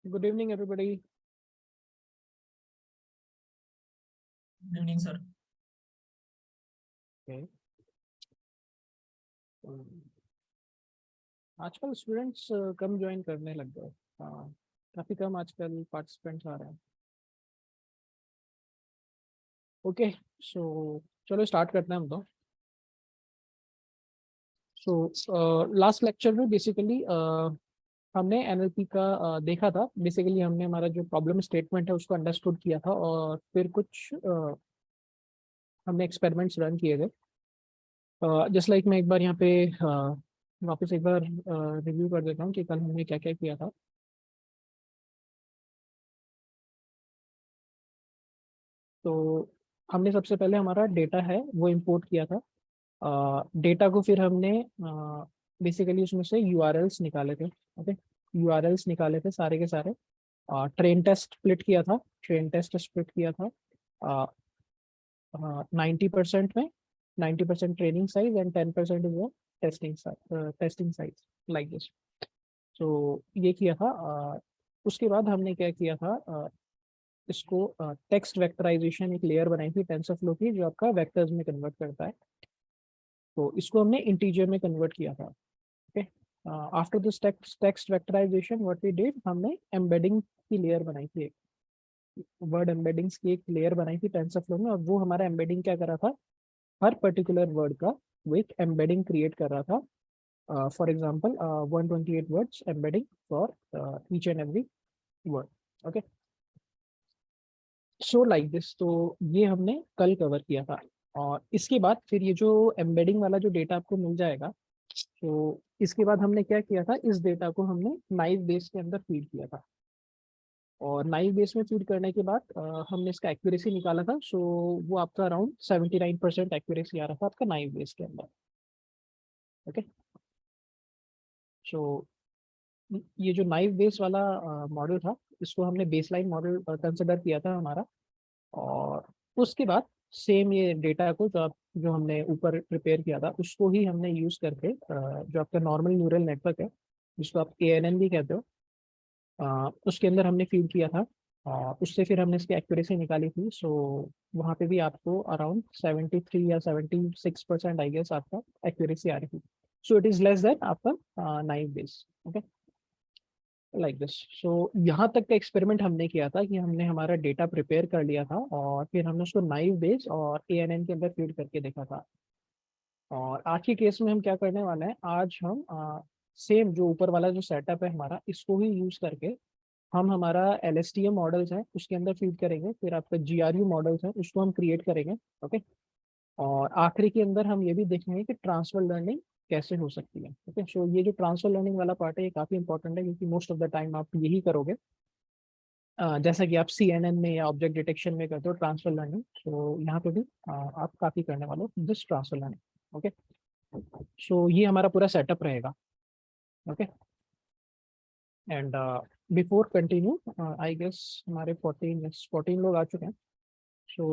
Good evening, everybody. Good evening, sir. Okay. आजकल students come join करने लग गए। काफ़ी कम आजकल पार्टिसिपेंट्स आ रहे हैं। ओके, सो चलो स्टार्ट करते हैं हम तो। सो लास्ट लेक्चर में बेसिकली हमने एनएलपी का देखा था। बेसिकली हमने हमारा जो प्रॉब्लम स्टेटमेंट है उसको अंडरस्टूड किया था, और फिर कुछ हमने एक्सपेरिमेंट्स रन किए थे। जस्ट लाइक मैं एक बार यहाँ पे वापस एक बार रिव्यू कर देता हूँ कि कल हमने क्या क्या किया था। तो हमने सबसे पहले हमारा डेटा है वो इंपोर्ट किया था। डेटा को फिर हमने बेसिकली उसमें से यूआरएल्स निकाले थे। ओके, यूआरएल्स निकाले थे सारे के सारे। ट्रेन टेस्ट स्प्लिट किया था। ट्रेन टेस्ट स्प्लिट किया था 90% में। 90% training size and 10% is testing size, like this. तो ये किया था। उसके बाद हमने क्या किया था, इसको टेक्स्ट वेक्टराइजेशन एक लेयर बनाई थी टेंसरफ्लो की, जो आपका वेक्टर्स में कन्वर्ट करता है। तो इसको हमने इंटीजर में कन्वर्ट किया था। Okay, after this text vectorization what we did, हमने एम्बेडिंग की लेयर बनाई थी, एक वर्ड एम्बेडिंग्स की एक लेयर बनाई थी टेंसरफ्लो में। और वो हमारा एम्बेडिंग क्या कर रहा था, हर पर्टिकुलर वर्ड का वो एक एम्बेडिंग क्रिएट कर रहा था। For example 128 words embedding for each and every word. Okay, so like this. तो ये हमने कल कवर किया था। और इसके बाद फिर ये जो एम्बेडिंग वाला जो डेटा आपको मिल जाएगा, तो इसके बाद हमने क्या किया था, इस डेटा को हमने नाइव बेस के अंदर फीड किया था। और नाइव बेस में फीड करने के बाद हमने इसका एक्यूरेसी निकाला था। सो वो आपका अराउंड 79% एक्यूरेसी आ रहा था आपका नाइव बेस के अंदर। ओके, सो ये जो नाइव बेस वाला मॉडल था, इसको हमने बेसलाइन मॉडल कंसिडर किया था हमारा। और उसके बाद सेम ये डेटा को जो हमने ऊपर प्रिपेयर किया था, उसको ही हमने यूज करके जो आपका नॉर्मल न्यूरल नेटवर्क है, जिसको आप ANN भी कहते हो, उसके अंदर हमने फीड किया था उससे फिर हमने इसकी एक्यूरेसी निकाली थी। सो वहाँ पे भी आपको अराउंड 73 या 76% आई गेस आपका एक्यूरेसी आ रही थी। So it is less than आपका naive Bayes. Okay, like this. So यहाँ तक का एक्सपेरिमेंट हमने किया था कि हमने हमारा डेटा प्रिपेयर कर लिया था और फिर हमने उसको नाइव बेस और ANN के अंदर फीड करके देखा था। और आज के केस में हम क्या करने वाले हैं, आज हम सेम जो ऊपर वाला जो सेटअप है हमारा, इसको ही यूज करके हम हमारा LSTM मॉडल्स है उसके अंदर फीड करेंगे, फिर आपका GRU मॉडल्स है उसको हम क्रिएट करेंगे। ओके, और आखिरी के अंदर हम ये भी देखेंगे कि ट्रांसफर लर्निंग कैसे हो सकती है। ओके, सो ये जो ट्रांसफर लर्निंग वाला पार्ट है ये काफ़ी इंपॉर्टेंट है क्योंकि मोस्ट ऑफ द टाइम आप यही करोगे। जैसा कि आप CNN में या ऑब्जेक्ट डिटेक्शन में करते हो ट्रांसफर लर्निंग, तो यहाँ पे भी आप काफ़ी करने वाले हो this transfer learning. Okay, so ये हमारा पूरा सेटअप रहेगा। Okay, and before continue I guess हमारे 14 लोग आ चुके हैं। So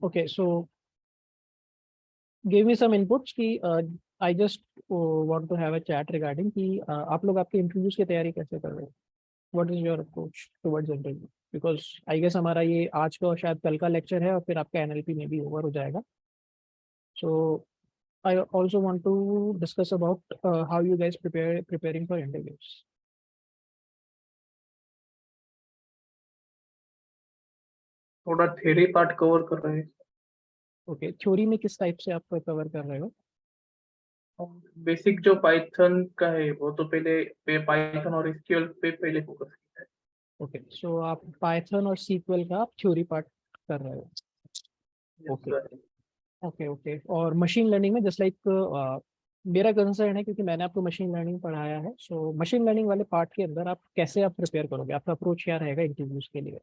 okay, so give me some inputs कि I just want to have a chat regarding कि आप लोग आपके इंटरव्यूज की तैयारी कैसे कर रहे हो, what is your approach towards interview, because I guess हमारा ये आज का और शायद कल का लेक्चर है और फिर आपका NLP में भी ओवर हो जाएगा। सो I also want to discuss about how you guys preparing for interviews. थोड़ा थ्योरी पार्ट कवर कर रहे हैं। Okay, थ्योरी में किस टाइप से आप कवर कर रहे हो? बेसिक जो पाइथन का है वो तो पहले पाइथन और SQL पे पहले फोकस किया है। ओके, सो आप पाइथन और SQL का आप थ्योरी पार्ट कर रहे हो। Yes, okay sir. Okay okay, और मशीन लर्निंग में जस्ट लाइक मेरा कंसर्न है क्योंकि मैंने आपको मशीन लर्निंग पढ़ाया है। सो मशीन लर्निंग वाले पार्ट के अंदर आप कैसे आप प्रिपेयर करोगे, आपका अप्रोच क्या रहेगा इंटरव्यूज के लिए?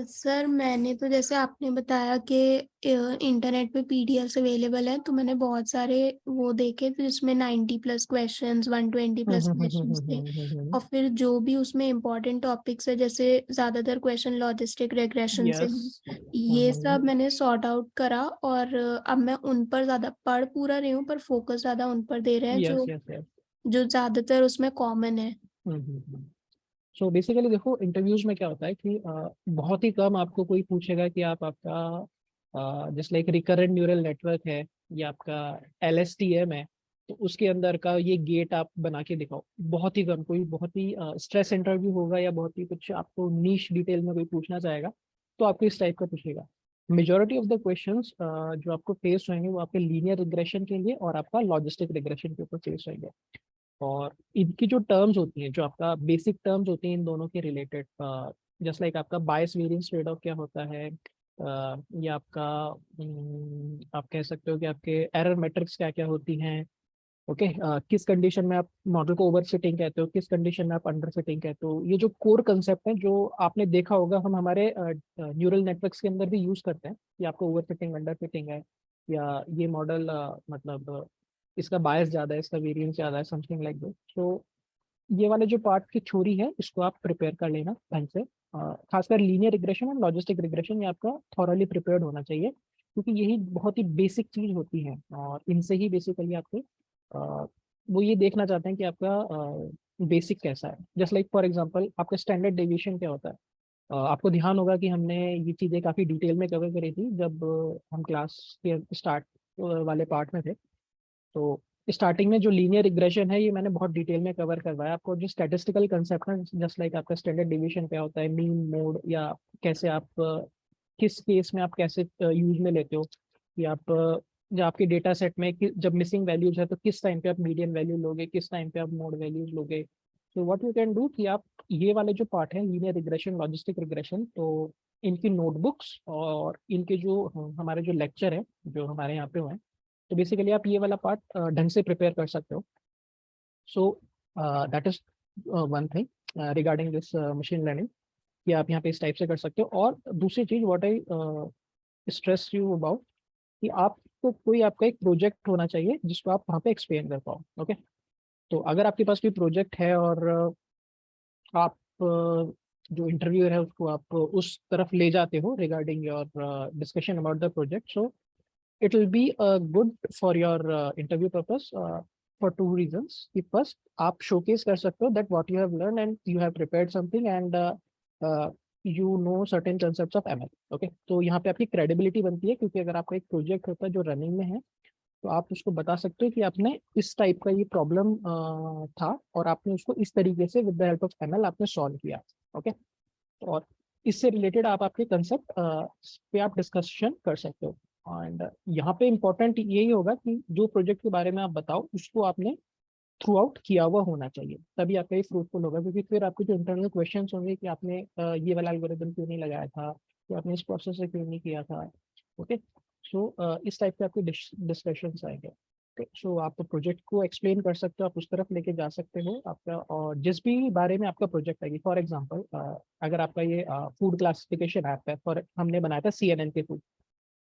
सर मैंने तो जैसे आपने बताया कि इंटरनेट पे PDFs अवेलेबल है, तो मैंने बहुत सारे वो देखे थे जिसमें 90+ क्वेश्चंस, 120+ क्वेश्चंस थे। और फिर जो भी उसमें इम्पोर्टेंट टॉपिक्स है, जैसे ज्यादातर क्वेश्चन लॉजिस्टिक रिग्रेशन से हैं, ये सब मैंने सॉर्ट आउट करा और अब मैं उन पर ज्यादा पढ़ पूरा रही हूँ, पर फोकस ज्यादा उन पर दे रहे हैं यस जो यस यस। जो ज्यादातर उसमें कॉमन है। सो बेसिकली देखो इंटरव्यूज में क्या होता है कि बहुत ही कम आपको कोई पूछेगा कि आप आपका just like recurrent neural network है या आपका LSTM है, तो उसके अंदर का ये गेट आप बना के दिखाओ। बहुत ही कम, कोई बहुत ही स्ट्रेस इंटरव्यू होगा या बहुत ही कुछ आपको नीश डिटेल में कोई पूछना चाहेगा तो आपको इस टाइप का पूछेगा। मेजोरिटी ऑफ द क्वेश्चंस जो आपको फेस होंगे वो आपके लीनियर रिग्रेशन के लिए और आपका लॉजिस्टिक रिग्रेशन के ऊपर फेस होंगे। और इनकी जो टर्म्स होती हैं, जो आपका बेसिक टर्म्स होती हैं इन दोनों के रिलेटेड, जस्ट लाइक आपका बायस वेरिएंस ट्रेड ऑफ क्या होता है, या आपका आप कह सकते हो कि आपके एरर मैट्रिक्स क्या क्या होती हैं। ओके, किस कंडीशन में आप मॉडल को ओवर फिटिंग कहते हो, किस कंडीशन में आप अंडर फिटिंग कहते हो, ये जो कोर कंसेप्ट है जो आपने देखा होगा हम हमारे न्यूरल नेटवर्क्स के अंदर भी यूज करते हैं कि आपको ओवर फिटिंग अंडर फिटिंग है, या ये मॉडल मतलब इसका बायस ज़्यादा है, इसका वेरिएंस ज़्यादा है, समथिंग लाइक दिस। तो ये वाले जो पार्ट की थ्योरी है इसको आप प्रिपेयर कर लेना ढंग से। खासकर लीनियर रिग्रेशन और लॉजिस्टिक रिग्रेशन ये आपका थॉरली प्रिपेयर्ड होना चाहिए क्योंकि यही बहुत ही बेसिक चीज होती है और इनसे ही बेसिकली आपके वो ये देखना चाहते हैं कि आपका बेसिक कैसा है। जस्ट लाइक फॉर एग्जांपल आपका स्टैंडर्ड डेविएशन क्या होता है। आपको ध्यान होगा कि हमने ये चीज़ें काफ़ी डिटेल में कवर करी थी जब हम क्लास के स्टार्ट वाले पार्ट में थे। तो स्टार्टिंग में जो लीनियर रिग्रेशन है ये मैंने बहुत डिटेल में कवर करवाया आपको। जो स्टैटिस्टिकल कंसेप्ट है जस्ट लाइक आपका स्टैंडर्ड डिवीजन क्या होता है, मीन मोड, या कैसे आप किस केस में आप कैसे यूज में लेते हो कि आप जब आपके डेटा सेट में जब मिसिंग वैल्यूज है तो किस टाइम पे आप मीडियन वैल्यू लोगे, किस टाइम पे आप मोड वैल्यूज लोगे। तो व्हाट यू कैन डू कि आप ये वाले जो पार्ट है लीनियर रिग्रेशन लॉजिस्टिक रिग्रेशन, तो इनकी नोटबुक्स और इनके जो हमारे जो लेक्चर है जो हमारे यहाँ पे हुए हैं, तो बेसिकली आप ये वाला पार्ट ढंग से प्रिपेयर कर सकते हो। So that is one thing regarding this machine learning कि आप यहाँ पे इस टाइप से कर सकते हो। और दूसरी चीज what I stress you about कि आपको कोई आपका एक प्रोजेक्ट होना चाहिए जिसको आप वहाँ पे एक्सप्लेन कर पाओ। ओके, तो अगर आपके पास कोई प्रोजेक्ट है और आप जो इंटरव्यूअर है उसको आप उस तरफ ले जाते हो regarding your discussion about the project, so it will be good for your interview purpose. for two reasons. कि first आप showcase कर सकते हो that what you have learned and you have prepared something and you know certain concepts of ML. Okay, तो यहाँ पे आपकी credibility बनती है, क्योंकि अगर आपका एक प्रोजेक्ट होता है जो रनिंग में है तो आप उसको बता सकते हो कि आपने इस टाइप का ये प्रॉब्लम था और आपने उसको इस तरीके से with the help of ML आपने सॉल्व किया. ओके, और इससे रिलेटेड आप आपके कंसेप्ट पे आप डिस्कशन कर सकते हो. एंड यहाँ पे इम्पोर्टेंट यही होगा कि जो प्रोजेक्ट के बारे में आप बताओ उसको आपने थ्रू आउट किया हुआ होना चाहिए, तभी आपका ये फ्रूटफुल होगा. क्योंकि फिर आपके जो इंटरनल क्वेश्चंस होंगे कि आपने ये वाला एल्गोरिथम क्यों नहीं लगाया था, कि आपने इस प्रोसेस से क्यों नहीं किया था. ओके, सो इस टाइप के आपके डिस्कशंस आएंगे. सो आप प्रोजेक्ट को एक्सप्लेन कर सकते हो, आप उस तरफ लेके जा सकते हो आपका, और जिस भी बारे में आपका प्रोजेक्ट है. फॉर एग्जांपल अगर आपका ये फूड क्लासिफिकेशन ऐप है, फॉर हमने बनाया था CNN के फूड.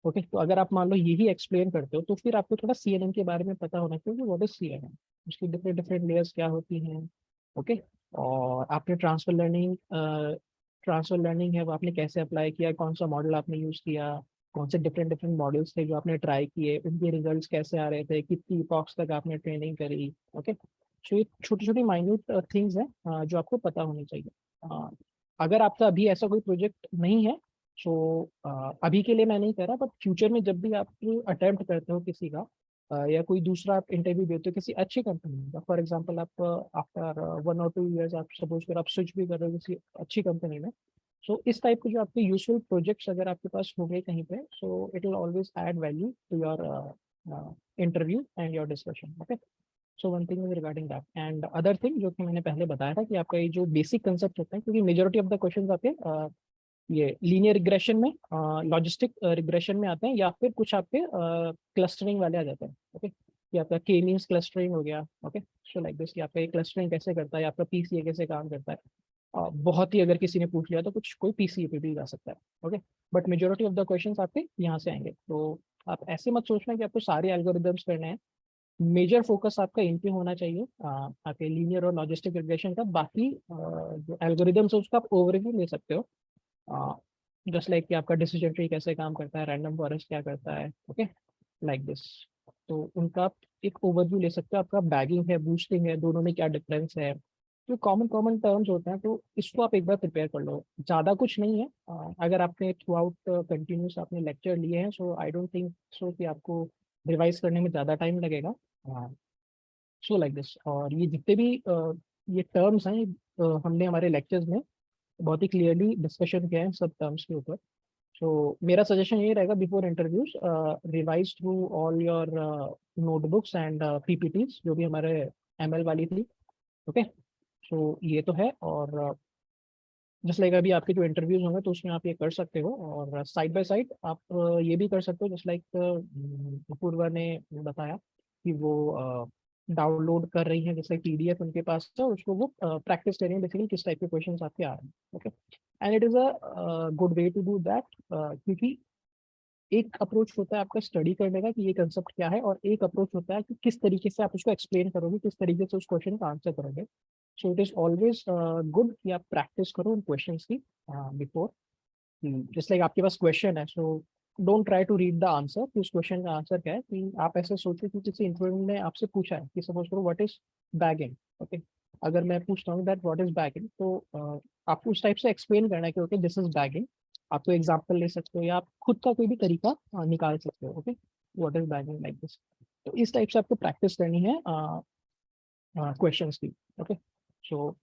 ओके, तो अगर आप मान लो यही एक्सप्लेन करते हो तो फिर आपको थोड़ा CNN के बारे में पता होना चाहिए कि व्हाट इज CNN, उसकी डिफरेंट डिफरेंट लेयर्स क्या होती हैं. ओके, और आपने ट्रांसफर लर्निंग है वो आपने कैसे अप्लाई किया, कौन सा मॉडल आपने यूज़ किया, कौन से डिफरेंट डिफरेंट मॉडल्स थे जो आपने ट्राई किए, उनके रिजल्ट्स कैसे आ रहे थे, कितनी इपॉक्स तक आपने ट्रेनिंग करी. ओके, सो ये छोटी छोटी माइन्यूट थिंग्स हैं जो आपको पता होनी चाहिए. अगर आपका अभी ऐसा कोई प्रोजेक्ट नहीं है सो अभी के लिए मैं नहीं कह रहा, बट फ्यूचर में जब भी आप अटेम्प्ट करते हो किसी का या कोई दूसरा आप इंटरव्यू देते हो किसी अच्छी कंपनी का, फॉर एग्जांपल आप आफ्टर 1 or 2 years आप सपोज कर आप स्विच भी कर रहे हो किसी अच्छी कंपनी में, सो इस टाइप के जो आपके यूजफुल प्रोजेक्ट्स अगर आपके पास हो गए कहीं पे, so it will always add value to your interview and your discussion. Okay, so one thing is regarding that. And other thing जो कि मैंने पहले बताया था कि आपका ये जो बेसिक कंसेप्ट होता है, क्योंकि मेजोरिटी ऑफ द क्वेश्चंस आपके ये लीनियर रिग्रेशन में, लॉजिस्टिक रिग्रेशन में आते हैं, या फिर कुछ आपके क्लस्टरिंग वाले आ जाते हैं. ओके, कि आपका के मींस क्लस्टरिंग हो गया. ओके, सो लाइक दिस कि आपका ये क्लस्टरिंग कैसे करता है, आपका PCA कैसे काम करता है. बहुत ही अगर किसी ने पूछ लिया तो कुछ कोई PCA पे भी जा सकता है. Okay, but majority of the questions आपके यहाँ से आएंगे. तो आप ऐसे मत सोचना कि आपको सारे एल्गोरिदम्स करने हैं. मेजर फोकस आपका इन पे होना चाहिए आपके लीनियर और लॉजिस्टिक रिग्रेशन का. बाकी जो एल्गोरिदम्स है उसका आप ओवरव्यू ले सकते हो, जस्ट लाइक कि आपका डिसीजन ट्री कैसे काम करता है, रैंडम फॉरेस्ट क्या करता है. Okay, like this. तो उनका आप एक ओवरव्यू ले सकते हो. आपका बैगिंग है, बूस्टिंग है, दोनों में क्या डिफरेंस है, तो कॉमन कॉमन टर्म्स होते हैं. तो इसको आप एक बार प्रिपेयर कर लो, ज़्यादा कुछ नहीं है. अगर आपने थ्रू आउट कंटिन्यूस आपने लेक्चर लिए हैं सो आई डोंट थिंक सो कि आपको रिवाइज करने में ज़्यादा टाइम लगेगा. सो लाइक दिस. और ये जितने भी ये टर्म्स हैं हमने हमारे लेक्चर्स में बहुत ही क्लियरली डिस्कशन किया है सब टर्म्स के ऊपर. सो मेरा सजेशन ये रहेगा before interviews revise through all your notebooks and PPTs जो भी हमारे ML वाली थी. ओके, सो ये तो है. और जस्ट लाइक अभी आपके जो इंटरव्यूज होंगे तो उसमें आप ये कर सकते हो, और साइड बाय साइड आप ये भी कर सकते हो, जस्ट लाइक पूर्वा ने बताया कि वो डाउनलोड कर रही हैं जैसे PDF उनके पास है, उसको वो प्रैक्टिस कर रही है बेसिकली किस टाइप के क्वेश्चंस आपके आ रहे हैं. Okay, and it is a good way to do that, क्योंकि एक अप्रोच होता है आपका स्टडी करने का कि ये कंसेप्ट क्या है, और एक अप्रोच होता है कि किस तरीके से आप उसको एक्सप्लेन करोगे, किस तरीके से उस क्वेश्चन का आंसर करोगे. सो इट इज ऑलवेज गुड कि आप प्रैक्टिस करो उन क्वेश्चंस की बिफोर. जस्ट लाइक आपके पास क्वेश्चन है, so don't try to read the answer कि उस क्वेश्चन का आंसर क्या है. कि आप ऐसे सोचो कि किसी इंटरव्यू ने आपसे पूछा है कि सपोज करो व्हाट इज बैगिंग. ओके, अगर मैं पूछता हूँ दैट व्हाट इज बैगिंग, तो आपको उस टाइप से एक्सप्लेन करना है कि ओके दिस इज बैगिंग. आप कोई एग्जाम्पल ले सकते हो या आप खुद का कोई भी तरीका निकाल सकते हो. Okay, what is bagging like this. तो इस टाइप से आपको प्रैक्टिस करनी है क्वेश्चंस की. ओके, सो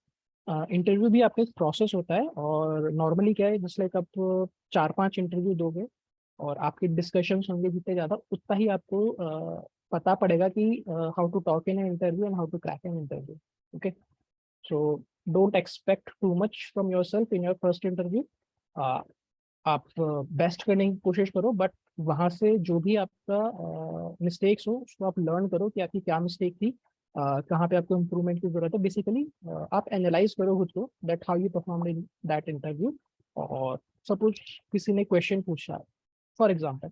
इंटरव्यू भी आपका एक प्रोसेस होता है, और नॉर्मली क्या है जस्ट लाइक आप 4-5 इंटरव्यू दोगे और आपके डिस्कशंस होंगे जितने ज़्यादा, उतना ही आपको पता पड़ेगा कि how to talk in an interview and how to crack an interview. Okay, so don't expect too much from yourself in your first interview. आप बेस्ट करने की कोशिश करो, बट वहाँ से जो भी आपका मिस्टेक्स हो उसको आप लर्न करो कि आपकी क्या मिस्टेक थी, कहाँ पे आपको इम्प्रूवमेंट की जरूरत है. बेसिकली आप एनालाइज करो खुद को that how you perform in that interview. और सपोज किसी ने क्वेश्चन पूछा फॉर एग्जांपल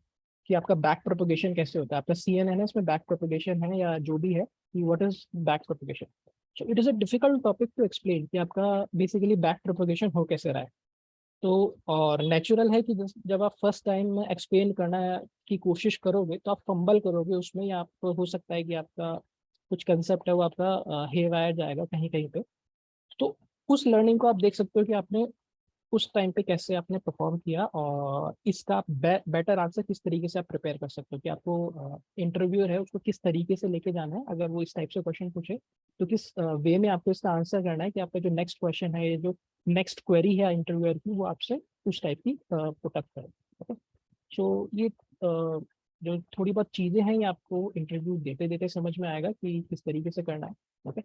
कि आपका बैक प्रोपगेशन कैसे होता है, आपका CNN में बैक प्रोपगेशन है या जो भी है, कि what is back propagation. So it is a difficult topic to explain कि आपका बेसिकली बैक प्रोपगेशन हो कैसे रहा है. तो और नेचुरल है कि जब आप फर्स्ट टाइम एक्सप्लेन करना की कोशिश करोगे तो आप फंबल करोगे उसमें, या आप हो सकता है कि आपका कुछ कंसेप्ट है वो आपका हेवायर जाएगा कहीं कहीं पे। तो उस लर्निंग को आप देख सकते हो कि आपने उस टाइम पे कैसे आपने परफॉर्म किया, और इसका आप बेटर आंसर किस तरीके से आप प्रिपेयर कर सकते हो कि आपको इंटरव्यूअर है उसको किस तरीके से लेके जाना है। अगर वो इस टाइप से क्वेश्चन पूछे तो किस वे में आपको इसका आंसर करना है कि आपका जो नेक्स्ट क्वेश्चन है, ये जो नेक्स्ट क्वेरी है इंटरव्यूअर की, वो आपसे उस टाइप की पुटअप करे। ओके, सो ये जो थोड़ी बहुत चीज़ें हैं ये आपको इंटरव्यू देते देते समझ में आएगा कि किस तरीके से करना है। Okay,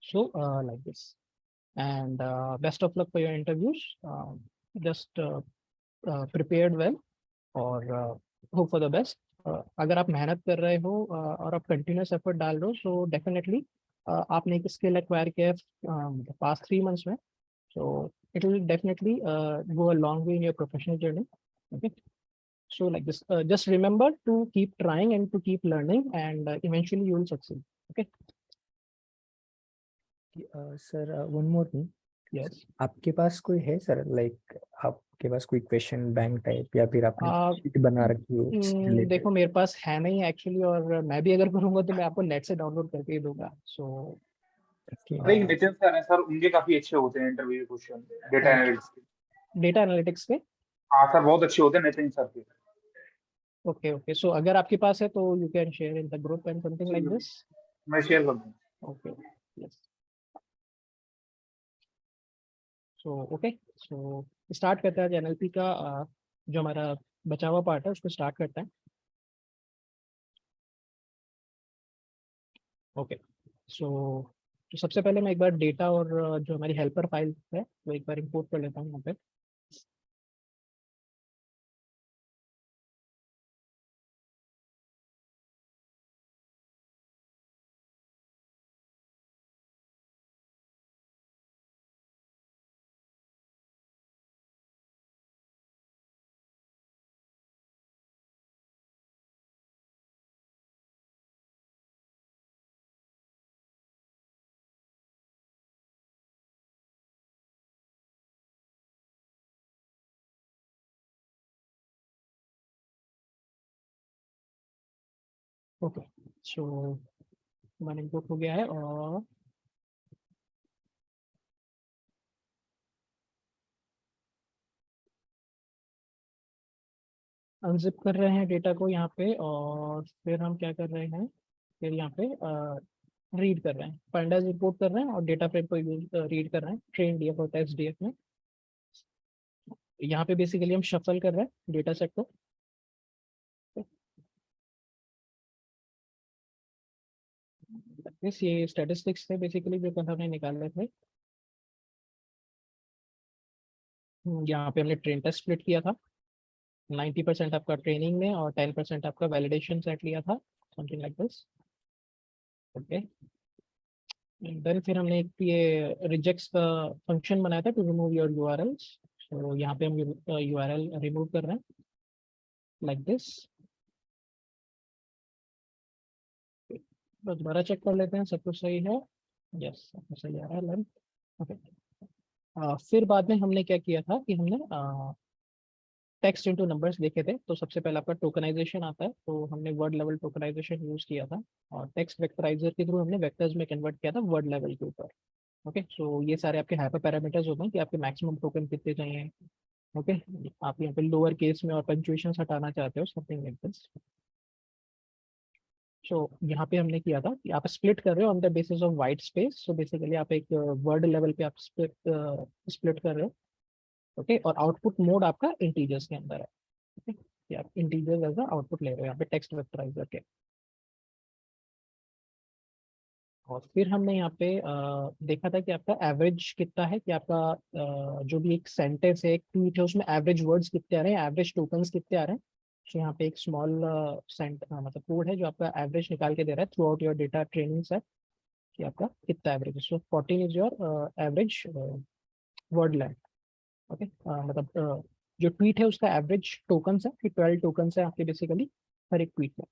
so like this, and best of luck for your interviews. Just prepared well और hope for the best. अगर आप मेहनत कर रहे हो और आप कंटिन्यूस एफर्ट डाल रहे हो, सो डेफिनेटली आपने एक स्किल एक्वायर किया है पास्ट 3 मंथ्स में, सो it will definitely go a long way in your professional journey. Okay, so like this, just remember to keep trying and to keep learning, and eventually you will succeed. Okay, sir one more thing, yes. आपके पास कोई है sir, like आपके पास कोई question bank type या फिर आपने आप sheet बना रखी हो इससे related? देखो मेरे पास है नहीं एक्चुअली, और मैं भी अगर करूंगा तो मैं आपको नेट से डाउनलोड करके ही दूंगा। सो Okay. अरे एक नितिन सर है सर, उनके काफी अच्छे होते हैं इंटरव्यू क्वेश्चन डेटा एनालिटिक्स के। डेटा एनालिटिक्स के, हाँ सर, बहुत अच्छे होते हैं नितिन सर के। ओके ओके, सो अगर आपके पास है तो you can share in the group and something like this. मैं शेयर कर दूंगा। ओके, यस, सो ओके, सो स्टार्ट करते हैं आज एनएलपी का जो हमारा बचा हुआ पार्ट है उसको स्टार्ट करते हैं। ओके, सो तो सबसे पहले मैं एक बार डेटा और जो हमारी हेल्पर फाइल है वो एक बार इंपोर्ट कर लेता हूँ यहाँ पे। ओके, सो हमारा इंपोर्ट हो गया है, और अनजिप कर रहे हैं डेटा को यहाँ पे, और फिर हम क्या कर रहे हैं, फिर यहाँ पे रीड कर रहे हैं, पांडास रिपोर्ट कर रहे हैं और डेटा फ्रेम को यूज रीड कर रहे हैं ट्रेन डीएफ और टेस्ट डीएफ में। यहाँ पे बेसिकली हम शफल कर रहे हैं डेटा सेट को। ये स्टैटिस्टिक्स थे बेसिकली जो कल हमने निकाले थे। यहाँ पे हमने ट्रेन टेस्ट स्प्लिट किया था, 90% आपका ट्रेनिंग में और 10% आपका वैलिडेशन सेट लिया था, something like this. Okay, then फिर हमने एक ये रिजेक्ट्स का फंक्शन बनाया था टू रिमूव योर यूआरएल्स। तो यहाँ पे हम यूआरएल रिमूव कर रहे हैं लाइक दिस। दोबारा चेक कर लेते हैं सब कुछ सही है, यस सब कुछ सही आ रहा है। ओके, फिर बाद में हमने क्या किया था कि हमने टेक्स्ट इनटू नंबर्स देखे थे। तो सबसे पहले आपका टोकनाइजेशन आता है, तो हमने वर्ड लेवल टोकनाइजेशन यूज किया था, और टेक्स्ट वेक्टराइजर के थ्रू हमने वेक्टर्स में कन्वर्ट किया था वर्ड लेवल के ऊपर। ओके, सो ये सारे आपके हाइपर पैरामीटर्स होते हैं कि आपके मैक्सिमम टोकन कितने चाहिए। ओके, आप यहाँ पे लोअर केस में और पंक्चुएशन हटाना चाहते हो, समथिंग लाइक दिस। सो यहाँ पे हमने किया था कि आप स्प्लिट कर रहे हो on the basis of white space. So basically आप एक वर्ड लेवल पे आप स्प्लिट कर रहे हो। ओके, और आउटपुट मोड आपका इंटीजर्स के अंदर है। ओके, कि आप इंटीजर्स एज आउटपुट ले रहे हो यहाँ पे टेक्स्ट वेक्टराइजर के। और फिर हमने यहाँ पे देखा था कि आपका एवरेज कितना है, कि आपका जो भी एक सेंटेंस है, एक ट्वीट है, उसमें एवरेज वर्ड्स कितने आ रहे हैं, एवरेज टोकन्स कितने आ रहे हैं। तो यहाँ पे एक स्मॉल मतलब कोड है जो आपका एवरेज निकाल के दे रहा है through out your data training set, कि आपका कितना एवरेज है। सो 14 is your average word length. Okay, मतलब जो ट्वीट है उसका एवरेज टोकन्स है कि 12 टोकन्स है आपके बेसिकली हर एक ट्वीट में।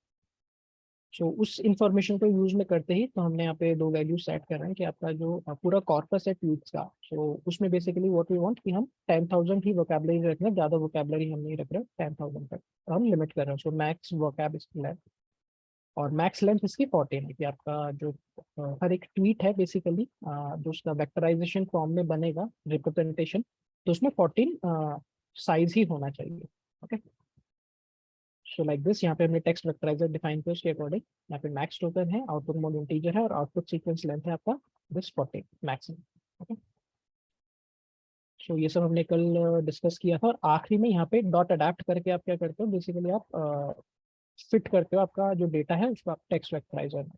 सो उस इंफॉर्मेशन को यूज में करते ही तो हमने यहाँ पे दो वैल्यू सेट कर रहे हैं कि आपका जो पूरा कॉर्पस है ट्वीट्स का, सो उसमें बेसिकली व्हाट वी वांट कि हम 10,000 ही वोकैबुलरी रख रहे हैं, ज़्यादा वोकैबुलरी हम नहीं रख रहे, 10,000 तक हम लिमिट कर रहे हैं। सो मैक्स वोकैब स्किल है। और मैक्स लेंथ इसकी 14 है कि आपका जो हर एक ट्वीट है बेसिकली जो उसका वेक्टराइजेशन फॉर्म में बनेगा रिप्रेजेंटेशन, तो उसमें 14 साइज ही होना चाहिए। ओके, सो लाइक दिस, यहाँ पे हमने टेक्स्ट वेक्टराइजर डिफाइन किया उसके अकॉर्डिंग। यहाँ पे मैक्स टोकन है, आउटपुट मोड इंटीजर है और आउटपुट सीक्वेंस लेंथ है आपका दिस 14 मैक्सिमम। ओके, सो ये सब हमने कल डिस्कस किया था। और आखिरी में यहाँ पे डॉट अडेप्ट करके आप क्या करते हो, बेसिकली आप फिट करते हो आपका जो डेटा है उसको आप टेक्स्ट वेक्टराइजर में।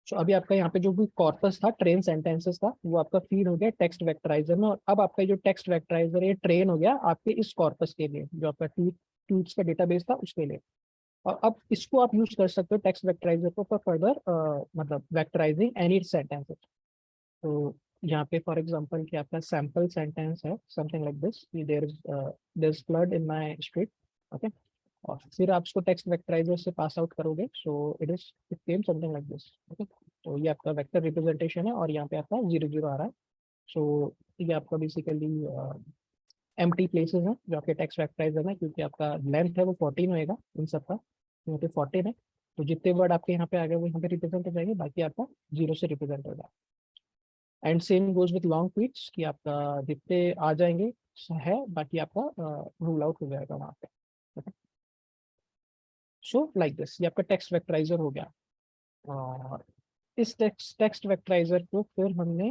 तो अभी आपका यहाँ पे जो भी कॉर्पस था ट्रेन सेंटेंसेस का, वो आपका फीड हो गया टेक्स्ट वेक्टराइजर में। और अब आपका जो टेक्स्ट वेक्टराइजर ये ट्रेन हो गया आपके इस कॉर्पस के लिए, जो आपका ट्वीट्स का डेटाबेस था उसके लिए। और अब इसको आप यूज कर सकते हो टेक्स्ट वेक्टराइजर को फॉर फर्दर मतलब वेक्टराइजिंग एनी सेंटेंसेस। तो यहाँ पे फॉर एग्जांपल कि आपका सैम्पल सेंटेंस है something like this, there is flood in my street. Okay, और फिर आप इसको टेक्स्ट वेक्टराइजर से पास आउट करोगे, so it came something like this. Okay, तो ये आपका वेक्टर रिप्रेजेंटेशन है और यहाँ पे आपका 0 0 आ रहा है। सो ये आपका बेसिकली एम्प्टी प्लेसेस हैं जो आपके टेक्स्ट वेक्टराइजर में, क्योंकि आपका लेंथ है वो 14 होएगा इन सबका, यहाँ पे 14 है। तो जितने वर्ड आपके यहाँ पे आ गए वो यहाँ पे रिप्रेजेंट हो जाएंगे, बाकी आपका 0 से रिप्रेजेंट होगा। And same goes with long tweets कि आपका जितने आ जाएंगे है, बाकी आपका रूल आउट हो जाएगा वहाँ पे। सो लाइक दिस, ये आपका टेक्स्ट वेक्टराइजर हो गया। और इस टेक्स्ट वेक्टराइजर को फिर हमने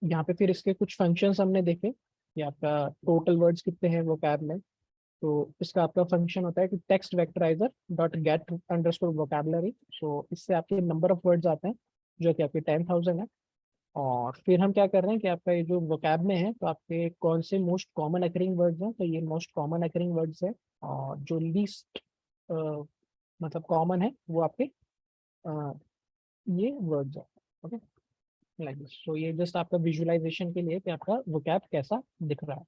यहाँ पे फिर इसके कुछ फंक्शंस हमने देखे कि आपका टोटल वर्ड्स कितने हैं वोकैब में। तो इसका आपका फंक्शन होता है कि text vectorizer dot get underscore vocabulary. So इससे आपके नंबर ऑफ वर्ड्स आते हैं जो कि आपके 10,000 है। और फिर हम क्या कर रहे हैं कि आपका ये जो वोकैब में है तो आपके कौन से मोस्ट कॉमन अकरिंग वर्ड्स हैं, तो ये मोस्ट कॉमन अकरिंग वर्ड्स है। और जो लीस्ट मतलब कॉमन है वो आपके ये वर्ड्स है। Okay, like this. सो ये जस्ट आपका विजुअलाइजेशन के लिए कि आपका वोकैब कैसा दिख रहा है।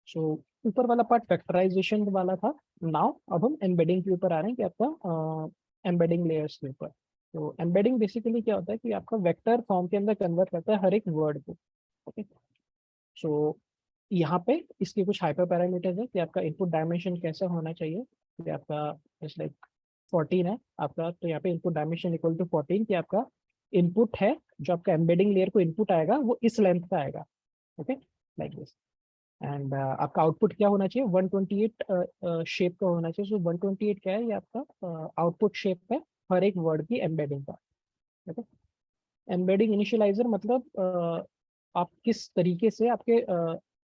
सो ऊपर वाला पार्ट फैक्टराइजेशन वाला था। नाउ अब हम एम्बेडिंग के ऊपर आ रहे हैं कि आपका एम्बेडिंग लेयर्स के ऊपर। तो एम्बेडिंग बेसिकली क्या होता है कि आपका वेक्टर फॉर्म के अंदर कन्वर्ट करता है हर एक वर्ड को। ओके, सो यहाँ पे इसके कुछ हाइपर पैरामीटर्स है कि आपका इनपुट डायमेंशन कैसा होना चाहिए। कि आपका जैसे लाइक 14 है आपका, तो यहाँ पे इनपुट डायमेंशन इक्वल टू 14 कि आपका इनपुट है जो आपका एम्बेडिंग लेयर को इनपुट आएगा वो इस लेंथ का आएगा। Okay, like this. एंड आपका आउटपुट क्या होना चाहिए, 128 शेप का होना चाहिए। सो 128 क्या है, ये आपका आउटपुट शेप है हर एक वर्ड की एम्बेडिंग का। ओके, एम्बेडिंग इनिशियलाइजर मतलब आप किस तरीके से आपके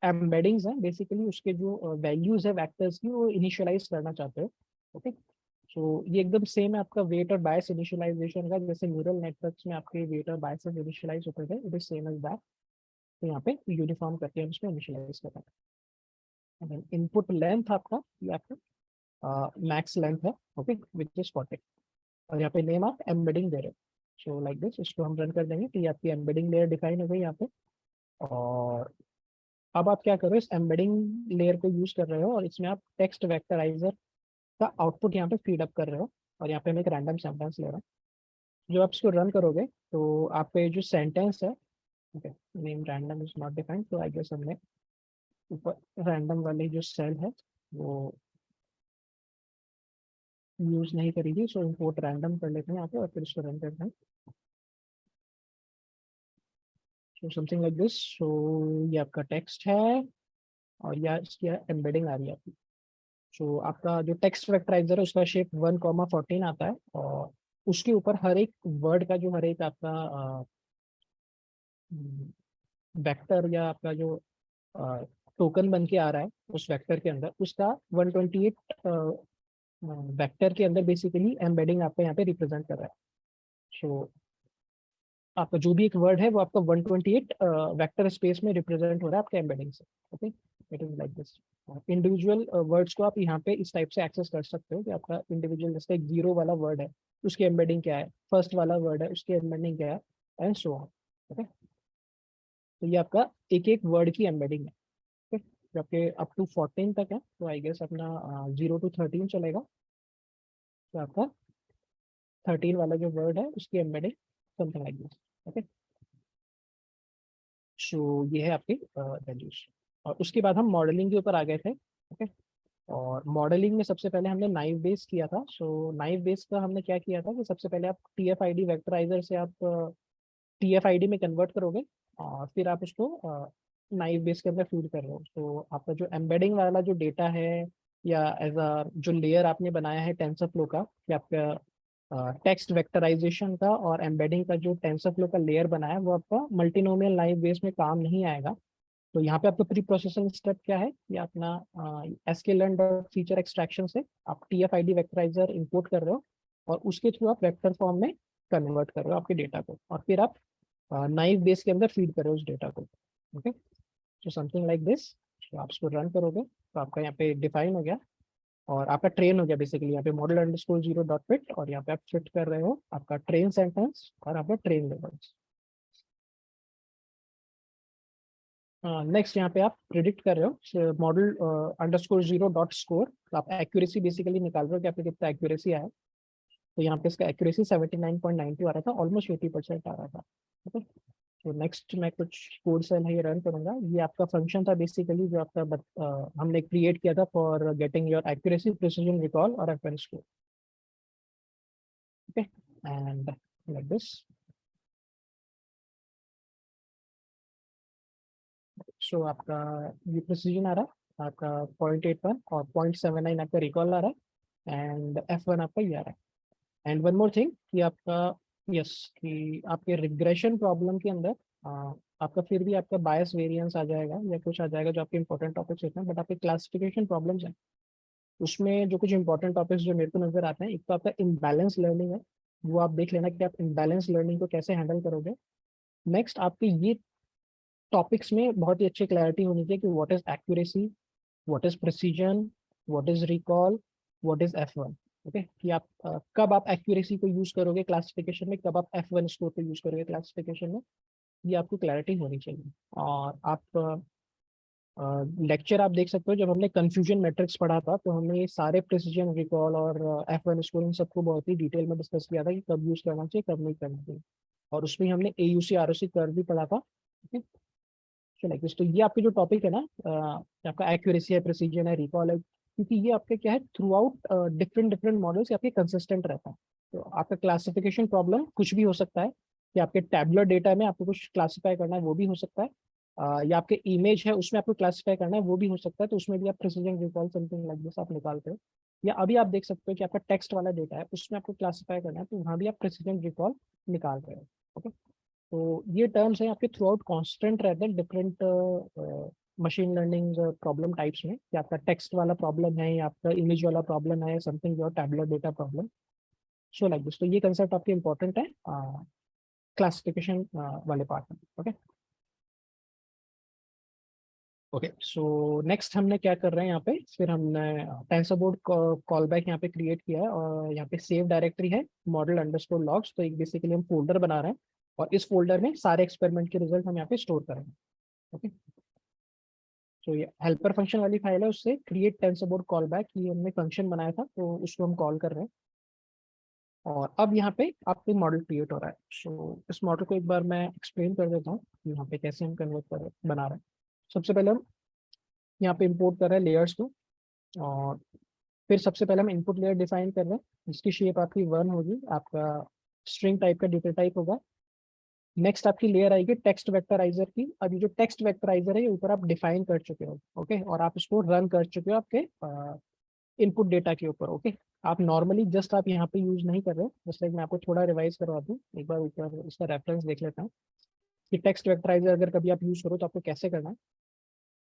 एम्बेडिंग्स हैं बेसिकली उसके जो वैल्यूज है वेक्टर्स की वो इनिशियलाइज करना चाहते हो। ओके, सो ये एकदम सेम है आपका वेट और बायस इनिशियलाइजेशन का, जैसे न्यूरल नेटवर्क्स में आपके वेट और बायस इनिशियलाइज होते थे, it is same as that. तो यहाँ पे यूनिफॉर्म करके हम इसको इनिशियलाइज करते हैं। इनपुट लेंथ आपका ये आपका मैक्स लेंथ है। Okay, which is 40। और यहाँ पे नेम आप एम्बेडिंग दे रहे हो। सो लाइक दिस, इसको हम रन कर देंगे तो ये आपकी एम्बेडिंग लेयर डिफाइन हो गई यहाँ पे। और अब आप क्या करो, इस एम्बेडिंग लेयर को यूज कर रहे हो और इसमें आप टेक्स्ट वेक्टराइजर का आउटपुट यहाँ पे फीड अप कर रहे हो। और यहाँ पे मैं एक रैंडम सेंटेंस ले रहा हूँ। जो आप इसको रन करोगे तो आपका जो सेंटेंस है, okay, name random is not defined, तो आई गेस हमने ऊपर रैंडम वाली जो सेल है वो यूज नहीं करेगी। सो इम्पोर्ट रैंडम कर लेते हैं यहाँ पे और फिर इसको रन करते हैं। So something like this. So ये आपका टेक्स्ट है और या इसकी एम्बेडिंग आ रही है आपकी। सो आपका जो टेक्स्ट वेक्टराइजर है उसका शेप 1,14 आता है। और उसके ऊपर हर एक वर्ड का जो हर एक आपका वेक्टर या आपका जो टोकन बन के आ रहा है उस वेक्टर के अंदर, उसका 128 वेक्टर के अंदर बेसिकली एम्बेडिंग आपका यहाँ पे रिप्रेजेंट कर रहा है। सो आपका जो भी एक वर्ड है वो आपका 128 वेक्टर स्पेस में रिप्रेजेंट हो रहा है आपके एम्बेडिंग से। Okay, it is like this. Individual words को आप यहाँ पे इस टाइप से एक्सेस कर सकते हो कि आपका इंडिविजुअल जैसे एक 0 वाला वर्ड है उसकी एम्बेडिंग क्या है, फर्स्ट वाला वर्ड है उसकी एम्बेडिंग क्या है, एंड सो ऑन। ओके, तो ये आपका एक एक वर्ड की एम्बेडिंग है। ओके, जो आपके अप टू 14 तक है, तो आई गेस अपना 0 to 13 चलेगा। तो आपका 13 वाला जो वर्ड है उसकी embedding something like this. Okay, so ये है आपकी वैल्यूज। और उसके बाद हम मॉडलिंग के ऊपर आ गए थे। ओके, और मॉडलिंग में सबसे पहले हमने नाइव बेस किया था। सो नाइव बेस का हमने क्या किया था कि सबसे पहले आप TF-ID वेक्टराइजर से आप TF-ID में कन्वर्ट करोगे और फिर आप उसको नाइव बेस के अंदर फीड कर रहे हो। तो आपका जो एम्बेडिंग वाला जो डेटा है या एज अ जो लेयर आपने बनाया है टेंसरफ्लो का, कि आपका टेक्स्ट वेक्टराइजेशन का और एम्बेडिंग का जो टेंसरफ्लो का लेयर बनाया है वो आपका मल्टीनोमियल नाइव बेस में काम नहीं आएगा। तो यहाँ पे आपका प्री प्रोसेसिंग स्टेप क्या है कि अपना sklearn डॉट फीचर एक्सट्रैक्शन से आप TF-ID वेक्टराइजर इंपोर्ट कर रहे हो और उसके थ्रू आप वेक्टर फॉर्म में कन्वर्ट कर रहे हो आपके डेटा को, और फिर आप नाइव बेस के अंदर फीड कर रहे हो उस डेटा को। Okay, so something like this. तो आप इसको रन करोगे तो आपका यहाँ पे डिफाइन हो गया और आपका ट्रेन हो गया बेसिकली। यहाँ पे मॉडल अंडरस्कोर 0 डॉट फिट और यहाँ पे आप फिट कर रहे हो आपका ट्रेन सेंटेंस और आपका ट्रेन लेवल्स। नेक्स्ट यहाँ पे आप प्रिडिक्ट कर रहे हो मॉडल अंडरस्कोर 0 डॉट स्कोर। तो आप एक्यूरेसी बेसिकली निकाल रहे हो कि आपको कितना एक्यूरेसी आया। तो यहाँ पे इसका एक्यूरेसी 79.92 आ रहा था, ऑलमोस्ट 80% आ रहा था। ओके, तो नेक्स्ट मैं कुछ कोड सेल है ये रन करूंगा। ये आपका फंक्शन था बेसिकली जो आपका हमने क्रिएट किया था for getting your accuracy, precision, recall और FN score. Okay, and like this. So आपका ये प्रिसीजन आ रहा है आपका 0.81 और 0.79 आपका रिकॉल आ रहा है एंड F1 आपका ये आ रहा है। एंड वन मोर थिंग कि आपका यस कि आपके रिग्रेशन प्रॉब्लम के अंदर आपका फिर भी आपका बायस वेरिएंस आ जाएगा या कुछ आ जाएगा जो आपके इंपॉर्टेंट टॉपिक्स होते हैं, बट आपके क्लासिफिकेशन प्रॉब्लम्स हैं उसमें जो कुछ इंपॉर्टेंट टॉपिक्स जो मेरे को नजर आते हैं, एक तो आपका इम्बैलेंस लर्निंग है, वो आप देख लेना कि आप इम्बैलेंस लर्निंग को कैसे हैंडल करोगे। नेक्स्ट आपके ये टॉपिक्स में बहुत ही अच्छी क्लैरिटी होनी चाहिए कि what is accuracy, what is precision, what is recall, what is F1। Okay, कि आप कब आप एक्यूरेसी को यूज करोगे क्लासिफिकेशन में, कब आप F1 स्कोर को यूज करोगे क्लासिफिकेशन में, ये आपको क्लैरिटी होनी चाहिए। और आप लेक्चर आप देख सकते हो जब हमने कंफ्यूजन मैट्रिक्स पढ़ा था तो हमने ये सारे प्रिसीजन, रिकॉल और F1 स्कोर इन सबको बहुत ही डिटेल में डिस्कस किया था कि कब यूज करना चाहिए कब नहीं करना चाहिए, और उसमें हमने AUC ROC कर्व भी पढ़ा था। Okay, like this. तो ये आपके जो टॉपिक है ना, आपका एक्यूरेसी है, प्रिसीजन है, रिकॉल है, क्योंकि ये आपके क्या है through out different different models आपके कंसिस्टेंट रहता है। तो आपका क्लासिफिकेशन प्रॉब्लम कुछ भी हो सकता है कि आपके टैबुलर डेटा में आपको कुछ क्लासिफाई करना है वो भी हो सकता है, या आपके इमेज है उसमें आपको क्लासिफाई करना है वो भी हो सकता है। तो उसमें भी आप precision, recall, something like this आप निकालते हो। या अभी आप देख सकते हो कि आपका टेक्स्ट वाला डेटा है उसमें आपको क्लासिफाई करना है, तो वहाँ भी आप प्रिसीजन, रिकॉल निकाल रहे हो। ओके, तो ये टर्म्स हैं आपके थ्रू आउट कॉन्स्टेंट रहते हैं different machine learning problem types में, कि आपका टेक्स्ट वाला प्रॉब्लम है या आपका इमेज वाला प्रॉब्लम है, something your tabular data problem. So like this. तो ये कंसेप्ट आपके इंपॉर्टेंट है क्लासिफिकेशन वाले पार्ट में। ओके ओके, सो नेक्स्ट हमने क्या कर रहे हैं यहाँ पे, फिर हमने टेंसरबोर्ड कॉल बैक यहाँ पे क्रिएट किया है और यहाँ पे सेव डायरेक्टरी है मॉडल अंडरस्कोर लॉग्स। तो एक बेसिकली हम फोल्डर बना रहे हैं और इस फोल्डर में सारे एक्सपेरिमेंट के रिजल्ट हम यहाँ पे स्टोर करेंगे। ओके, तो ये हेल्पर फंक्शन वाली फाइल है, उससे क्रिएट टेंसरबोर्ड कॉल बैक ये हमने फंक्शन बनाया था तो उसको हम कॉल कर रहे हैं। और अब यहाँ पे आपके मॉडल क्रिएट हो रहा है। सो इस मॉडल को एक बार मैं एक्सप्लेन कर देता हूँ कि यहाँ पे कैसे हम कन्वर्ट कर बना रहे हैं। सबसे पहले हम यहाँ पे इंपोर्ट कर रहे हैं लेयर्स को, और फिर सबसे पहले हम इनपुट लेयर डिफाइन कर रहे हैं जिसकी शेप आपकी 1 होगी, आपका स्ट्रिंग टाइप का डेटा टाइप होगा। नेक्स्ट आपकी लेयर आएगी टेक्स्ट वेक्टराइजर की। अभी जो टेक्स्ट वेक्टराइजर है ये ऊपर आप डिफाइन कर चुके हो। ओके, और आप इसको रन कर चुके हो आपके इनपुट डेटा के ऊपर। ओके, आप नॉर्मली जस्ट आप यहाँ पे यूज नहीं कर रहे हो, जस्ट लाइक मैं आपको थोड़ा रिवाइज करवा दूँ एक बार, ऊपर इसका रेफरेंस देख लेता हूँ कि टेक्स्ट वेक्टराइजर अगर कभी आप यूज करो तो आपको कैसे करना है।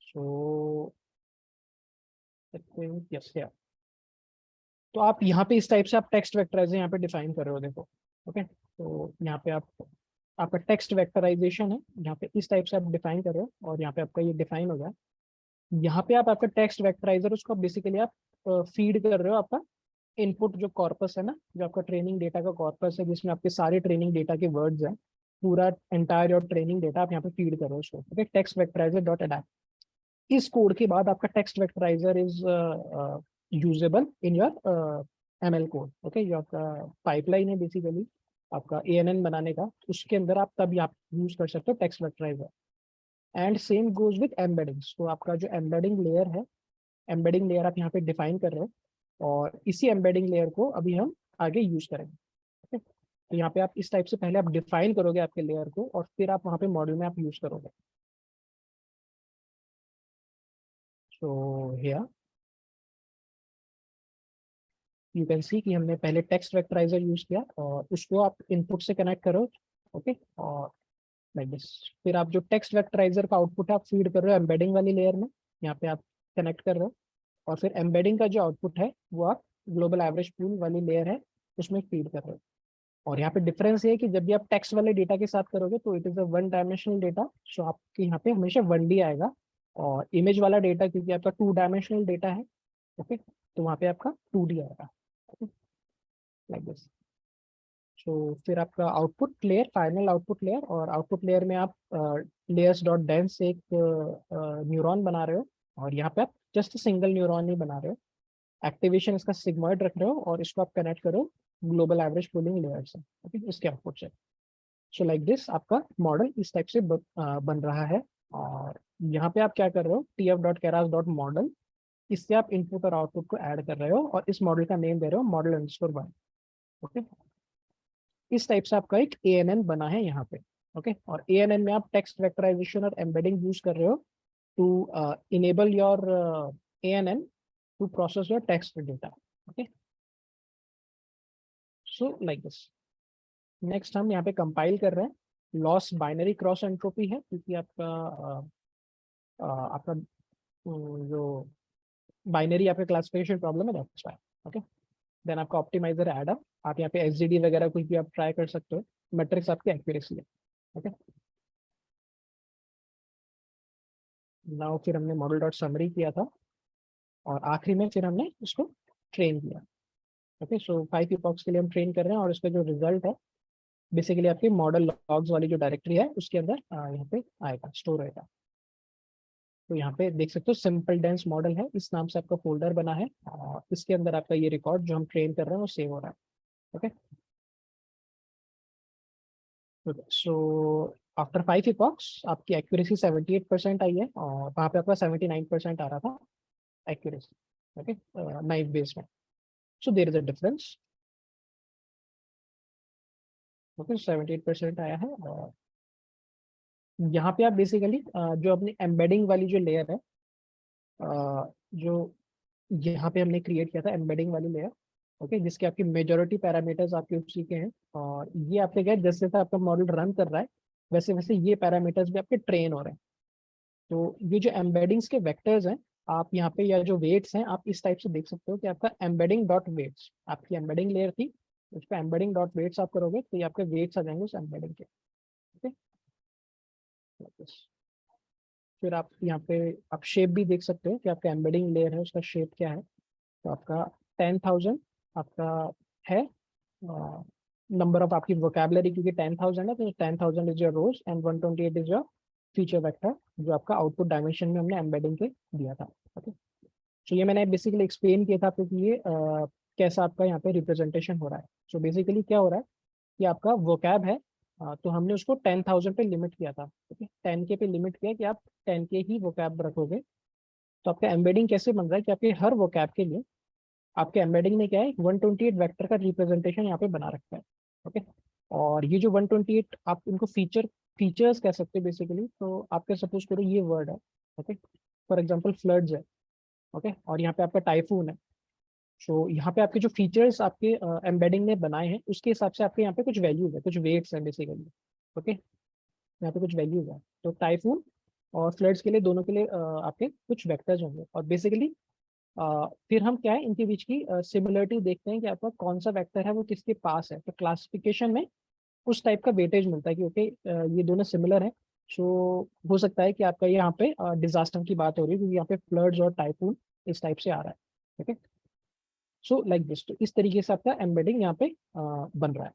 सो यस, तो आप यहाँ पे इस टाइप से आप टेक्स्ट वेक्टराइजर यहाँ पे डिफाइन कर रहे हो, देखो। ओके, तो यहाँ पे आप आपका टेक्स्ट वेक्टराइजेशन है, यहाँ पे इस टाइप से आप डिफाइन कर रहे हो और यहाँ पे आपका ये डिफाइन हो गया। यहाँ पे आप आपका टेक्स्ट वेक्टराइजर उसको बेसिकली आप फीड कर रहे हो आपका इनपुट जो कॉर्पस है ना, जो आपका ट्रेनिंग डेटा का कॉर्पस है जिसमें आपके सारे ट्रेनिंग डेटा के वर्ड्स हैं, पूरा एंटायर और ट्रेनिंग डेटा आप यहाँ पे फीड कर रहे हो उसको। Okay, text vectorizer dot adapt. इस कोड के बाद आपका text vectorizer is usable in your ML code. Okay, जो आपका पाइपलाइन है बेसिकली आपका ANN बनाने का, उसके अंदर आप तब आप यूज कर सकते हो text vectorizer. And same goes with embeddings. तो आपका जो एम्बेडिंग लेयर है, एम्बेडिंग लेयर आप यहाँ पे डिफाइन कर रहे हो, और इसी एम्बेडिंग लेयर को अभी हम आगे यूज करेंगे। ओके, तो यहाँ पे आप इस टाइप से पहले आप डिफाइन करोगे आपके लेयर को, और फिर आप वहाँ पे मॉडल में आप यूज करोगे। So here you can see कि हमने पहले टेक्स्ट वेक्टराइजर यूज किया, और उसको आप इनपुट से कनेक्ट करो। ओके, और लाइक दिस। फिर आप जो टेक्स्ट वेक्टराइजर का आउटपुट है आप फीड कर रहे हो एम्बेडिंग वाली लेयर में, यहाँ पे आप कनेक्ट कर रहे हो, और फिर एम्बेडिंग का जो आउटपुट है वो आप ग्लोबल एवरेज पूल वाली लेयर है उसमें फीड कर रहे हो। और यहाँ पे डिफरेंस ये है कि जब भी आप टेक्स्ट वाले डेटा के साथ करोगे तो it is a one dimensional data, so आपके यहाँ पे हमेशा 1D आएगा। और इमेज वाला डेटा क्योंकि आपका 2 डायमेंशनल डेटा है, ओके, तो वहाँ पे आपका 2D आएगा, लाइक दिस। सो फिर आपका output layer, final output layer, और आउटपुट लेयर में आप लेयर्स डॉट डेंस एक न्यूरॉन बना रहे हो, और यहाँ पे आप जस्ट सिंगल न्यूरॉन ही बना रहे हो। एक्टिवेशन इसका सिग्मॉइड रख रहे हो, और इसको आप कनेक्ट करो ग्लोबल एवरेज पूलिंग लेयर से, ओके, इसके आउटपुट से। सो लाइक दिस आपका मॉडल इस टाइप से बन रहा है। और यहाँ पे आप क्या कर रहे हो, tf.keras.model, इससे आप इनपुट और आउटपुट को ऐड कर रहे हो, और इस मॉडल का नेम दे रहे हो model_1, ओके। इस टाइप से आपका एक ANN बना है यहाँ पे, ओके। और ANN में आप टेक्स्ट वेक्टराइजेशन और एम्बेडिंग यूज कर रहे हो to enable your ANN to process your text data, okay, so like this। next हम यहाँ पे कंपाइल कर रहे हैं, लॉस बाइनरी क्रॉस एंट्रोपी है क्योंकि आपका जो बाइनरी आपका क्लासिफिकेशन प्रॉब्लम है, दैट्स व्हाई, ओके। देन आपका ऑप्टिमाइजर एडम, आप यहाँ पे SGD वगैरह कुछ भी आप ट्राई कर सकते हो, मैट्रिक्स आपकी एक्यूरेसी है, ओके। नाउ फिर हमने मॉडल डॉट समरी किया था, और आखिरी में फिर हमने इसको ट्रेन किया, ओके। सो 5 इपॉक्स के लिए हम ट्रेन कर रहे हैं, और इसका जो रिजल्ट है बेसिकली आपके मॉडल लॉग्स वाली जो डायरेक्टरी है उसके अंदर यहाँ पे आएगा, स्टोर होएगा। तो यहाँ पे देख सकते हो सिंपल डेंस मॉडल है, इस नाम से आपका फोल्डर बना है, और इसके अंदर आपका ये रिकॉर्ड जो हम ट्रेन कर रहे हैं वो सेव हो रहा है, ओके। सो आफ्टर 5 इपॉक्स आपकी एक्यूरेसी 78% आई है, और वहाँ पे आपका 79% आ रहा था एक्यूरेसी, ओके, नाइफ बेस में। So there is a difference, okay, 78% आया है। और यहाँ पे आप बेसिकली जो अपनी एम्बेडिंग वाली जो लेयर है, जो यहाँ पे हमने क्रिएट किया था एम्बेडिंग वाली लेयर, ओके, जिसके आपकी मेजॉरिटी पैरामीटर्स आपके उसी के हैं, और ये आपके क्या है, जैसे जैसे आपका मॉडल रन कर रहा है वैसे वैसे ये पैरामीटर्स भी आपके ट्रेन हो रहे हैं। तो ये जो एम्बेडिंग्स के वेक्टर्स हैं, आप यहाँ पे, या जो वेट्स हैं, आप इस टाइप से देख सकते हो कि आपका एम्बेडिंग डॉट वेट्स, आपकी एम्बेडिंग लेयर थी, उस पर एम्बेडिंग डॉट वेट्स आप करोगे तो ये आपके वेट्स आ जाएंगे उस एम्बेडिंग के, ओके। फिर आप यहाँ पे आप शेप भी देख सकते हो कि आपका एम्बेडिंग लेयर है उसका शेप क्या है। तो आपका 10,000 आपका है नंबर ऑफ आपकी वोकैबुलरी, क्योंकि 10,000 है तो 10,000 is your rows and 128 is your feature vector, जो आपका आउटपुट डायमेंशन में हमने एम्बेडिंग के दिया था, ओके। तो ये मैंने बेसिकली एक्सप्लेन किया था आपको कि ये कैसा आपका यहाँ पे रिप्रेजेंटेशन हो रहा है। सो बेसिकली क्या हो रहा है कि आपका वोकैब है, तो हमने उसको 10,000 पे लिमिट किया था, ओके, 10K पे लिमिट किया कि आप 10K ही वोकैब रखोगे। तो आपका एम्बेडिंग कैसे बन रहा है कि आपके हर वोकैब के लिए आपके एम्बेडिंग में क्या है, 128 वेक्टर का रिप्रेजेंटेशन यहाँ पे बना रखा है, ओके। और ये जो 128 आप इनको फीचर्स कह सकते हैं बेसिकली। तो आपके सपोज करो ये वर्ड है, ओके, फॉर एग्जांपल फ्लड्स है, ओके, और यहाँ पे आपका टाइफून है। सो यहाँ पे आपके जो फीचर्स आपके एम्बेडिंग में बनाए हैं उसके हिसाब से आपके यहाँ पे कुछ वैल्यूज है, कुछ वेट्स हैं बेसिकली, ओके। यहाँ पे कुछ वैल्यूज है, तो टाइफून और फ्लड्स के लिए दोनों के लिए आपके कुछ वेक्टर्स होंगे, और बेसिकली फिर हम क्या है इनके बीच की सिमिलरिटी देखते हैं कि आपका कौन सा वेक्टर है वो किसके पास है। तो क्लासिफिकेशन में उस टाइप का वेटेज मिलता है कि ओके ये दोनों सिमिलर है। सो हो सकता है कि आपका यहाँ पे डिजास्टर की बात हो रही है क्योंकि यहाँ पे फ्लड्स और टाइफून इस टाइप से आ रहा है, ओके। सो लाइक दिस, तो इस तरीके से आपका एम्बेडिंग यहाँ पे बन रहा है,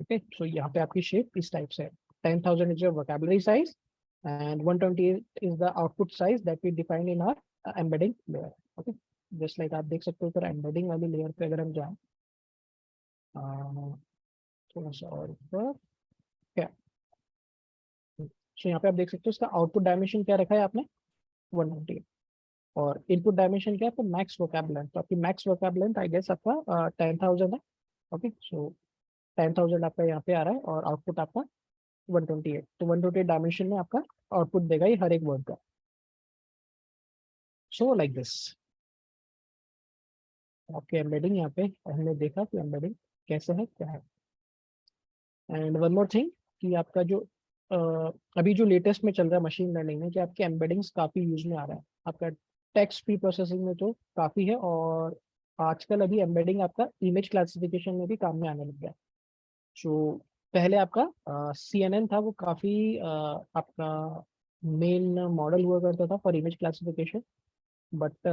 ओके। सो यहाँ पे आपकी शेप इस टाइप से है, 10,000 is your vocabulary size and 128 is the output size that we define in our embedding layer, okay. Just like आप देख सकते हो फिर एम्बेडिंग वाली लेयर पे अगर हम जाएं थोड़ा सा और ऊपर, क्या सो यहाँ पे आप देख सकते हो इसका आउटपुट डायमेंशन क्या रखा है आपने 198 और इनपुट डायमेंशन क्या है तो मैक्स वोकैब लेंथ, तो आपकी max vocab length I guess आपका 10,000 है। ओके सो 10,000 आपका यहाँ पे आ रहा है और आउटपुट आपका 128, तो 128 डायमेंशन में आपका आउटपुट देगा ये हर एक वर्ड का। सो लाइक दिस आपके एम्बेडिंग यहाँ पे हमने देखा कि एम्बेडिंग कैसे है क्या है। एंड वन मोर थिंग कि आपका जो अभी जो लेटेस्ट में चल रहा है मशीन लर्निंग में कि आपके एम्बेडिंग्स काफ़ी यूज में आ रहा है, आपका टेक्स्ट प्री प्रोसेसिंग में तो काफ़ी है और आजकल अभी एम्बेडिंग आपका इमेज क्लासिफिकेशन में भी काम में आने लग गया है। जो पहले आपका CNN था वो काफ़ी आपका मेन मॉडल हुआ करता था for image classification, but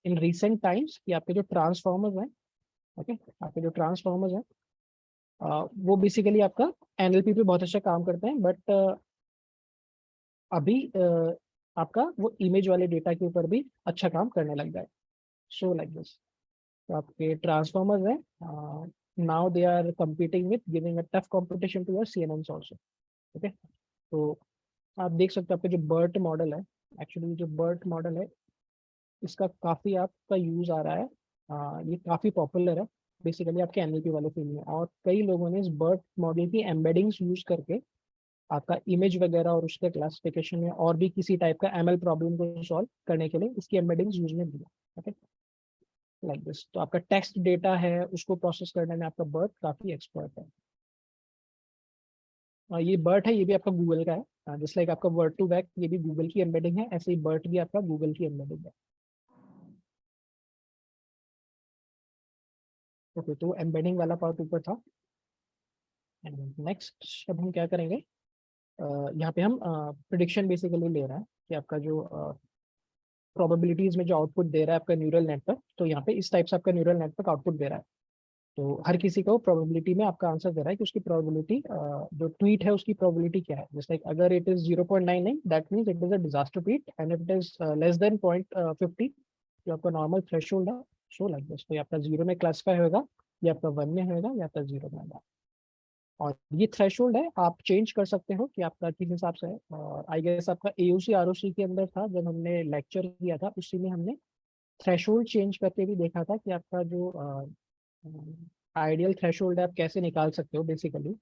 in recent times कि आपके जो ट्रांसफॉर्मर्स हैं, ओके आपके जो ट्रांसफॉर्मर्स हैं वो बेसिकली आपका NLP पे बहुत अच्छा काम करते हैं, बट अभी आपका वो इमेज वाले डेटा के ऊपर भी अच्छा काम करने लग गया है। सो लाइक दिस तो आपके ट्रांसफॉर्मर्स हैं now they are competing with giving a tough competition to your CNNs also। Okay तो आप देख सकते हो आपका जो BERT मॉडल है, एक्चुअली जो BERT मॉडल है इसका काफ़ी आपका यूज़ आ रहा है, ये काफ़ी पॉपुलर है बेसिकली आपके NLP वाले फील्ड में, और कई लोगों ने इस BERT मॉडल की एम्बेडिंग्स यूज़ करके आपका इमेज वगैरह और उसके क्लासिफिकेशन में और भी किसी टाइप का ML प्रॉब्लम को सॉल्व करने के लिए इसकी एम्बेडिंग्स यूज में दिया। ओके लाइक दिस तो आपका टेक्स्ट डेटा है उसको प्रोसेस करने में आपका BERT काफ़ी एक्सपर्ट है। ये BERT है ये भी आपका गूगल का है, जस्ट लाइक आपका Word2Vec ये भी गूगल की एम्बेडिंग है, ऐसे ही BERT भी आपका गूगल की एम्बेडिंग है। ओके तो एम्बेडिंग वाला पार्ट ऊपर था। नेक्स्ट अब हम क्या करेंगे, यहाँ पे हम प्रिडिक्शन बेसिकली ले रहे हैं कि आपका जो प्रोबेबिलिटीज में जो आउटपुट दे रहा है आपका न्यूरल नेटवर्क, तो यहाँ पे इस टाइप से आपका न्यूरल नेटवर्क आउटपुट दे रहा है, तो हर किसी को प्रोबेबिलिटी में आपका आंसर दे रहा है कि उसकी प्रोबेबिलिटी जो ट्वीट है उसकी प्रोबेबिलिटी क्या है। जैसे लाइक अगर it is 0.99 that means it is a disaster tweet and it is less than 0.50 जो आपका नॉर्मल थ्रेशोल्ड है। सो लाइक दिस तो ये आपका 0 में क्लासिफाई होगा, या आपका 1 में होगा, या आपका 0 में होगा, और ये थ्रेशोल्ड है आप चेंज कर सकते हो कि आपका किस हिसाब से है। और आई गेस आपका AUC ROC के अंदर था जब हमने लेक्चर किया था, उसी में हमने थ्रेशोल्ड चेंज करके भी देखा था कि आपका जो आइडियल थ्रेशोल्ड है आप कैसे निकाल सकते हो बेसिकली।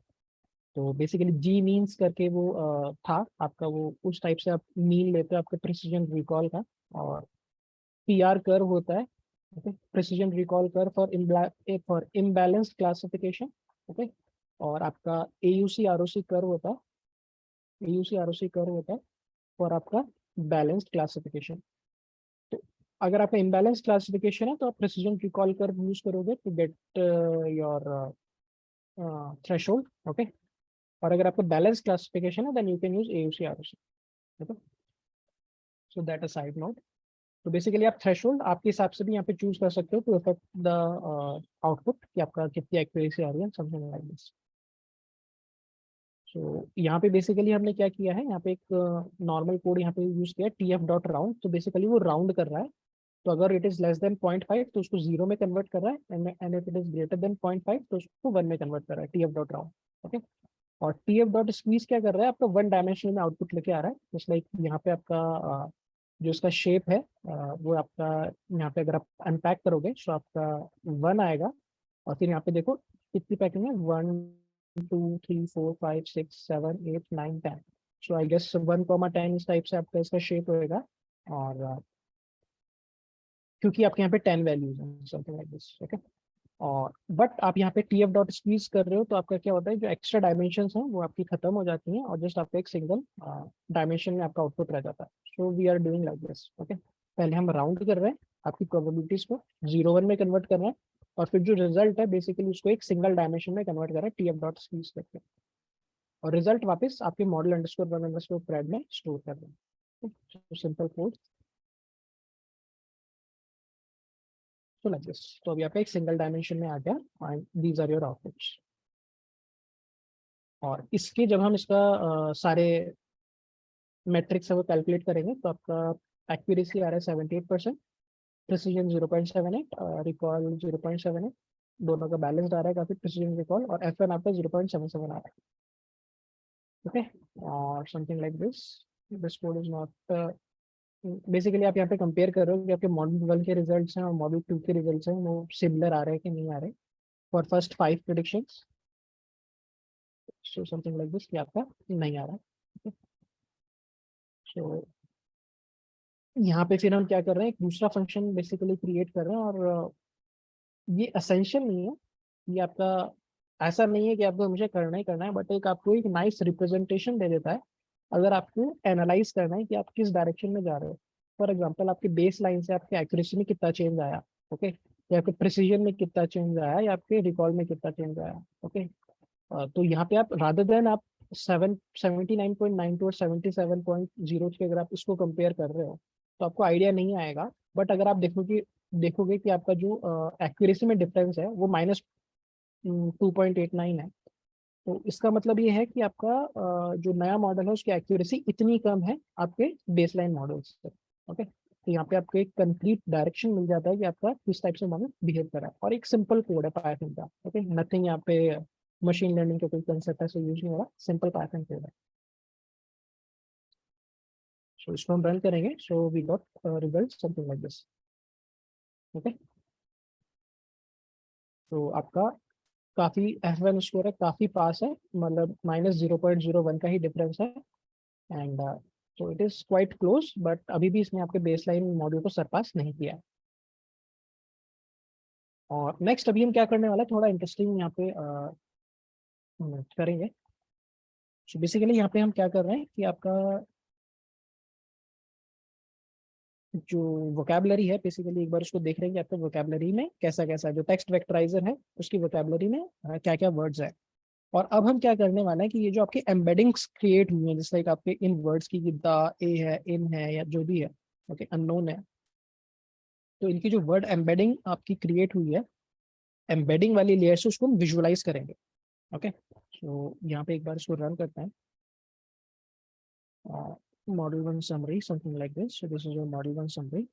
तो बेसिकली जी मीन्स करके वो था आपका, वो उस टाइप से आप मीन लेते हो आपके प्रिसीजन रिकॉल का, और PR कर्व होता है, okay precision recall curve for imbalanced classification. Okay और आपका AUC ROC कर्व होता है, AUC ROC कर्व होता है और आपका बैलेंस्ड क्लासिफिकेशन। तो अगर आपका इम्बैलेंस क्लासिफिकेशन है तो आप प्रिसीजन रिकॉल कर्व यूज करोगे to get your threshold. Okay और अगर आपका बैलेंस क्लासिफिकेशन है then you can use AUC ROC। Okay so that a side note. तो बेसिकली आप थ्रेशोल्ड आपके हिसाब से भी यहाँ पे चूज कर सकते हो टू अफेक्ट द आउटपुट कि आपका कितनी एक्यूरेसी आ रही है, समथिंग लाइक दिस। सो यहाँ पे बेसिकली हमने क्या किया है, यहाँ पे एक नॉर्मल कोड यहाँ पे यूज किया TF.round, तो बेसिकली वो राउंड कर रहा है, तो अगर इट इज लेस देन 0.5 तो उसको 0 में कन्वर्ट कर रहा है, and if it is greater than 0.5 तो उसको 1 में कन्वर्ट कर रहा है TF.round। ओके और TF.squeeze क्या कर रहा है, आपका 1 डायमेंशनल में आउटपुट लेके आ रहा है, जस्ट लाइक यहाँ पे आपका जो इसका शेप है वो आपका यहाँ पे अगर आप अनपैक करोगे तो आपका 1 आएगा, और फिर यहाँ पे देखो कितनी पैकिंग है 1 2 3 4 5 6 7 8 9 10। सो आई गेस 1,10 इस टाइप से आपका इसका शेप होएगा, और क्योंकि आपके यहाँ पे 10 वैल्यूज हैं समथिंग लाइक दिस। ओके और बट आप यहाँ पे TF.squeeze कर रहे हो तो आपका क्या होता है, जो एक्स्ट्रा डायमेंशंस हैं वो आपकी खत्म हो जाती हैं और जस्ट आपका एक सिंगल डायमेंशन में आपका आउटपुट रह जाता है। So we are doing like this. Okay पहले हम राउंड कर रहे हैं आपकी प्रोबेबिलिटीज को 0 1 में कन्वर्ट कर रहे हैं, और फिर जो रिजल्ट है बेसिकली उसको एक सिंगल डायमेंशन में कन्वर्ट कर रहे हैं TF.squeeze करके, और रिजल्ट वापस आपके model underscore one underscore pred में स्टोर कर रहे हैं। सिंपल कोड तो लाइक दिस, तो अभी आपका एक सिंगल डायमेंशन में आ गया and these are your outputs. और इसके जब हम इसका सारे मैट्रिक्स है वो कैलकुलेट करेंगे तो आपका एक्यूरेसी आ रहा है 78%, प्रिसीजन 0.78, रिकॉल 0.78, दोनों का बैलेंस आ रहा है काफी प्रिसीजन रिकॉल, और FN आपका 0.77 आ रहा है। okay, or something like this code is not basically आप यहाँ पे कंपेयर कर रहे हो कि आपके मॉड्यूल 1 के रिजल्ट्स हैं और मॉड्यूल 2 के रिजल्ट्स हैं, वो सिमिलर आ रहे हैं कि नहीं आ रहे for first 5 predictions. So something like this कि आपका नहीं आ रहा। सो यहाँ पे फिर हम क्या कर रहे हैं, एक दूसरा फंक्शन बेसिकली क्रिएट कर रहे हैं, और ये असेंशियल नहीं है, ये आपका ऐसा नहीं है कि आपको हमेशा करना ही करना है, बट एक आपको एक नाइस रिप्रेजेंटेशन दे देता है अगर आपको एनालाइज करना है कि आप किस डायरेक्शन में जा रहे हो। फॉर एग्जांपल आपके बेस लाइन से आपके एक्यूरेसी में कितना चेंज आया, ओके, या आपके प्रिसीजन में कितना चेंज आया, या आपके रिकॉल में कितना चेंज आया, ओके। तो यहाँ पे आप रादर देन आप 79.92 और 77.0 के अगर आप इसको कंपेयर कर रहे हो तो आपको आइडिया नहीं आएगा। बट अगर आप देखोगे कि आपका जो एक्यूरेसी में डिफरेंस है वो -2.89 है, तो इसका मतलब ये है कि आपका जो नया मॉडल है उसकी एक्यूरेसी इतनी कम है आपके बेसलाइन मॉडल से, ओके। तो यहाँ पे आपको एक कंप्लीट डायरेक्शन मिल जाता है कि आपका किस टाइप से मॉडल बिहेव कर रहा है, और एक सिंपल कोड है पाइथन का, ओके। नथिंग यहाँ पे मशीन लर्निंग का कोई कंसेप्ट ऐसे यूज नहीं हो रहा, सिंपल पाइथन कोड है। सो इसको हम रन करेंगे, so we got result something like this, okay. तो आपका काफी F1 स्कोर है, काफी पास है, मतलब -0.01 का ही डिफरेंस है, and so it is quite close, but अभी भी इसने आपके बेसलाइन मॉड्यूल को सरपास नहीं किया है। और नेक्स्ट अभी हम क्या करने वाला है, थोड़ा इंटरेस्टिंग यहाँ पे करेंगे। सो बेसिकली यहाँ पे हम क्या कर रहे हैं कि आपका जो वोकैबुलरी है, बेसिकली एक बार उसको देख रहे हैं कि आपका वोकैबुलरी में कैसा कैसा, जो टेक्स्ट वेक्टराइजर है उसकी वोकैबुलरी में क्या क्या वर्ड्स है। और अब हम क्या करने वाले हैं कि ये जो आपके एम्बेडिंग्स क्रिएट हुई हैं, जैसे लाइक आपके इन वर्ड्स की द, ए है, इन है, या जो भी है, ओके, अननोन है, तो इनकी जो वर्ड एम्बेडिंग आपकी क्रिएट हुई है, एम्बेडिंग वाली लेयर से उसको हम विजुअलाइज करेंगे, ओके। सो यहाँ पे एक बार इसको रन करते हैं, model 1 summary something like this. So this is your model 1 summary.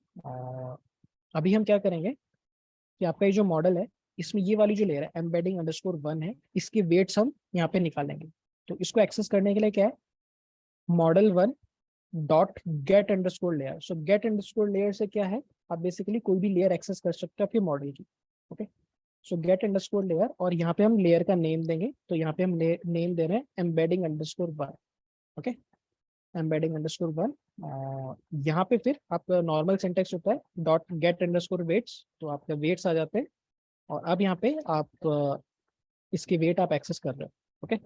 अभी हम क्या करेंगे कि आपका ये जो मॉडल है इसमें ये वाली जो लेयर है एम्बेडिंग अंडरस्कोर 1 है, इसके वेट्स हम यहाँ पे निकालेंगे। तो इसको एक्सेस करने के लिए क्या है, model 1 dot get underscore layer. सो गेट अंडरस्कोर लेयर से क्या है, आप बेसिकली कोई भी लेयर एक्सेस कर सकते हो आपके मॉडल की, ओके। सो गेट अंडरस्कोर लेयर, और यहाँ पे हम लेयर का नेम देंगे, तो यहाँ पे हम नेम दे रहे हैं embedding underscore 1, okay, embedding underscore 1। यहाँ पे फिर आपका नॉर्मल सिंटेक्स होता है डॉट गेट अंडरस्कोर वेट्स, तो आपका वेट्स आ जाते हैं, और अब यहाँ पे आप इसके वेट आप एक्सेस कर रहे हो, ओके,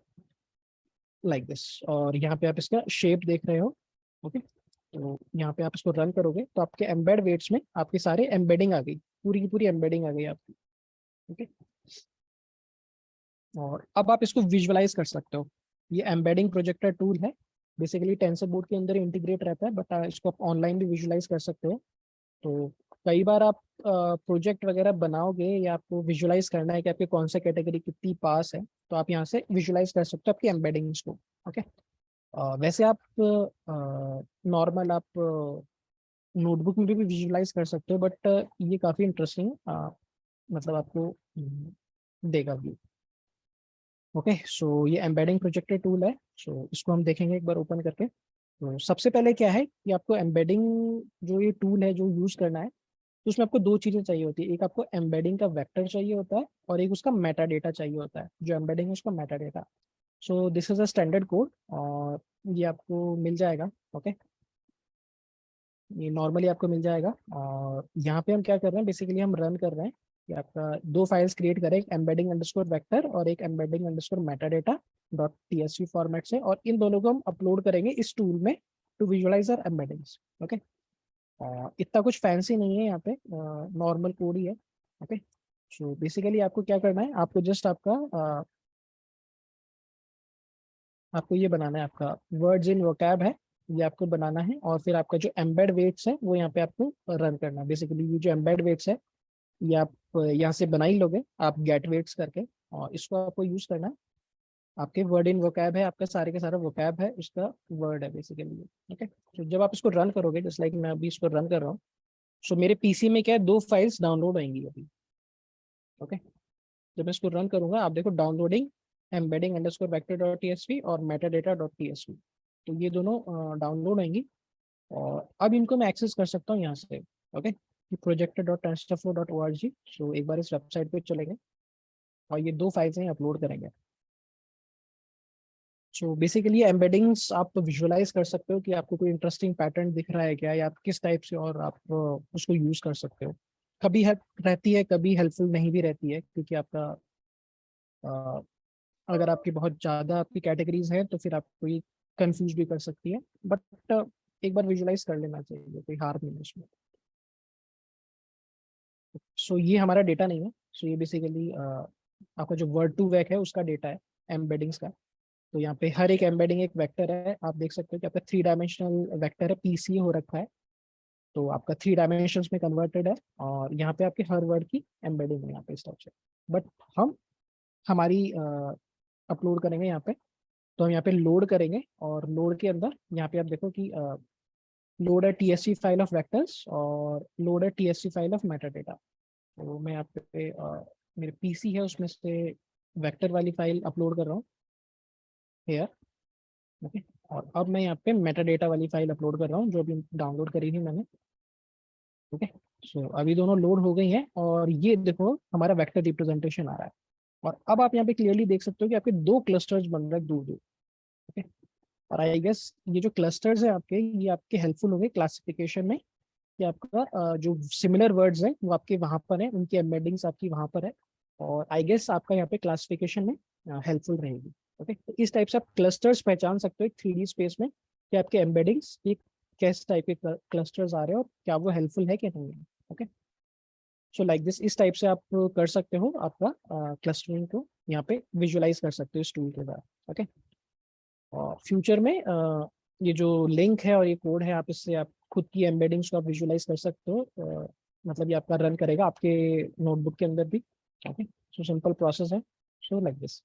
लाइक दिस। और यहाँ पे आप इसका शेप देख रहे हो, ओके। तो यहाँ पे आप इसको रन करोगे तो आपके एम्बेड वेट्स में आपके सारे एम्बेडिंग आ गई, पूरी की पूरी एम्बेडिंग आ गई आपकी, ओके। और अब आप इसको विजुअलाइज कर सकते हो। ये एम्बेडिंग प्रोजेक्टर टूल है, बेसिकली टेंसर बोर्ड के अंदर इंटीग्रेट रहता है, बट इसको आप ऑनलाइन भी विजुअलाइज कर सकते हो। तो कई बार आप प्रोजेक्ट वगैरह बनाओगे या आपको विजुअलाइज करना है कि आपके कौन सा कैटेगरी कितनी पास है, तो आप यहाँ से विजुअलाइज कर सकते हो आपकी एम्बेडिंग्स को, ओके। वैसे आप नॉर्मल आप नोटबुक में भी विजुअलाइज कर सकते हो, बट ये काफ़ी इंटरेस्टिंग मतलब आपको देगा व्यू, ओके। सो ये एम्बेडिंग प्रोजेक्टर टूल है, सो इसको हम देखेंगे एक बार ओपन करके। तो सबसे पहले क्या है कि आपको एम्बेडिंग जो ये टूल है जो यूज़ करना है, तो उसमें आपको दो चीज़ें चाहिए होती है, एक आपको एम्बेडिंग का वेक्टर चाहिए होता है और एक उसका मेटा डेटा चाहिए होता है। जो एम्बेडिंग है उसका Meta data. So this is a standard code, और ये आपको मिल जाएगा, ओके। ये नॉर्मली आपको मिल जाएगा। और यहाँ पे हम क्या कर रहे हैं, बेसिकली हम रन कर रहे हैं कि आपका दो फाइल्स क्रिएट करें, एक एम्बेडिंग अंडरस्कोर वेक्टर और एक embedding underscore Meta data dot TSV format से, और इन दोनों को हम अपलोड करेंगे इस टूल में to visualize our embeddings, okay. इतना कुछ फैंसी नहीं है यहाँ पे, नॉर्मल कोड ही है, ओके। सो बेसिकली आपको क्या करना है, आपको जस्ट आपको ये बनाना है, आपका वर्ड्स इन वोकैब है, ये आपको बनाना है, और फिर आपका जो एम्बेड वेट्स है वो यहाँ पे आपको रन करना है। बेसिकली ये जो एम्बेड वेट्स है ये आप यहाँ से बना ही लोगे आप गेट वेट्स करके, और इसको आपको यूज करना है। आपके वर्ड इन वोकैब है, आपका सारे का सारा वोकैब है, उसका वर्ड है बेसिकली, ओके। तो जब आप इसको रन करोगे, जस्ट लाइक मैं अभी इसको रन कर रहा हूँ, सो मेरे पीसी में क्या है, दो फाइल्स डाउनलोड होंगी अभी, ओके। जब मैं इसको रन करूंगा आप देखो डाउनलोडिंग embedding_vector.tsv और metadata.tsv। तो ये दोनों डाउनलोड होंगी और अब इनको मैं एक्सेस कर सकता हूँ यहाँ से। Okay, projector.tensorflow.org। सो एक बार इस वेबसाइट पे चलेंगे और ये 2 फाइल्स हैं अपलोड करेंगे। सो बेसिकली एम्बेडिंग्स आप विजुअलाइज कर सकते हो कि आपको कोई इंटरेस्टिंग पैटर्न दिख रहा है क्या, या आप किस टाइप से और आप उसको यूज कर सकते हो। कभी हेल्प रहती है, कभी हेल्पफुल नहीं भी रहती है, क्योंकि आपका अगर आपकी बहुत ज़्यादा आपकी कैटेगरीज हैं तो फिर आपको ये कंफ्यूज भी कर सकती है। बट एक बार विजुअलाइज कर लेना चाहिए, कोई हार्म नहीं है उसमें। सो ये हमारा डेटा नहीं है। सो ये बेसिकली आपका जो word2vec है उसका डेटा है एम्बेडिंग्स का। तो यहाँ पे हर एक एम्बेडिंग एक वेक्टर है। आप देख सकते हो कि आपका 3 डायमेंशनल वेक्टर है, पीसी हो रखा है। तो आपका 3 डायमेंशंस में कन्वर्टेड है और यहाँ पे आपके हर वर्ड की एम्बेडिंग है यहाँ पे इस टाइप से। बट हम हमारी अपलोड करेंगे यहाँ पे। तो हम यहाँ पे लोड करेंगे और लोड के अंदर यहाँ पे आप देखो कि लोड है TSV फाइल ऑफ वेक्टर्स और लोड है TSV फाइल ऑफ मेटाडेटा। तो मैं यहाँ पे मेरे पीसी है उसमें से वेक्टर वाली फाइल अपलोड कर रहा हूँ हेयर। ओके, और अब मैं यहाँ पे मेटाडेटा वाली फाइल अपलोड कर रहा हूँ जो अभी डाउनलोड करी थी मैंने। ओके, सो अभी दोनों लोड हो गई हैं और ये देखो हमारा वेक्टर रिप्रेजेंटेशन आ रहा है। और अब आप यहाँ पे क्लियरली देख सकते हो कि आपके 2 क्लस्टर्स बन रहे हैं दूर दूर। ओके, और आई गेस ये जो क्लस्टर्स हैं आपके, ये आपके हेल्पफुल होंगे क्लासिफिकेशन में कि आपका जो सिमिलर वर्ड्स हैं वो आपके वहाँ पर हैं, उनकी एम्बेडिंग्स आपकी वहाँ पर है। और आई गेस आपका यहाँ पे क्लासिफिकेशन में हेल्पफुल रहेगी। ओके, तो इस टाइप से आप क्लस्टर्स पहचान सकते हो एक 3D स्पेस में कि आपके एम्बेडिंग्स ये किस टाइप के क्लस्टर्स आ रहे हैं और क्या वो हेल्पफुल है कि नहीं है। ओके, सो लाइक दिस, इस टाइप से आप कर सकते हो आपका क्लस्टरिंग को यहाँ पे विजुअलाइज कर सकते हो इस टूल के द्वारा। ओके, और फ्यूचर में ये जो लिंक है और ये कोड है, आप इससे आप खुद की एम्बेडिंग्स को आप विजुअलाइज कर सकते हो। मतलब ये आपका रन करेगा आपके नोटबुक के अंदर भी। ओके, सो सिंपल प्रोसेस है। सो लाइक दिस।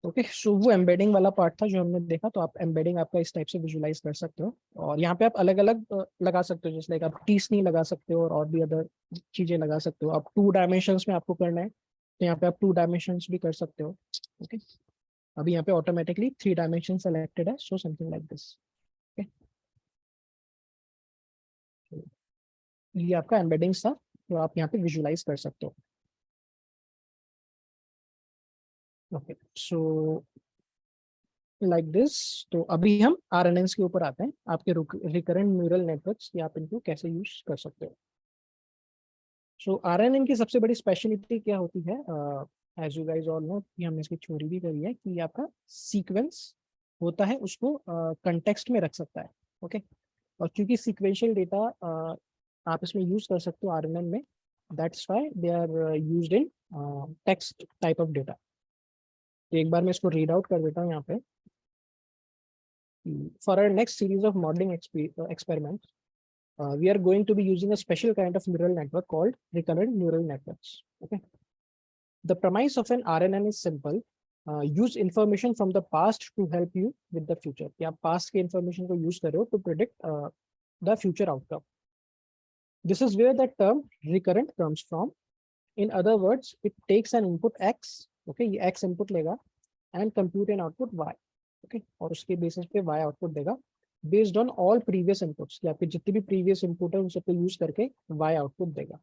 ओके, सो वो एम्बेडिंग वाला पार्ट था जो हमने देखा। तो आप एम्बेडिंग आपका इस टाइप से विजुअलाइज कर सकते हो और यहाँ पे आप अलग अलग लगा सकते हो, जैसे लाइक आप टीसनी लगा सकते हो और भी अदर चीजें लगा सकते हो। आप 2 डायमेंशंस में आपको करना है तो यहाँ पे आप 2 डायमेंशंस भी कर सकते हो। ओके, अभी यहाँ पे ऑटोमेटिकली 3 डायमेंशन सेलेक्टेड है। सो समथिंग लाइक दिस। ये आपका एम्बेडिंग्स था तो आप यहाँ पे विजुअलाइज कर सकते हो। Okay, so like this. तो अभी हम RNNs के ऊपर आते हैं, आपके रिकरेंट न्यूरल नेटवर्क्स की आप इनको कैसे यूज कर सकते हो। सो RNN की सबसे बड़ी स्पेशलिटी क्या होती है, as you guys all know कि हमने इसकी थ्योरी भी करी है कि आपका सीक्वेंस होता है उसको कंटेक्स्ट में रख सकता है। ओके, और क्योंकि सीक्वेंशियल डेटा आप इसमें यूज कर सकते हो RNN में, that's why they are used in text type of data. एक बार मैं इसको रीड आउट कर देता हूँ यहाँ पे। For our next series of modeling experiments, we are going to be using a special kind of neural network called recurrent neural networks. Okay. The premise of an RNN is simple. Use information from the past to help you with the future. कि आप past के information को use कर रहे हो to predict the future outcome. This is where the term recurrent comes from. In other words, it takes an input X. Okay, ये X input लेगा and compute an output Y. Okay, और उसके basis पे Y output देगा based on all previous inputs, कि आपके जितने भी प्रीवियस इनपुट है उन सबको यूज करके Y आउटपुट देगा।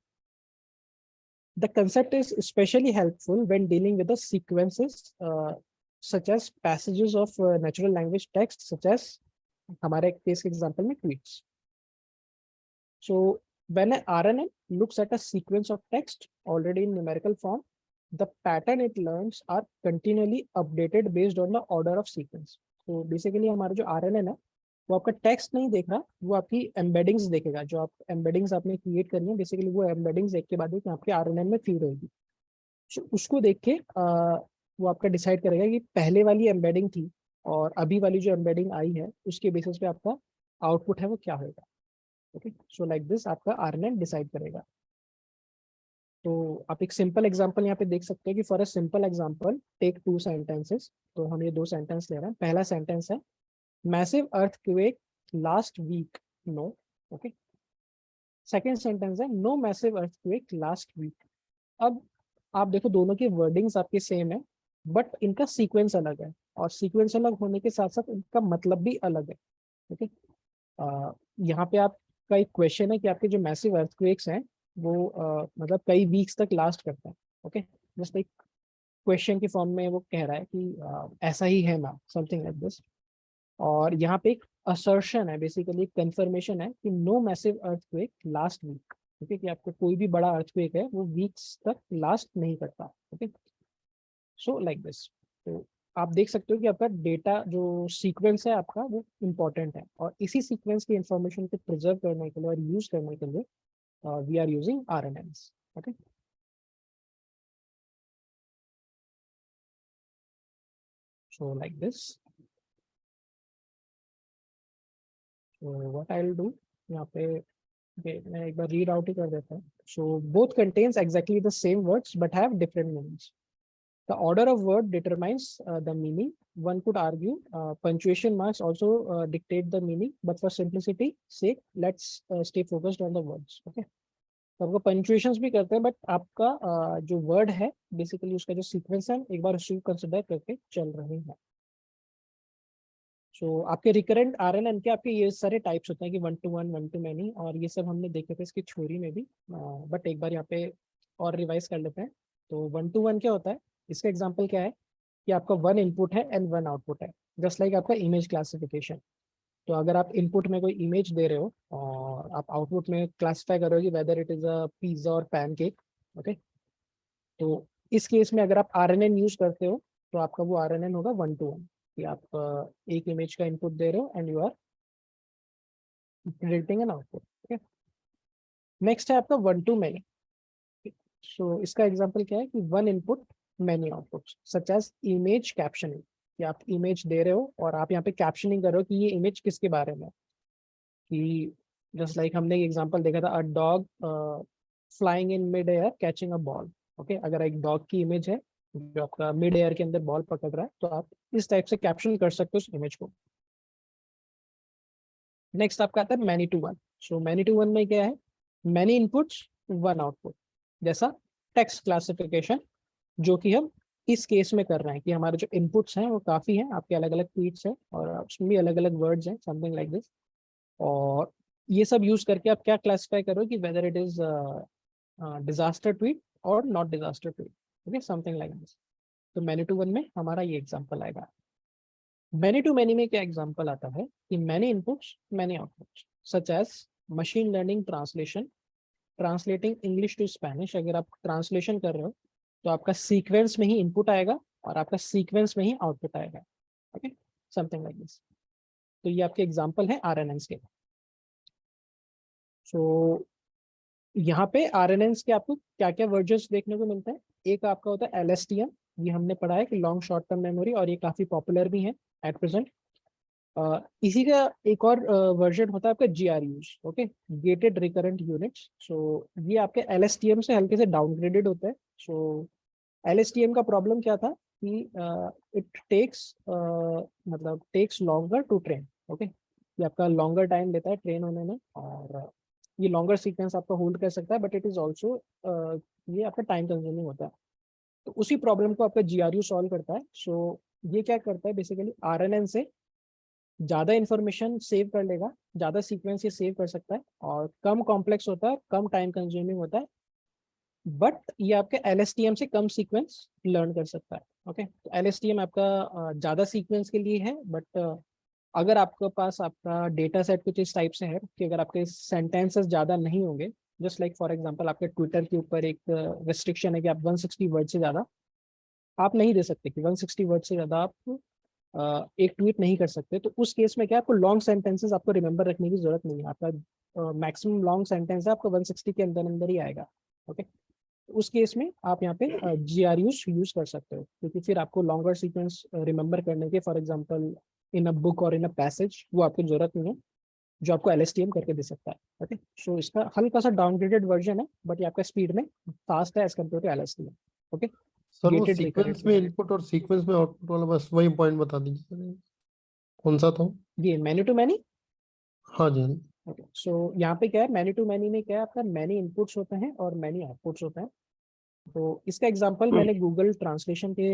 The concept is specially helpful when dealing with the sequences such as passages of natural language text, such as हमारे केस के एग्जांपल में tweets. So when RNN looks at a sequence of text already in numerical form, the pattern it learns are continually updated based on the order of sequence. तो basically हमारा जो RNN है वो आपका text नहीं देख रहा, वो आपकी एम्बेडिंग्स देखेगा। जो आप एम्बेडिंग्स आपने क्रिएट करनी है, बेसिकली वो एम्बेडिंग्स एक के बाद एक आपके RNN में फीड होगी। so, उसको देख के वो आपका डिसाइड करेगा कि पहले वाली एम्बेडिंग थी और अभी वाली जो एम्बेडिंग आई है उसके बेसिस पे आपका आउटपुट है वो क्या होगा। ओके, सो लाइक दिस आपका RNN डिसाइड करेगा। तो आप एक सिंपल एग्जांपल यहाँ पे देख सकते हैं कि for a simple example take 2 sentences. तो हम ये 2 सेंटेंस ले रहे हैं। पहला सेंटेंस है massive earthquake last week, no. Okay, second sentence है no massive earthquake last week. अब आप देखो दोनों की वर्डिंग्स आपके सेम है, बट इनका सीक्वेंस अलग है, और सीक्वेंस अलग होने के साथ साथ इनका मतलब भी अलग है। ओके, यहाँ पे आपका एक क्वेश्चन है कि आपके जो मैसिव अर्थक्वेक्स हैं वो मतलब कई वीक्स तक लास्ट करते हैं। ओके, जस्ट एक क्वेश्चन के फॉर्म में वो कह रहा है कि ऐसा ही है ना, समथिंग लाइक दिस। और यहाँ पे एक असर्शन है, बेसिकली कंफर्मेशन है कि no massive earthquake last week. Okay, कि आपको कोई भी बड़ा अर्थक्वेक है वो वीक्स तक लास्ट नहीं करता। Okay, so like this. तो आप देख सकते हो कि आपका डेटा जो सीक्वेंस है आपका वो इम्पोर्टेंट है, और इसी सीक्वेंस की इंफॉर्मेशन को प्रिजर्व करने के लिए और यूज करने के लिए we are using RNNs। Okay, so like this. So what I'll do, यहाँ पे मैं एक बार रीड आउट ही कर देता हूँ. So both contains exactly the same words but have different meanings. The order of word determines the meaning. One could argue punctuation marks also dictate the meaning, but for simplicity sake, let's stay focused on the words. Okay. तो आपको पंचुएशंस भी करते हैं, but आपका जो word है basically उसका जो सीक्वेंस है एक बार उसको कंसिडर करके चल रहे हैं. सो आपके रिकरेंट RNN के आपके ये सारे टाइप्स होते हैं कि 1 to 1, 1 to many, और ये सब हमने देखे थे इसकी थ्योरी में भी, बट एक बार यहाँ पे और रिवाइज कर लेते हैं. तो 1 to 1 क्या होता है, इसका एग्जांपल क्या है कि आपका 1 इनपुट है एंड 1 आउटपुट है, जस्ट लाइक आपका इमेज क्लासिफिकेशन. तो अगर आप इनपुट में कोई इमेज दे रहे हो और आप आउटपुट में क्लासिफाई करोगे weather it is a pizza और पैनकेक. ओके, तो इस केस में अगर आप RNN यूज करते हो तो आपका वो RNN होगा 1 to 1, कि आप एक इमेज का इनपुट दे रहे हो and you are predicting an output. Okay, next है आपका 1 to many. सो इसका एग्जांपल क्या है कि 1 input many output, such as image captioning, कि आप इमेज दे रहे हो और आप यहाँ पे कैप्शनिंग कर रहे हो कि ये इमेज किसके बारे में, कि जस्ट लाइक हमने एग्जांपल देखा था a dog flying in mid air catching a ball. Okay, अगर एक डॉग की इमेज है जो आपका मिड एयर के अंदर बॉल पकड़ रहा है तो आप इस टाइप से कैप्शन कर सकते हो उस इमेज को. नेक्स्ट आपका आता है many to one. So many to one में क्या है, मैनी इनपुट्स 1 आउटपुट, जैसा टेक्स्ट क्लासिफिकेशन जो कि हम इस केस में कर रहे हैं कि हमारे जो इनपुट्स हैं वो काफ़ी हैं, आपके अलग अलग ट्वीट्स हैं और उसमें भी अलग अलग वर्ड्स हैं, समथिंग लाइक दिस. और ये सब यूज करके आप क्या क्लासिफाई करो कि whether it is disaster tweet और not disaster tweet. Okay, something like this. तो मैनी टू वन में हमारा ये एग्जांपल आएगा. मैनी टू मैनी में क्या एग्जांपल आता है कि many inputs many outputs, such as machine learning translation, translating English to Spanish. अगर आप ट्रांसलेशन कर रहे हो तो आपका सीक्वेंस में ही इनपुट आएगा और आपका सीक्वेंस में ही आउटपुट आएगा. Okay, something like this. तो ये आपके एग्जांपल है RNNs के. सो यहाँ पे RNNs के आपको क्या क्या वर्जन्स देखने को मिलते हैं. एक आपका होता है LSTM, ये हमने पढ़ा है कि लॉन्ग शॉर्ट टर्म मेमोरी, और ये काफी पॉपुलर भी है एट प्रेजेंट. इसी का एक और वर्जन होता है आपका GRUs. Okay, gated recurrent units. So ये आपके LSTM से हल्के से डाउनग्रेडेड होता है. सो LSTM का प्रॉब्लम क्या था कि इट टेक्स मतलब takes longer to train. Okay, ये आपका लॉन्गर टाइम लेता है ट्रेन होने में, और ये लॉन्गर सीक्वेंस आपका होल्ड कर सकता है, बट इट इज ऑल्सो ये आपका टाइम कंज्यूमिंग होता है. तो उसी प्रॉब्लम को आपका GRU सॉल्व करता है. सो ये क्या करता है बेसिकली, RNN से ज़्यादा इन्फॉर्मेशन सेव कर लेगा, ज़्यादा सीक्वेंस ये सेव कर सकता है, और कम कॉम्प्लेक्स होता है, कम टाइम कंज्यूमिंग होता है, बट ये आपके LSTM से कम सीक्वेंस लर्न कर सकता है. ओके, तो LSTM आपका ज़्यादा सीक्वेंस के लिए है, बट अगर आपके पास आपका डेटा सेट कुछ इस टाइप से है कि अगर आपके सेंटेंसेस ज़्यादा नहीं होंगे, जस्ट लाइक फॉर एग्जांपल आपके ट्विटर के ऊपर एक रेस्ट्रिक्शन है कि आप 160 वर्ड से ज़्यादा आप नहीं दे सकते, कि 160 वर्ड से ज़्यादा आप एक ट्वीट नहीं कर सकते. तो उस केस में क्या आपको लॉन्ग सेंटेंसेस आपको रिमेंबर रखने की जरूरत नहीं है. आपका मैक्सिमम लॉन्ग सेंटेंस है आपका 160 के अंदर अंदर ही आएगा. ओके, उस केस में आप यहाँ पे GRUs यूज कर सकते हो, क्योंकि फिर आपको लॉन्गर सीक्वेंस रिमेंबर करने के, for example in a book और इन अ पैसेज, वो आपको जरूरत नहीं है, जो आपको LSTM करके दे सकता है. ओके, सो इसका हल्का सा डाउनग्रेडेड वर्जन है, बट ये आपका स्पीड में फास्ट है as compare to LSTM. Okay, sir वो Gated सीक्वेंस recurrent में memory. इनपुट और सीक्वेंस में आउटपुट वाला बस वही पॉइंट बता दीजिए सर, कौन सा था? ये मैनी टू मैनी. हाँ जी. ओके, सो यहाँ पे क्या है, मैनी टू मैनी में क्या है, आपका मैनी इनपुट्स होते हैं और मैनी आउटपुट्स होते हैं. तो इसका एग्जांपल मैंने गूगल ट्रांसलेशन के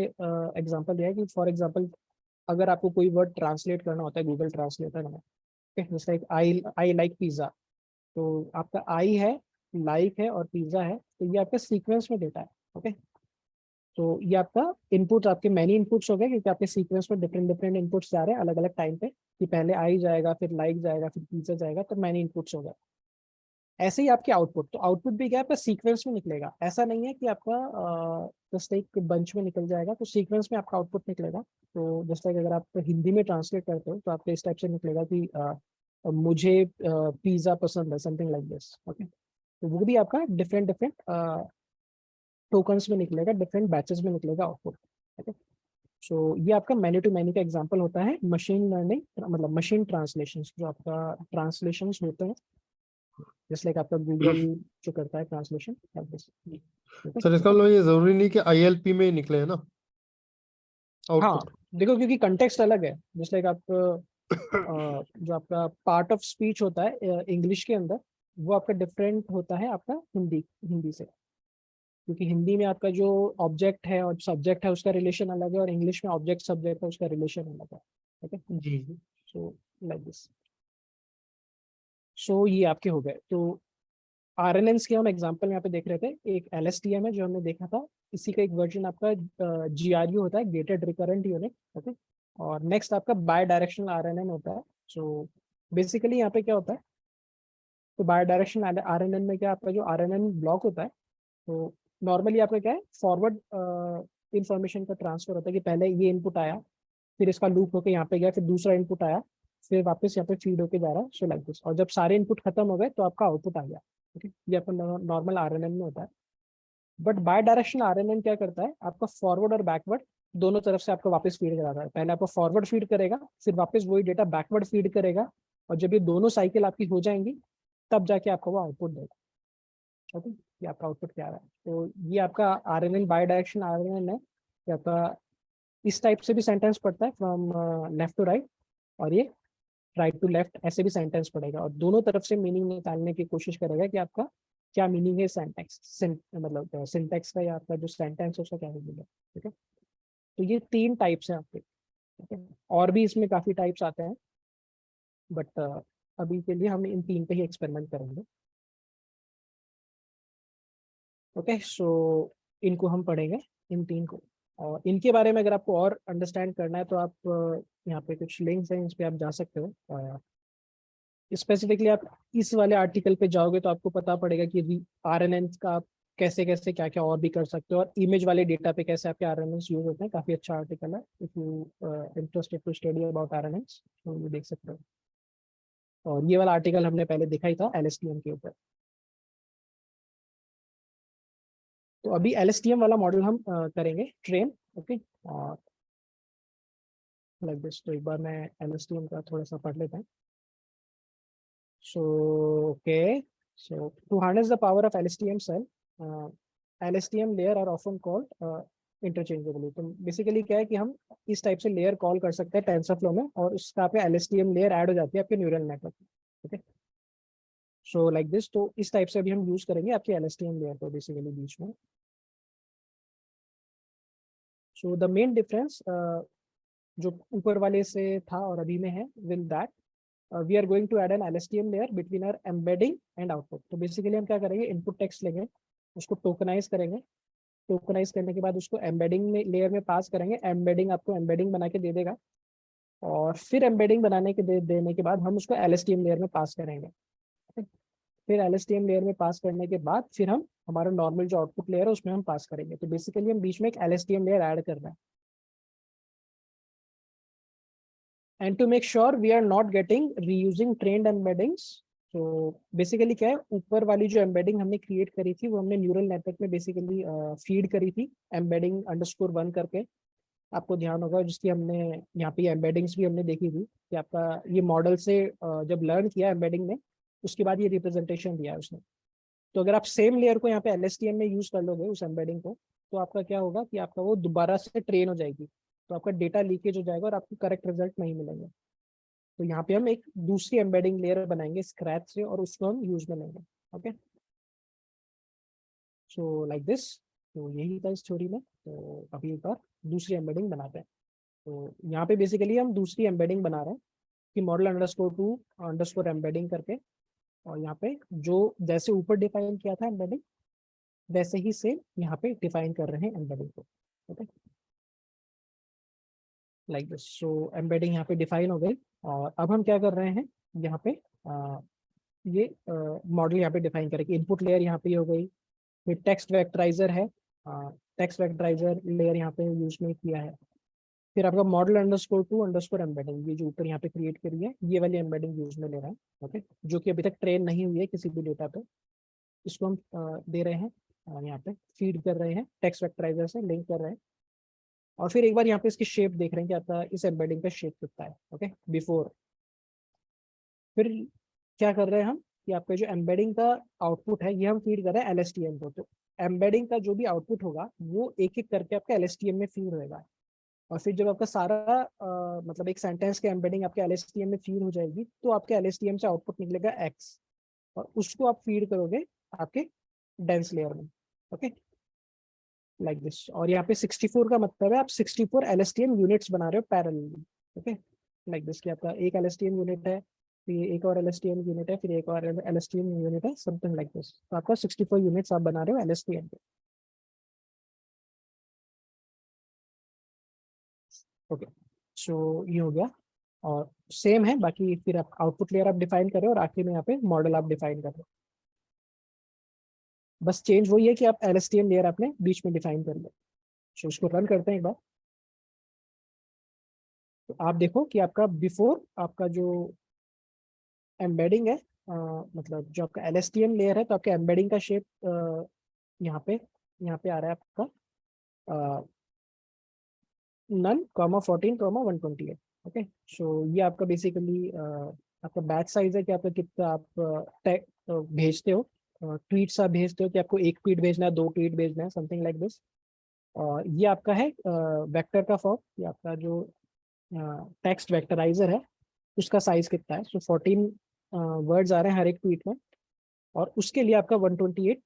एग्जांपल दिया है कि फॉर एग्जांपल अगर आपको कोई वर्ड ट्रांसलेट करना होता है गूगल ट्रांसलेटर में, जैसे आई लाइक पिज्जा, तो आपका आई है, लाइक है और पिज्जा है, तो ये आपका सीक्वेंस में डेटा है। ओके, तो ये आपका इनपुट, आपके मैनी इनपुट्स हो गए क्योंकि आपके सीक्वेंस में डिफरेंट डिफरेंट इनपुट्स जा रहे हैं अलग अलग टाइम पे, कि पहले आई जाएगा, फिर लाइक जाएगा, फिर पिज्जा जाएगा, तो मैनी इनपुट्स हो गए। ऐसे ही आपके आउटपुट, तो आउटपुट भी क्या है, आपका सीक्वेंस में निकलेगा। ऐसा नहीं है कि आपका जस्ट एक बंच में निकल जाएगा, तो सीक्वेंस में आपका आउटपुट निकलेगा। तो जस्ट लाइक अगर आप हिंदी में ट्रांसलेट करते हो तो आपके इस टाइप से निकलेगा कि मुझे पिज्जा पसंद है, समथिंग लाइक दिस। ओके, तो वो भी आपका डिफरेंट डिफरेंट टोकन्स में निकलेगा, डिफरेंट बैचेस में निकलेगा आउटपुट। ओके, सो ये आपका मैनी टू मैनी का एग्जांपल होता है मशीन लर्निंग, मतलब मशीन ट्रांसलेशन, जो आपका ट्रांसलेशंस होते हैं, जस्ट लाइक आपका गूगल जो करता है ट्रांसलेशन। सर इसका मतलब ये जरूरी नहीं कि ILP में ही निकले है ना हाँ, आउटपुट? देखो क्योंकि कंटेक्स्ट अलग है। जस्ट लाइक आप जो आपका पार्ट ऑफ स्पीच होता है इंग्लिश के अंदर, वो आपका डिफरेंट होता है आपका हिंदी से, क्योंकि हिंदी में आपका जो ऑब्जेक्ट है और सब्जेक्ट है उसका रिलेशन अलग है, और इंग्लिश में ऑब्जेक्ट सब्जेक्ट है उसका रिलेशन अलग है। ओके, जी सो लाइक दिस। सो ये आपके हो गए। तो RNNs के हम एग्जांपल यहाँ पे देख रहे थे, एक LSTM है जो हमने देखा था, इसी का एक वर्जन आपका GRU होता है, गेटेड रिकरेंट यूनिट। ओके, और नेक्स्ट आपका बाय डायरेक्शनल RNN होता है। सो बेसिकली यहाँ पे क्या होता है, तो बाय डायरेक्शनल RNN में क्या, आपका जो RNN ब्लॉक होता है, तो नॉर्मली आपका क्या है, फॉरवर्ड इंफॉर्मेशन का ट्रांसफर होता है कि पहले ये इनपुट आया, फिर इसका लूप होकर यहाँ पे गया, फिर दूसरा इनपुट आया, फिर वापस यहाँ पे फीड होके जा रहा है। सो लाइक दिस, और जब सारे इनपुट खत्म हो गए तो आपका आउटपुट आ गया। ओके, ये आपका नॉर्मल RNN में होता है। बट बाय डायरेक्शनल RNN क्या करता है, आपका फॉरवर्ड और बैकवर्ड दोनों तरफ से आपको वापस फीड कराता है। पहले आपको फॉरवर्ड फीड करेगा, फिर वापस वही डेटा बैकवर्ड फीड करेगा, और जब ये दोनों साइकिल आपकी हो जाएंगी तब जाके आपको वो आउटपुट देगा। ओके, ये आपका आउटपुट क्या आ रहा है। तो ये आपका RNN बाय डायरेक्शनल RNN है, ये आपका इस टाइप से भी सेंटेंस पढ़ता है, फ्रॉम लेफ्ट टू राइट, और ये राइट टू लेफ्ट ऐसे भी सेंटेंस पढ़ेगा, और दोनों तरफ से मीनिंग निकालने की कोशिश करेगा कि आपका क्या मीनिंग है सेंटेक्स, मतलब सिंटेक्स का, या आपका जो सेंटेंस है उसका क्या मीनिंग है। ठीक है, तो ये 3 टाइप्स हैं आपके। ठीक है, और भी इसमें काफी टाइप्स आते हैं, बट अभी के लिए हम इन 3 पे ही एक्सपेरिमेंट करेंगे। ओके, सो इनको हम पढ़ेंगे, इन 3 को, और इनके बारे में अगर आपको और अंडरस्टैंड करना है तो आप यहाँ पे कुछ लिंक्स हैं, इस पे आप जा सकते हो। स्पेसिफिकली आप इस वाले आर्टिकल पे जाओगे तो आपको पता पड़ेगा कि RNN का आप कैसे कैसे क्या क्या और भी कर सकते हो, और इमेज वाले डेटा पे कैसे आपके RNNs यूज होते हैं। काफी अच्छा आर्टिकल है, if you interested to study about RNNs तो ये देख सकते हो। और ये वाला आर्टिकल हमने पहले देखा ही था LSTM के ऊपर। तो अभी LSTM वाला मॉडल हम करेंगे ट्रेन। ओके, और लाइक दिस, तो एक बार मैं LSTM का थोड़ा सा पढ़ लेता हूँ। So, okay. So, to harness the power of LSTM cell, LSTM layer are often called interchangeably. तो बेसिकली क्या है कि हम इस टाइप से लेयर कॉल कर सकते हैं टेंसरफ्लो में, और उसका पे LSTM लेयर ऐड हो जाती है आपके न्यूरल नेटवर्क में। ओके, सो लाइक दिस, तो इस टाइप से अभी हम यूज करेंगे आपके LSTM लेयर को बेसिकली बीच में। सो द मेन डिफरेंस जो ऊपर वाले से था और अभी में है, will that we are going to add an LSTM layer between our embedding and output। तो बेसिकली हम क्या करेंगे, इनपुट टेक्स्ट लेंगे, उसको टोकनाइज करेंगे, टोकनाइज करने के बाद उसको एम्बेडिंग में लेयर में पास करेंगे, एम्बेडिंग आपको एम्बेडिंग बना के दे देगा, और फिर एम्बेडिंग बनाने के देने के बाद हम उसको LSTM लेयर में पास करेंगे। फिर LSTM लेयर में पास करने के बाद फिर हम हमारा नॉर्मल जो आउटपुट लेयर है उसमें हम पास करेंगे। तो बेसिकली हम बीच में एक LSTM लेयर ऐड कर रहे हैं। And to make sure we are not getting reusing trained embeddings, तो बेसिकली क्या है, ऊपर वाली जो एम्बेडिंग हमने क्रिएट करी थी वो हमने न्यूरल नेटवर्क में बेसिकली फीड करी थी embedding_1 करके, आपको ध्यान होगा, जिसकी हमने यहाँ पे एम्बेडिंग्स भी हमने देखी थी कि आपका ये मॉडल से जब लर्न किया एम्बेडिंग ने, उसके बाद ये रिप्रेजेंटेशन दिया है उसने। तो अगर आप सेम लेयर को यहाँ पे LSTM में यूज कर लोगे उस एम्बेडिंग को, तो आपका क्या होगा कि आपका वो दोबारा से ट्रेन हो जाएगी, तो आपका डेटा लीकेज हो जाएगा और आपको करेक्ट रिजल्ट नहीं मिलेंगे। तो यहाँ पे हम एक दूसरी एम्बेडिंग लेयर बनाएंगे स्क्रैच से, और उसको हम यूज में लेंगे। ओके, सो लाइक दिस, तो यही था इस थ्योरी में। तो अभी एक बार दूसरी एम्बेडिंग बनाते हैं। तो यहाँ पे बेसिकली हम दूसरी एम्बेडिंग बना रहे हैं कि model underscore two underscore embedding करके, और यहाँ पे जो जैसे ऊपर डिफाइन किया था एम्बेडिंग वैसे ही सेम यहाँ पे डिफाइन कर रहे हैं एम्बेडिंग को। Okay, like this. So embedding यहाँ पे डिफाइन हो गई, और अब हम क्या कर रहे हैं यहाँ पे ये मॉडल यहाँ पे डिफाइन करेंगे। इनपुट लेयर यहाँ पे हो गई, फिर टेक्स्ट वेक्टराइजर है, टेक्स्ट वेक्टराइजर लेयर यहाँ पे यूज में किया है। फिर आपका model underscore two underscore embedding, ये जो ऊपर यहाँ पे क्रिएट करी है ये वाली एम्बेडिंग यूज में ले रहे हैं। ओके, जो कि अभी तक ट्रेन नहीं हुई है किसी भी डेटा पे, इसको हम दे रहे हैं, यहाँ पे फीड कर रहे हैं, टेक्स्ट वेक्टराइजर से लिंक कर रहे हैं। और फिर एक बार यहाँ पे इसकी शेप देख रहे हैं कि आपका इस एम्बेडिंग का शेप कितना है। Okay, before. फिर क्या कर रहे हैं हम कि आपका जो एम्बेडिंग का आउटपुट है ये हम फीड कर रहे हैं LSTM को। तो एम्बेडिंग का जो भी आउटपुट होगा वो एक एक करके आपका LSTM में फीड होएगा, और फिर जब आपका सारा मतलब एक सेंटेंस के एम्बेडिंग आपके LSTM में फीड हो जाएगी तो आपके LSTM से आउटपुट निकलेगा X, और उसको आप फीड करोगे आपके डेंस लेयर में। Okay, like this. और यहाँ पे 64 का मतलब है आप 64 LSTM यूनिट्स बना रहे हो पैरेलली। ओके, लाइक दिस कि आपका एक LSTM यूनिट है, फिर एक और LSTM यूनिट है, फिर एक और LSTM यूनिट है, समथिंग लाइक दिस। तो आपका 64 यूनिट्स आप बना रहे हो LSTM पे। ओके, सो ये हो गया, और सेम है बाकी। फिर आप आउटपुट लेयर आप डिफाइन कर रहे हो, और आखिर में यहाँ पे मॉडल आप डिफाइन कर रहे हो। बस चेंज वही है कि आप LSTM लेयर आपने बीच में डिफाइन कर लिया। तो उसको रन करते हैं एक बार। तो आप देखो कि आपका बिफोर आपका जो एम्बेडिंग है, मतलब जो आपका LSTM लेयर है, तो आपके एम्बेडिंग का शेप यहाँ पे आ रहा है आपका नन, 14, 128। ओके, सो ये आपका बेसिकली आपका बैच साइज है कि आपका कितना आप भेजते हो, ट्वीट्स आप भेजते हो कि आपको एक ट्वीट भेजना है, 2 ट्वीट भेजना है, समथिंग लाइक दिस। और ये आपका है वेक्टर का फॉर्म, ये आपका जो टेक्स्ट वेक्टराइजर है उसका साइज कितना है। सो 14 वर्ड्स आ रहे हैं हर एक ट्वीट में, और उसके लिए आपका 128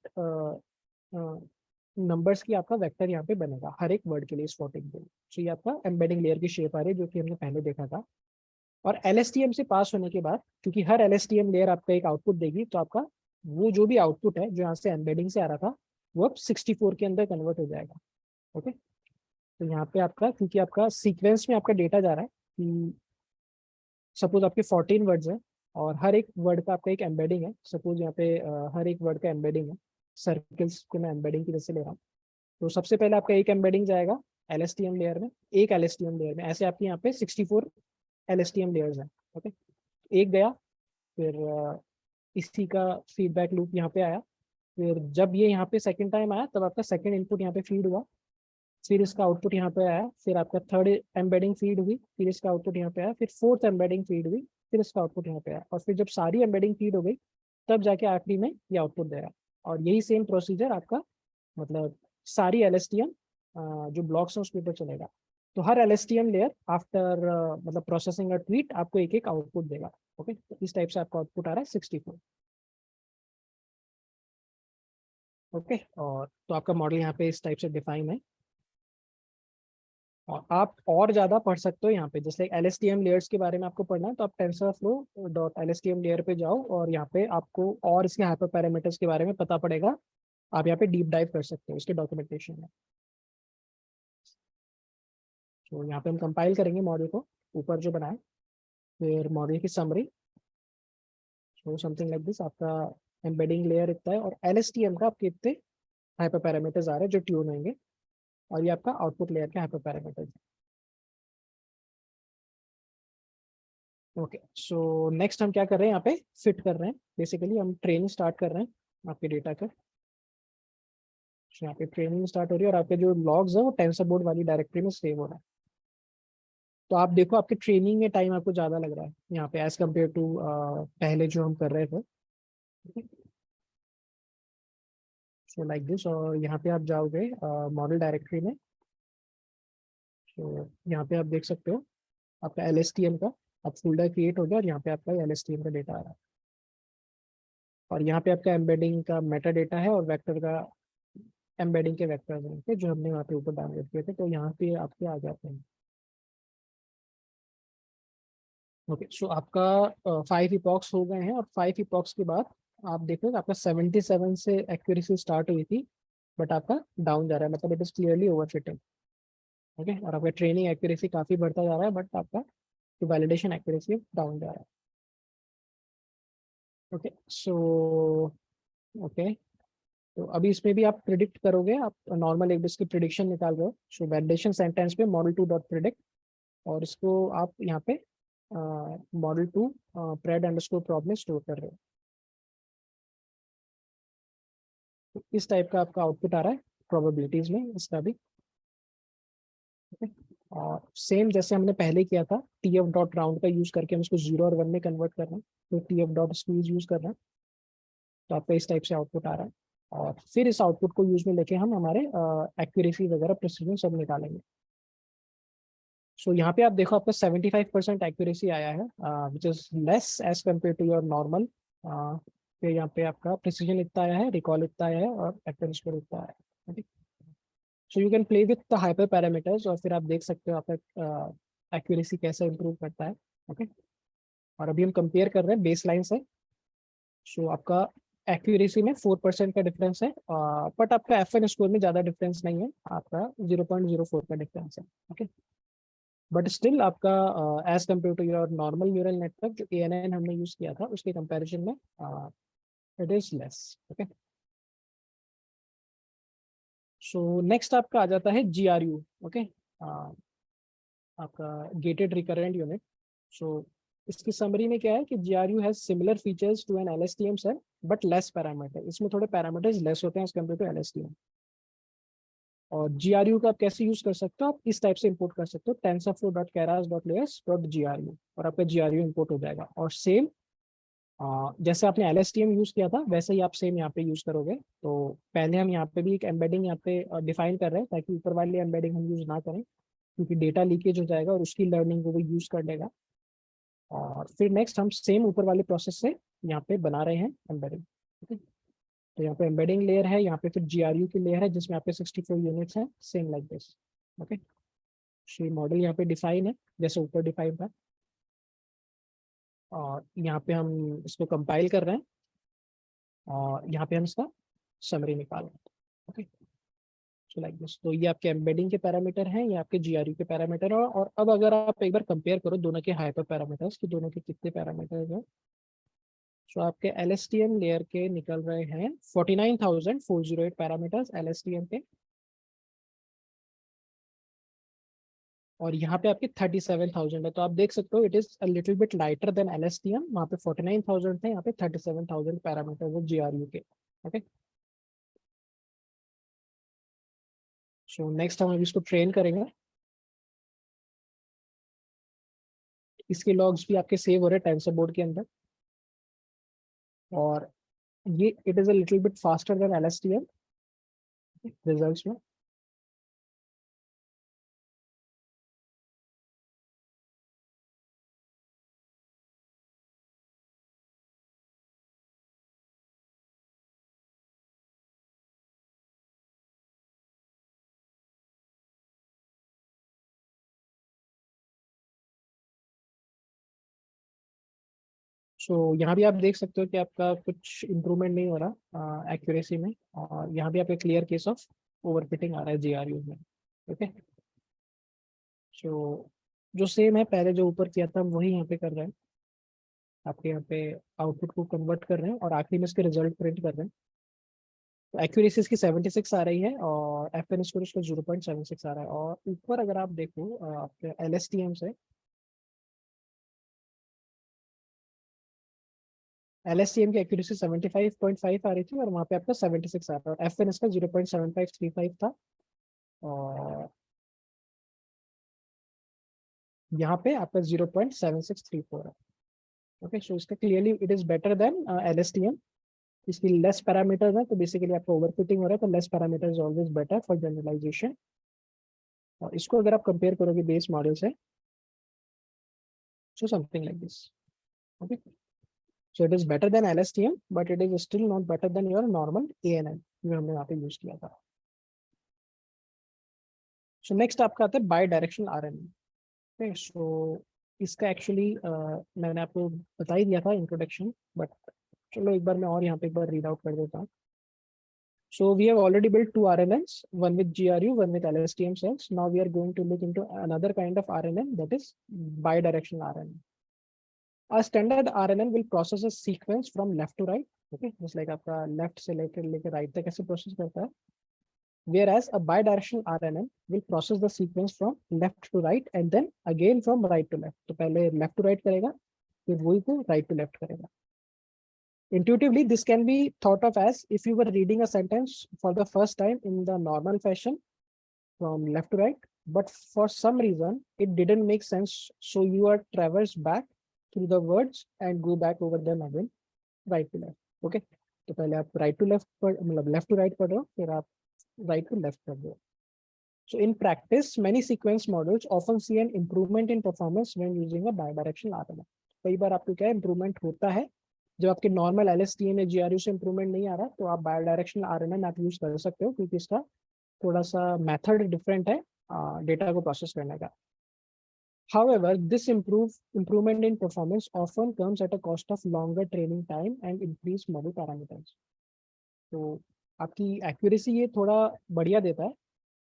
नंबर्स की आपका वेक्टर यहाँ पे बनेगा हर एक वर्ड के लिए, इस 14 के लिए। तो ये आपका एम्बेडिंग लेयर की शेप आ रही है जो कि हमने पहले देखा था। और LSTM से पास होने के बाद, क्योंकि हर LSTM लेयर आपका एक आउटपुट देगी, तो आपका वो जो भी आउटपुट है जो यहाँ से एम्बेडिंग से आ रहा था वो अब 64 के अंदर कन्वर्ट हो जाएगा। ओके, तो यहाँ पे आपका, क्योंकि आपका सीक्वेंस में आपका डेटा जा रहा है कि सपोज आपके 14 वर्ड्स हैं और हर एक वर्ड का आपका एक एम्बेडिंग है। सपोज यहाँ पे हर एक वर्ड का एम्बेडिंग है, सर्कल्स को मैं एम्बेडिंग की वजह से ले रहा हूँ। तो सबसे पहले आपका एक एम्बेडिंग जाएगा LSTM लेयर में, एक LSTM लेयर में, ऐसे आपके यहाँ पे 64 LSTM लेयर्स हैं। ओके, एक गया, फिर इसी का फीडबैक लूप यहाँ पे आया, फिर जब ये यहाँ पे सेकंड टाइम आया तब आपका सेकंड इनपुट यहाँ पे फीड हुआ, फिर इसका आउटपुट यहाँ पे आया, फिर आपका थर्ड एम्बेडिंग फीड हुई, फिर इसका आउटपुट यहाँ पे आया, फिर फोर्थ एम्बेडिंग फीड हुई, फिर इसका आउटपुट यहाँ पे आया, और फिर जब सारी एम्बेडिंग फीड हो गई तब जाके आखिरी में ये आउटपुट देगा। और यही सेम प्रोसीजर आपका मतलब सारी LSTM जो ब्लॉक्स हैं उसके ऊपर चलेगा। तो हर LSTM लेयर आफ्टर मतलब प्रोसेसिंग अ ट्वीट आपको एक एक आउटपुट देगा। ओके, तो इस टाइप से आपका आउटपुट आ रहा है 64। ओके, और तो आपका मॉडल यहाँ पे इस टाइप से डिफाइन है। और आप और ज्यादा पढ़ सकते हो यहाँ पे, जैसे LSTM लेयर्स के बारे में आपको पढ़ना है तो आप TensorFlow.lstm लेयर पे जाओ, और यहाँ पे आपको और इसके हाइपर पैरामीटर्स के बारे में पता पड़ेगा। आप यहाँ पे डीप डाइव कर सकते हो इसके डॉक्यूमेंटेशन में। तो यहाँ पे हम कंपाइल करेंगे मॉडल को, ऊपर जो बनाए, फिर मॉडल की समरी। तो समथिंग लाइक दिस, आपका एम्बेडिंग लेयर इतना है, और LSTM का आपके इतने हाइपर पैरामीटर्स आ रहे हैं जो ट्यून होंगे, और ये आपका आउटपुट लेयर के hyper parameters. Okay, so next हम क्या कर रहे हैं, यहाँ पे फिट कर रहे हैं। बेसिकली हम ट्रेनिंग स्टार्ट कर रहे हैं आपके डेटा का। यहाँ पे ट्रेनिंग स्टार्ट हो रही है, और आपके जो लॉग्स है वो टेंसर बोर्ड वाली डायरेक्टरी में सेव हो रहा है। तो आप देखो आपके ट्रेनिंग में टाइम आपको ज़्यादा लग रहा है यहाँ पे एज कम्पेयर टू पहले जो हम कर रहे थे। सो लाइक दिस, और यहाँ पे आप जाओगे मॉडल डायरेक्टरी में। तो यहाँ पे आप देख सकते हो आपका LSTM का अब फोल्डर क्रिएट हो गया, और यहाँ पे आपका LSTM का डेटा आ रहा है, और यहाँ पे आपका एम्बेडिंग का मेटा डेटा है और वेक्टर का एम्बेडिंग के वेक्टर्स हैं जो हमने वहाँ पे ऊपर डाउनलोड किए थे, तो यहाँ पे आपके आ जाते हैं। ओके, सो आपका 5 इपॉक्स हो गए हैं, और 5 इपॉक्स के बाद आप देखो आपका 77 से एक्यूरेसी स्टार्ट हुई थी, बट आपका डाउन जा रहा है, मतलब it is clearly overfitting. Okay, और आपका ट्रेनिंग एक्यूरेसी काफी बढ़ता जा रहा है, बट आपका वैलिडेशन एक्यूरेसी डाउन जा रहा है। ओके, सो ओके, तो अभी इसमें भी आप प्रिडिक्ट करोगे, आप नॉर्मल एक इसकी प्रिडिक्शन निकाल रहे हो। सो वैलिडेशन सेंटेंस पे मॉडल 2 डॉट प्रिडिक्ट, और इसको आप यहाँ पे मॉडल 2 प्रेड अंडरस्कोर प्रॉब में स्टोर कर रहे हो। तो इस टाइप का आपका आउटपुट आ रहा है प्रोबेबिलिटीज में इसका भी। ओके, और सेम जैसे हमने पहले किया था, टी एफ डॉट राउंड का यूज करके हम इसको 0 और 1 में कन्वर्ट कर रहे हैं, तो T F dot squeeze use कर रहे हैं, तो आपका इस टाइप से आउटपुट आ रहा है। और फिर इस आउटपुट को यूज में लेके हम हमारे एक्यूरेसी वगैरह प्रिसीजन सब निकालेंगे। सो यहाँ पे आप देखो आपका 75% एक्यूरेसी आया है, which is less as compare to your normal. फिर यहाँ पे आपका प्रिसीजन इतना आया है, रिकॉल इतना आया है, और एक्टर स्कोर इतना आया है। So you can play with the hyper parameters, और फिर आप देख सकते हो आपका एक्यूरेसी कैसे इंप्रूव करता है। ओके, और अभी हम कंपेयर कर रहे हैं बेस लाइन से। सो आपका एक्यूरेसी में 4% का डिफरेंस है, बट आपका एफएन स्कोर में ज़्यादा डिफरेंस नहीं है, आपका 0.04 का डिफरेंस है। ओके, बट स्टिल आपका as compare to your normal neural network जो ANN हमने यूज किया था उसके कंपैरिजन में it is less. Okay, so next आपका आ जाता है GRU। ओके, आपका गेटेड रिकरेंट यूनिट। सो इसकी समरी में क्या है कि GRU has similar features to an LSTM cell but less parameter, इसमें थोड़े पैरामीटर्स लेस होते हैं एज कम्पेयर टू LSTM। और GRU का आप कैसे यूज कर सकते हो, आप इस टाइप से इंपोर्ट कर सकते हो tensorflow.keras.layers.gru, और आपका GRU इंपोर्ट हो जाएगा। और सेम जैसे आपने LSTM यूज किया था वैसे ही आप सेम यहाँ पे यूज करोगे। तो पहले हम यहाँ पे भी एक एम्बेडिंग यहाँ पे डिफाइन कर रहे हैं, ताकि ऊपर वाली एम्बेडिंग हम यूज ना करें, क्योंकि डेटा लीकेज हो जाएगा और उसकी लर्निंग को वो यूज कर लेगा। और फिर नेक्स्ट हम सेम ऊपर वाले प्रोसेस से यहाँ पे बना रहे हैं एम्बेडिंग। ठीक है, तो यहाँ पे एम्बेडिंग लेयर है, यहाँ पे फिर GRU की लेयर है जिसमें आपके 64 यूनिट्स हैं, सेम लाइक दिस। ओके, ये मॉडल यहाँ पे डिफाइन है जैसे ऊपर डिफाइन था, और यहाँ पे हम इसको कंपाइल कर रहे हैं, और यहाँ पे हम इसका समरी निकाल रहे हैं। Okay, so like this. तो ये आपके एम्बेडिंग के पैरामीटर हैं, ये आपके GRU के पैरामीटर हैं। और अब अगर आप एक बार कंपेयर करो दोनों के हाइपर पैरामीटर्स कि दोनों के कितने पैरामीटर्स हैं, तो आपके LSTM लेयर के निकल रहे हैं 49,408 पैरामीटर्स LSTM पे, और यहाँ पे आपके 37,000 है। तो आप देख सकते हो it is a little bit lighter than LSTM, वहाँ पे 49,000 थे, यहाँ पे 37,000 पैरामीटर्स है GRU के। ओके, सो नेक्स्ट हम अभी इसको ट्रेन करेंगे। इसके लॉग्स भी आपके सेव हो रहे हैं टेंसर बोर्ड के अंदर, और ये it is a little bit faster than LSTM results में। सो यहाँ भी आप देख सकते हो कि आपका कुछ इम्प्रूवमेंट नहीं हो रहा एक्यूरेसी में, और यहाँ भी आपका क्लियर केस ऑफ ओवरफिटिंग आ रहा है GRU में। ओके, सो जो सेम है पहले जो ऊपर किया था वही यहाँ पे कर रहे हैं, आपके यहाँ पे आउटपुट को कन्वर्ट कर रहे हैं और आखिरी में इसके रिजल्ट प्रिंट कर रहे हैं। तो एक्यूरेसी इसकी 76 आ रही है, और FN स्कोर इसका 0.76 आ रहा है। और ऊपर अगर आप देखो आपके LSTM से, LSTM की एक्यूरेसी 75.5 आ रही थी, और वहाँ पे आपका 76 आ रहा है, और FN इसका 0.7535 था, और यहाँ पे आपका 0.7634 है। ओके, सो इसका clearly it is better than LSTM। इसकी लेस पैरामीटर्स है, तो बेसिकली आपको ओवरफिटिंग हो रहा है, तो less parameter is always better for generalization. और इसको अगर आप कंपेयर करोगे बेस मॉडल से, so something like this. Okay, so it is better than LSTM, but it is still not better than your normal ANN जो हमने यहाँ पे यूज किया था। सो नेक्स्ट आपका आता है बाय डायरेक्शनल आरएनए। सो इसका एक्चुअली मैंने आपको बता ही दिया था इंट्रोडक्शन, बट चलो एक बार मैं और यहाँ पे एक बार रीड आउट कर देता हूँ। So we have already built two RNNs, one with GRU, one with LSTM cells. Now we are going to look into another kind of RNN, that is bidirectional RNN. A standard RNN will process a sequence from left to right, okay, just like आपका left से लेकर right तक ऐसे process करता है. Whereas a bidirectional RNN will process the sequence from left to right and then again from right to left. तो पहले left to right करेगा, फिर वही को right to left करेगा. Intuitively, this can be thought of as if you were reading a sentence for the first time in the normal fashion from left to right, but for some reason it didn't make sense. So you are traversed back through the words and go back over them again, right to left. Okay. तो पहले आप right to left पर मतलब left to right पढ़ रहे हो, फिर आप right to left पढ़ रहे हो. So in practice, many sequence models often see an improvement in performance when using a bidirectional RNN. कई बार आपको क्या improvement होता है जब आपके नॉर्मल LSTM या GRU से इंप्रूवमेंट नहीं आ रहा, तो आप बायोडायरेक्शनल RNN आप यूज कर सकते हो, क्योंकि इसका थोड़ा सा मेथड डिफरेंट है डेटा को प्रोसेस करने का. However, this improvement in performance often comes at a cost of longer training time and increased model parameters. तो आपकी एक्यूरेसी ये थोड़ा बढ़िया देता है,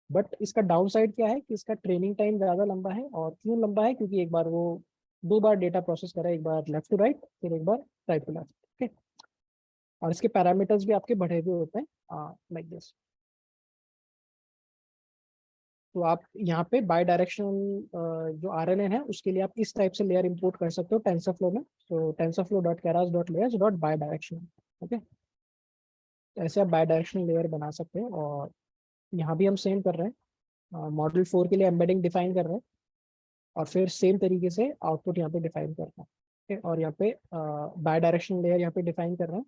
बट इसका डाउन साइड क्या है कि इसका ट्रेनिंग टाइम ज़्यादा लंबा है. और क्यों लंबा है? क्योंकि एक बार वो 2 बार डेटा प्रोसेस करा, एक बार लेफ्ट टू राइट, फिर एक बार राइट टू लेफ्ट. ओके. और इसके पैरामीटर्स भी आपके बढ़े हुए होते हैं लाइक दिस. तो आप यहाँ पे बाय डायरेक्शनल जो RNN है उसके लिए आप इस टाइप से लेयर इंपोर्ट कर सकते हो टेंसरफ्लो में. तो tensorflow.keras.layers.bidirectional. ओके. ऐसे आप बाय डायरेक्शनल लेयर बना सकते हो. और यहाँ भी हम सेम कर रहे हैं, मॉडल 4 के लिए एम्बेडिंग डिफाइन कर रहे हैं और फिर सेम तरीके से आउटपुट यहाँ पे डिफाइन करना है. okay? और यहाँ पे बाय डायरेक्शनल लेयर यहाँ पे डिफाइन कर रहे हैं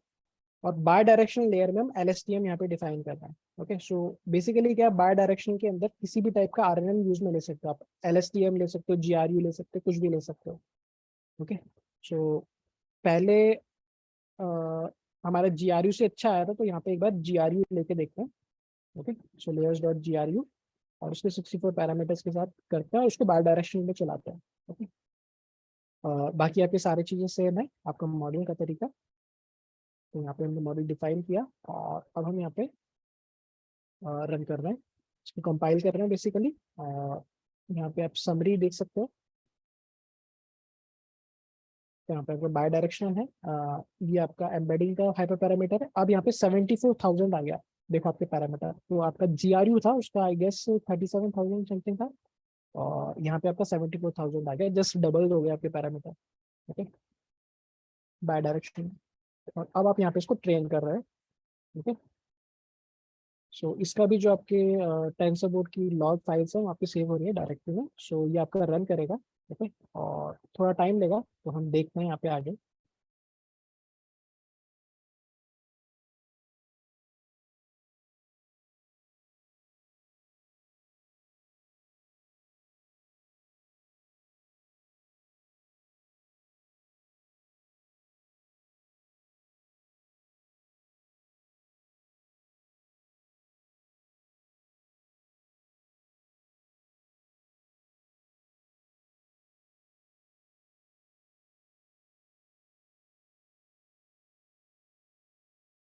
और बाय डायरेक्शनल लेयर में हम LSTM यहाँ पे डिफाइन कर रहे हैं. ओके. सो बेसिकली क्या, बाय डायरेक्शनल के अंदर किसी भी टाइप का RNN यूज में ले सकते हो आप. LSTM ले सकते हो, GRU ले सकते हो, कुछ भी ले सकते हो. ओके. सो पहले हमारा GRU से अच्छा आया था, तो यहाँ पे एक बार GRU लेके देखते हैं. ओके. सो layers.gru और उसके 64 पैरामीटर्स के साथ करते हैं और उसको बाय डायरेक्शनल में चलाते हैं. ओके. बाकी आपके सारी चीज़ें सेम है, आपका मॉडल का तरीका. तो यहाँ पे हमने मॉडल डिफाइन किया और अब हम यहाँ पे रन कर रहे हैं, इसको कंपाइल कर रहे हैं बेसिकली. यहाँ पे आप समरी देख सकते हो. तो यहाँ पे आपका बाय डायरेक्शनल है. ये आपका एम्बेडिंग का हाइपर पैरामीटर है. अब यहाँ पे 74,000 आ गया. देखो आपके पैरामीटर, तो आपका GRU था उसका आई गेस 37,000 समथिंग था और यहाँ पे आपका 74,000 आ गया. जस्ट डबल हो गया आपके पैरामीटर. ओके. Bye directional. और अब आप यहाँ पे इसको ट्रेन कर रहे हैं. ओके. सो इसका भी जो आपके टेंसर बोर्ड की लॉग फाइल्स है वहाँ पे सेव हो रही है डायरेक्टली में. सो ये आपका रन करेगा. ओके. और थोड़ा टाइम लेगा, तो हम देखते हैं यहाँ पे आगे.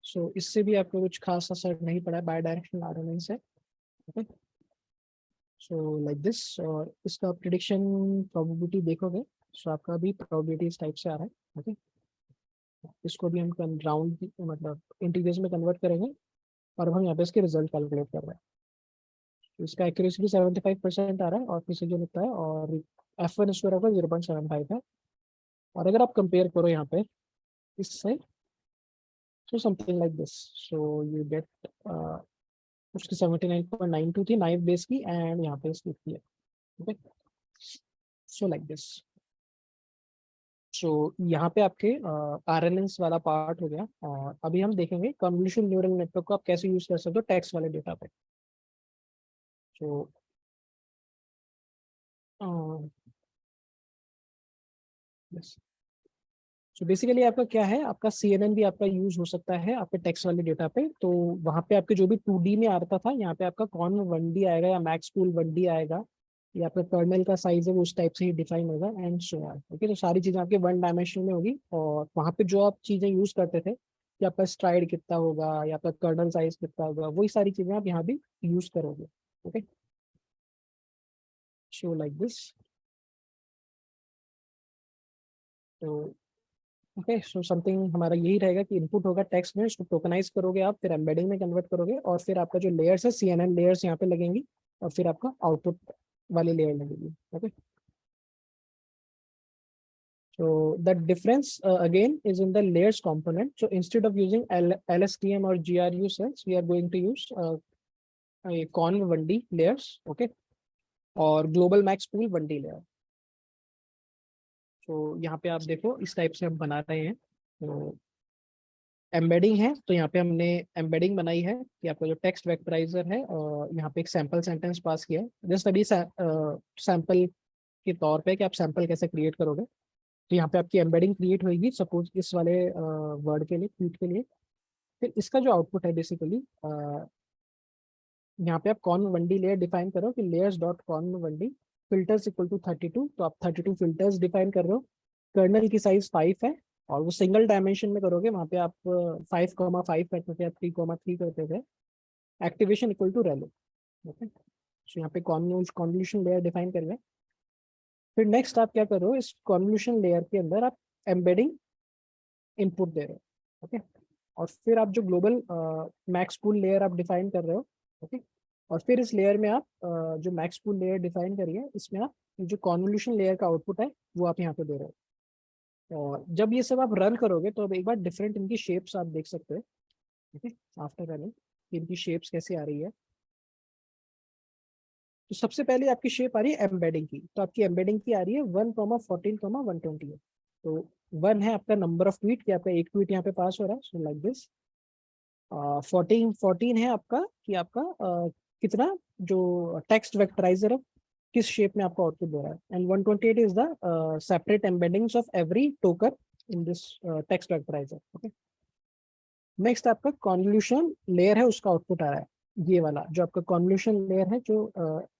सो इससे भी आपको कुछ खास असर नहीं पड़ा है बाय डायरेक्शनल RNN से. ओके. So like this. और इसका प्रिडिक्शन प्रोबेबिलिटी देखोगे, सो आपका भी प्रोबेबिलिटी इस टाइप से आ रहा है. ओके. इसको भी हम राउंड मतलब इंटीजर्स में कन्वर्ट करेंगे और हम यहाँ पे इसके रिजल्ट कैलकुलेट कर रहे हैं. तो इसका एक्यूरेसी भी 75% आ रहा है और प्रिसीजन लिखता है और F1 स्क्वायर आपका 0.75 है. और अगर आप कंपेयर करो यहाँ पे इससे, so something like this, so you get उसकी 79.92 थी नाइफ बेस की एंड यहाँ पे इसकी थी. Okay. So like this. So यहाँ पे आपके RNNs वाला पार्ट हो गया. और अभी हम देखेंगे कन्वोल्यूशन न्यूरल नेटवर्क को आप कैसे यूज कर सकते हो टेक्स्ट वाले डेटा पे. सो yes. सो बेसिकली आपका क्या है, आपका CNN भी आपका यूज हो सकता है आपके टेक्स्ट वाले डेटा पे। तो वहाँ पे आपके जो भी 2D में आता था, यहाँ पे आपका कौन 1D आएगा या मैक्स पूल 1D आएगा, या आपका कर्नल का साइज है वो उस टाइप से ही डिफाइन होगा एंड सो ऑन। ओके, तो सारी चीजें आपके 1 डायमेंशन में होगी। और वहाँ पे जो आप चीजें यूज करते थे कि आपका स्ट्राइड कितना होगा या आपका कर्नल साइज कितना होगा, वही सारी चीजें आप यहाँ भी यूज करोगे। Okay, show like this. तो ओके, सो समथिंग हमारा यही रहेगा कि इनपुट होगा टेक्स्ट में, उसको टोकनाइज करोगे आप, फिर एम्बेडिंग में कन्वर्ट करोगे, और फिर आपका जो लेयर्स है CNN लेयर्स यहाँ पे लगेंगी, और फिर आपका आउटपुट वाली लेयर लगेगी। Okay, so the difference again is in the layers component. So instead of using LSTM or GRU cells, we are going to use a conv 1D layers, okay, और global max pool 1D layer. तो यहाँ पे आप देखो इस type से हम बना रहे हैं। तो एम्बेडिंग है, तो यहाँ पे हमने एम्बेडिंग बनाई है कि आपका जो टेक्स्ट वेक्टराइजर है और यहाँ पे एक सैंपल सेंटेंस पास किया है जस्ट अभी सैंपल के तौर पे कि आप सैंपल कैसे क्रिएट करोगे। तो यहाँ पे आपकी एम्बेडिंग क्रिएट होगी सपोज इस वाले वर्ड के लिए, ट्वीट के लिए। फिर इसका जो आउटपुट है बेसिकली यहाँ पे आप कॉन 1D लेयर डिफाइन करो कि layers dot conv 1D filters equal to 32। तो आप 32 फिल्टर्स डिफाइन कर रहे हो। कर्नल की साइज 5 है और वो सिंगल डायमेंशन में करोगे। वहाँ पे आप 5,5 करते थे, आप 3,3 करते थे। एक्टिवेशन इक्वल टू रेलो। ओके, तो यहाँ पे कॉन्वोल्यूशन लेयर डिफाइन कर रहे। फिर नेक्स्ट आप क्या करो, इस कॉन्वोल्यूशन लेयर के अंदर आप एम्बेडिंग इनपुट दे रहे हो। ओके, और फिर आप जो ग्लोबल मैक्स पूल लेयर आप डिफाइन कर रहे हो। ओके, और फिर इस लेयर में आप जो मैक्स पूल लेयर डिफाइन करिए, इसमें आप जो कॉन्वोल्यूशन लेयर का आउटपुट है वो आप यहाँ पे दे रहे हो। और जब ये सब आप रन करोगे तो अब एक बार डिफरेंट इनकी शेप्स आप देख सकते हो। ओके, आफ्टर रनिंग इनकी शेप्स कैसे आ रही है। तो सबसे पहले आपकी शेप आ रही है एम्बेडिंग की। तो आपकी एम्बेडिंग की आ रही है 1,14,120 है। तो 1 है आपका नंबर ऑफ ट्वीट कि आपका एक ट्वीट यहाँ पे पास हो रहा है, सो लाइक दिस। 14 है आपका कि आपका कितना जो टेक्स्ट वेक्टराइजर है किस शेप में आपको आउटपुट दे रहा है। And 128 is the separate embeddings of every token in this text vectorizer. Okay, next आपका कॉन्वोल्यूशन लेयर है, उसका आउटपुट आ रहा है ये वाला जो आपका कॉन्वोल्यूशन लेयर है जो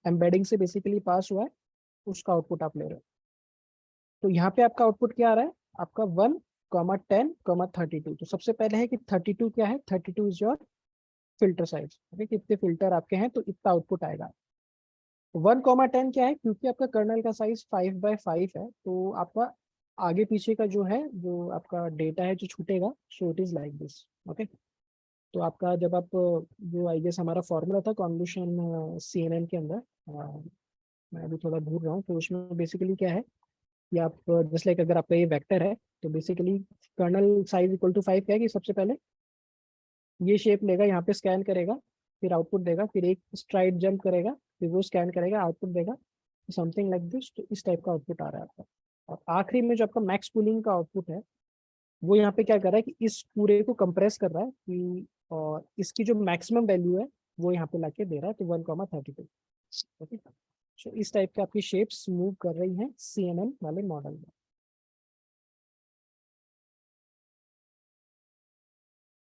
एम्बेडिंग से बेसिकली पास हुआ है, उसका आउटपुट आप ले रहे हो। तो यहाँ पे आपका आउटपुट क्या आ रहा है, आपका 1,10,32। तो सबसे पहले है कि 32 क्या है, 32 is your filter size. Okay, कितने फिल्टर आपके हैं तो इतना आउटपुट आएगा। 1,10 क्या है, क्योंकि आपका कर्नल का साइज 5/5 है, तो आपका आगे पीछे का जो है, जो आपका डेटा है जो छूटेगा, सो it is like this. Okay, तो आपका जब आप जो आई गेस हमारा फॉर्मूला था कॉन्वोल्यूशन CNN के अंदर, मैं अभी थोड़ा भूल रहा हूँ, तो उसमें बेसिकली क्या है कि आप जस्ट लाइक अगर आपका ये वेक्टर है तो basically kernel size equal to 5 क्या है कि सबसे पहले ये शेप लेगा, यहाँ पे स्कैन करेगा, फिर आउटपुट देगा, फिर एक स्ट्राइड जंप करेगा, फिर वो स्कैन करेगा, आउटपुट देगा, समथिंग लाइक दिस। तो इस टाइप का आउटपुट आ रहा है आपका। और आखिरी में जो आपका मैक्स पूलिंग का आउटपुट है वो यहाँ पे क्या कर रहा है कि इस पूरे को कंप्रेस कर रहा है कि, और इसकी जो मैक्सिमम वैल्यू है वो यहाँ पे लाके दे रहा है, तो 1,32। ओके, तो इस टाइप के आपकी शेप्स मूव कर रही हैं CNN वाले मॉडल में।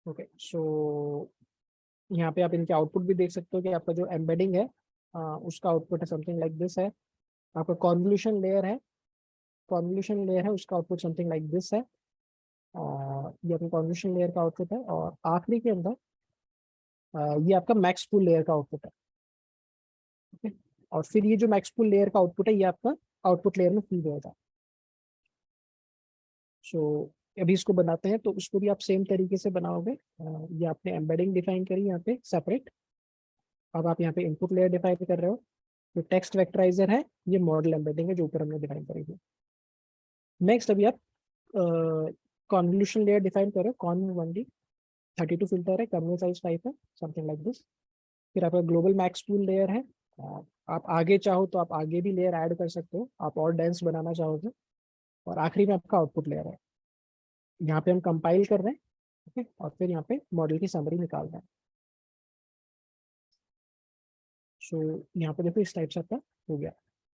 ओके, सो यहाँ पे आप इनके आउटपुट भी देख सकते हो कि आपका जो एम्बेडिंग है उसका आउटपुट है समथिंग लाइक दिस है। आपका कॉन्वोल्यूशन लेयर है, कॉन्वोल्यूशन लेयर है, उसका आउटपुट समथिंग लाइक दिस है। और ये आपका कॉन्वोल्यूशन लेयर का आउटपुट है। और आखिरी के अंदर ये आपका मैक्स पूल लेयर का आउटपुट है। ओके, और फिर ये जो मैक्स पूल लेयर का आउटपुट है ये आपका आउटपुट लेयर में फीड होगा। सो अभी इसको बनाते हैं, तो उसको भी आप सेम तरीके से बनाओगे। ये आपने एम्बेडिंग डिफाइन करी यहाँ पे सेपरेट। अब आप यहाँ पे इनपुट लेयर डिफाइन कर रहे हो। जो टेक्स्ट वेक्टराइजर है ये मॉडल एम्बेडिंग है जो ऊपर हमने डिफाइन करी है। नेक्स्ट अभी आप कॉन्वोल्यूशन लेयर डिफाइन करो, कॉन 1D 32 फिल्टर है, कर्नल साइज 5 है, समथिंग लाइक दिस। फिर आपका ग्लोबल मैक्स पूल लेयर है। आप आगे चाहो तो आप आगे भी लेयर ऐड कर सकते हो, आप और डेंस बनाना चाहो तो। और आखिरी में आपका आउटपुट लेयर है। यहाँ पे हम कंपाइल कर रहे हैं। ओके, और फिर यहाँ पे मॉडल की समरी निकाल रहे हैं। सो यहाँ पे देखो इस टाइप से आपका हो गया।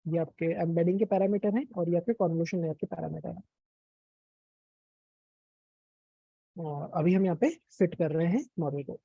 ये आपके एम्बेडिंग के पैरामीटर हैं और ये आपके कॉन्वोल्यूशन लेयर के पैरामीटर हैं। और अभी हम यहाँ पे फिट कर रहे हैं मॉडल को।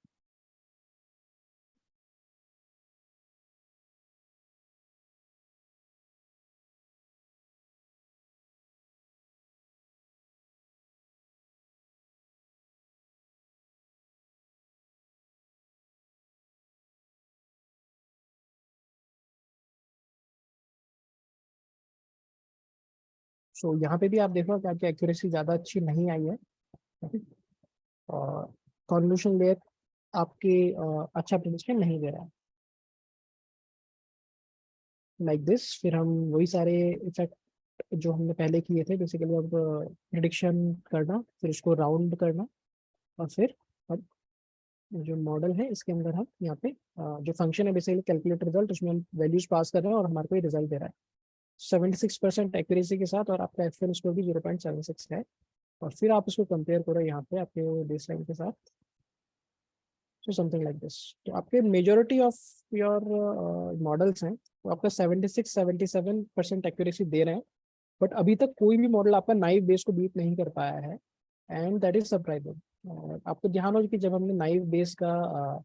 सो यहाँ पे भी आप देखो कि आपकी एक्यूरेसी ज़्यादा अच्छी नहीं आई है। और कॉन्वोल्यूशन लेयर आपके अच्छा प्रेडिक्शन नहीं दे रहा है लाइक दिस। फिर हम वही सारे इफेक्ट जो हमने पहले किए थे बेसिकली, अब प्रिडिक्शन करना, फिर उसको राउंड करना, और फिर अब जो मॉडल है इसके अंदर हम यहाँ पे जो फंक्शन है बेसिकली कैलकुलेट रिजल्ट, उसमें हम वैल्यूज पास कर रहे हैं और हमारे को ये रिजल्ट दे रहा है 76% एक्यूरेसी के साथ, और आपका एफ स्कोर भी 0.76 है। और फिर आप इसको कंपेयर करो यहाँ पे आपके बेसलाइन के साथ, सो समथिंग लाइक दिस। तो आपके मेजोरिटी ऑफ योर मॉडल्स हैं तो आपका 76-77% एक्यूरेसी दे रहे हैं, बट अभी तक कोई भी मॉडल आपका नाइव बेस को बीट नहीं कर पाया है, एंड दैट इज सरप्राइजिंग। आपको ध्यान हो कि जब हमने नाइव बेस का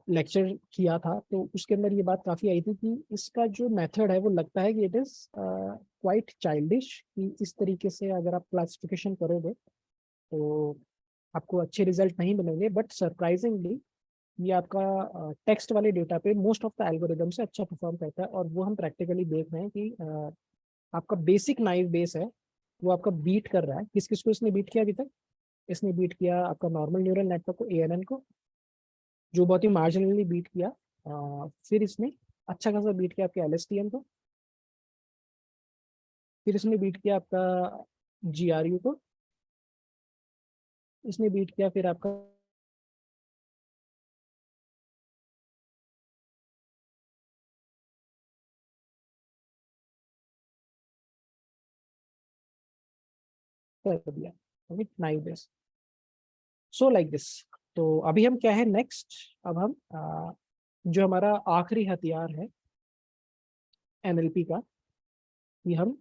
लेक्चर किया था तो उसके अंदर ये बात काफ़ी आई थी कि इसका जो मेथड है वो लगता है कि इट इज़ क्वाइट चाइल्डिश, कि इस तरीके से अगर आप क्लासिफिकेशन करोगे तो आपको अच्छे रिजल्ट नहीं मिलेंगे। बट सरप्राइजिंगली ये आपका टेक्स्ट वाले डेटा पे मोस्ट ऑफ द एल्गोरिदम से अच्छा परफॉर्म करता है, और वो हम प्रैक्टिकली देख रहे हैं कि आपका बेसिक नाइव बेस है वो आपका बीट कर रहा है। किस किस को इसने बीट किया अभी तक? इसने बीट किया आपका नॉर्मल न्यूरल नेटवर्क को, ANN को, जो बहुत ही मार्जिनली बीट किया। फिर इसने अच्छा खासा बीट किया आपके LSTM को, फिर इसने बीट किया आपका GRU को, इसने बीट किया फिर आपका कर दिया, okay, naive base. So like this. तो अभी हम क्या है नेक्स्ट, अब हम जो हमारा आखिरी हथियार है NLP का, ये हम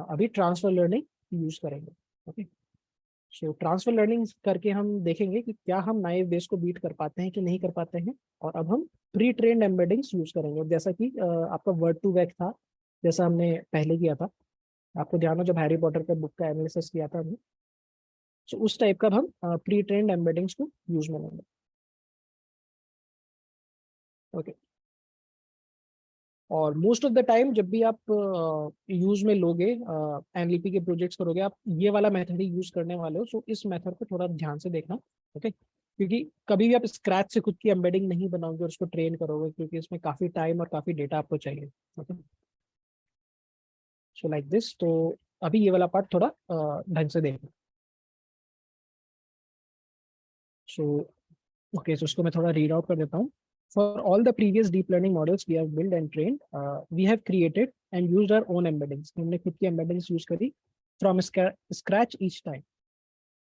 अभी ट्रांसफर लर्निंग यूज करेंगे। ओके, सो ट्रांसफर लर्निंग करके हम देखेंगे कि क्या हम नाइव बेस को बीट कर पाते हैं कि नहीं कर पाते हैं। और अब हम प्री ट्रेन्ड एम्बेडिंग्स यूज करेंगे, जैसा कि आपका वर्ड टू वेक था, जैसा हमने पहले किया था। आपको ध्यान हो जब हैरी पॉटर का बुक का एनालिसिस किया था हमने, तो उस टाइप का हम प्री ट्रेन्ड एम्बेडिंग्स को यूज में लेंगे। ओके, और मोस्ट ऑफ द टाइम जब भी आप यूज में लोगे, NLP के प्रोजेक्ट्स करोगे, आप ये वाला मेथड ही यूज करने वाले हो। सो इस मेथड को थोड़ा ध्यान से देखना, ओके, क्योंकि कभी भी आप स्क्रैच से खुद की एम्बेडिंग नहीं बनाओगे और उसको ट्रेन करोगे, क्योंकि इसमें काफी टाइम और काफी डेटा आपको चाहिए। Okay, so like this. तो अभी ये वाला पार्ट थोड़ा ढंग से देखना। सो ओके, सो उसको मैं थोड़ा रीड आउट कर देता हूँ। For all the previous deep learning models we have built and trained, we have created and used our own embeddings. हमने खुद की embeddings use करी from scratch each time.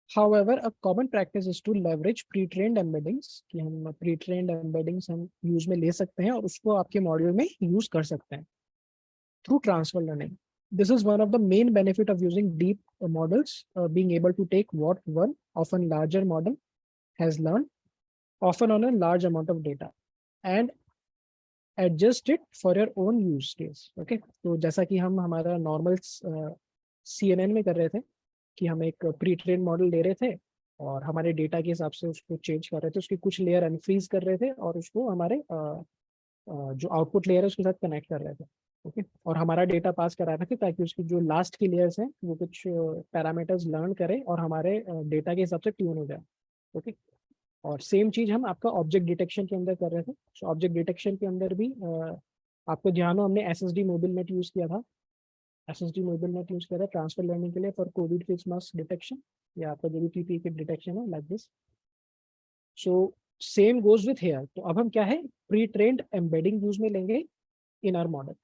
However, a common practice is to leverage pre-trained embeddings, कि हम pre-trained embeddings हम use में ले सकते हैं और उसको आपके मॉड्यूल में use कर सकते हैं through transfer learning. This is one of the main benefit of using deep models, being able to take what one often larger model has learned, often on a large amount of data, and adjust it for your own use case. Okay, तो जैसा कि हम हमारा normal CNN में कर रहे थे कि हम एक प्री ट्रेन मॉडल ले रहे थे और हमारे डेटा के हिसाब से उसको चेंज कर रहे थे, उसकी कुछ लेयर अनफ्रीज कर रहे थे और उसको हमारे जो आउटपुट लेयर है उसके साथ कनेक्ट कर रहे थे। ओके, और हमारा डेटा पास करा रहे थे ताकि उसकी जो लास्ट की लेयर्स हैं वो कुछ पैरामीटर्स लर्न करें और हमारे डेटा के हिसाब से ट्यून हो जाए। ओके, और सेम चीज हम आपका ऑब्जेक्ट डिटेक्शन के अंदर कर रहे थे। तो ऑब्जेक्ट डिटेक्शन के अंदर भी आपको ध्यान हो हमने SSD मोबाइल नेट यूज किया था। SSD मोबाइल नेट यूज किया था ट्रांसफर लर्निंग के लिए for COVID face mask detection, या आपका जो भी PPE के डिटेक्शन है like this. So same goes with here. तो अब हम क्या है प्री ट्रेन्ड एम्बेडिंग यूज में लेंगे in our model.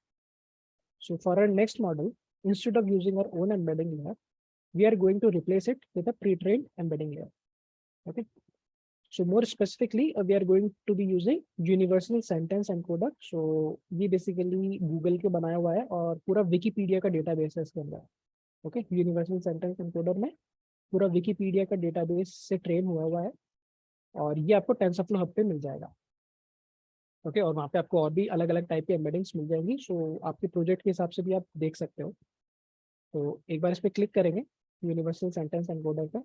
So for our next model, instead of using our own embedding layer, we are going to replace it with a pre-trained embedding layer. Okay, so more specifically we are going to be using universal sentence encoder. So ये basically Google के बनाया हुआ है और पूरा Wikipedia का database है इसके अंदर। ओके, यूनिवर्सल सेंटेंस एनकोडर में पूरा विकिपीडिया का डेटाबेस से ट्रेन हुआ है और ये आपको टेंसरफ्लो हब पे मिल जाएगा। ओके, और वहाँ पे आपको और भी अलग अलग टाइप की एम्बेडिंग्स मिल जाएंगी। सो आपके प्रोजेक्ट के हिसाब से भी आप देख सकते हो। तो एक बार इस पर क्लिक करेंगे यूनिवर्सल सेंटेंस एनकोडर का,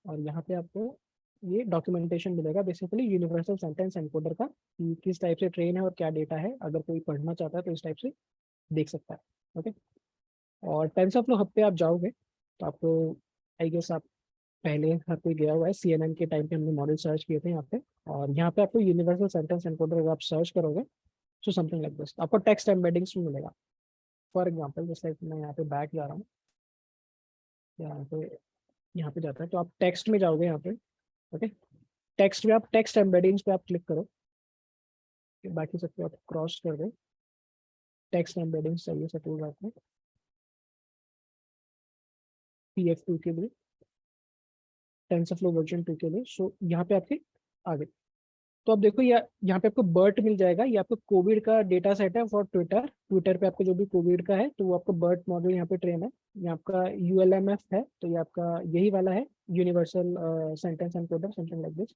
और यहाँ पे आपको ये डॉक्यूमेंटेशन मिलेगा बेसिकली यूनिवर्सल सेंटेंस एनकोडर का, कि किस टाइप से ट्रेन है और क्या डेटा है। अगर कोई पढ़ना चाहता है तो इस टाइप से देख सकता है। ओके, और टेंसरफ्लो हब पे आप जाओगे तो आपको, आई गेस आप पहले हर कोई गया हुआ है, CNN के टाइम पे हमने मॉडल सर्च किए थे यहाँ पे, और यहाँ पे आपको यूनिवर्सल सेंटेंस एनकोडर अगर आप सर्च करोगे तो समथिंग लाइक दिस आपको टेक्स्ट एम्बेडिंग्स में मिलेगा। फॉर एग्जाम्पल जैसे मैं यहाँ पे बैक जा रहा हूँ, यहाँ पे जाता है तो आप टेक्स्ट में जाओगे यहाँ पे। ओके, टेक्स्ट में आप टेक्स्ट एम्बेडिंग्स पे आप क्लिक करो, बाकी सबको आप क्रॉस कर दो। टेक्स्ट एम्बेडिंग्स चाहिए सपोज आपको PF2 के लिए, टेंसरफ्लो वर्जन 2 के लिए। सो यहाँ पे आपके आगे तो आप देखो यहाँ पे आपको बर्ट मिल जाएगा। ये आपको कोविड का डेटा सेट है फॉर ट्विटर पे आपको जो भी कोविड का है तो वो आपको बर्ट मॉडल यहाँ पे ट्रेन है। ये आपका ULMF है, तो ये आपका यही वाला है, universal sentence encoder, something like this.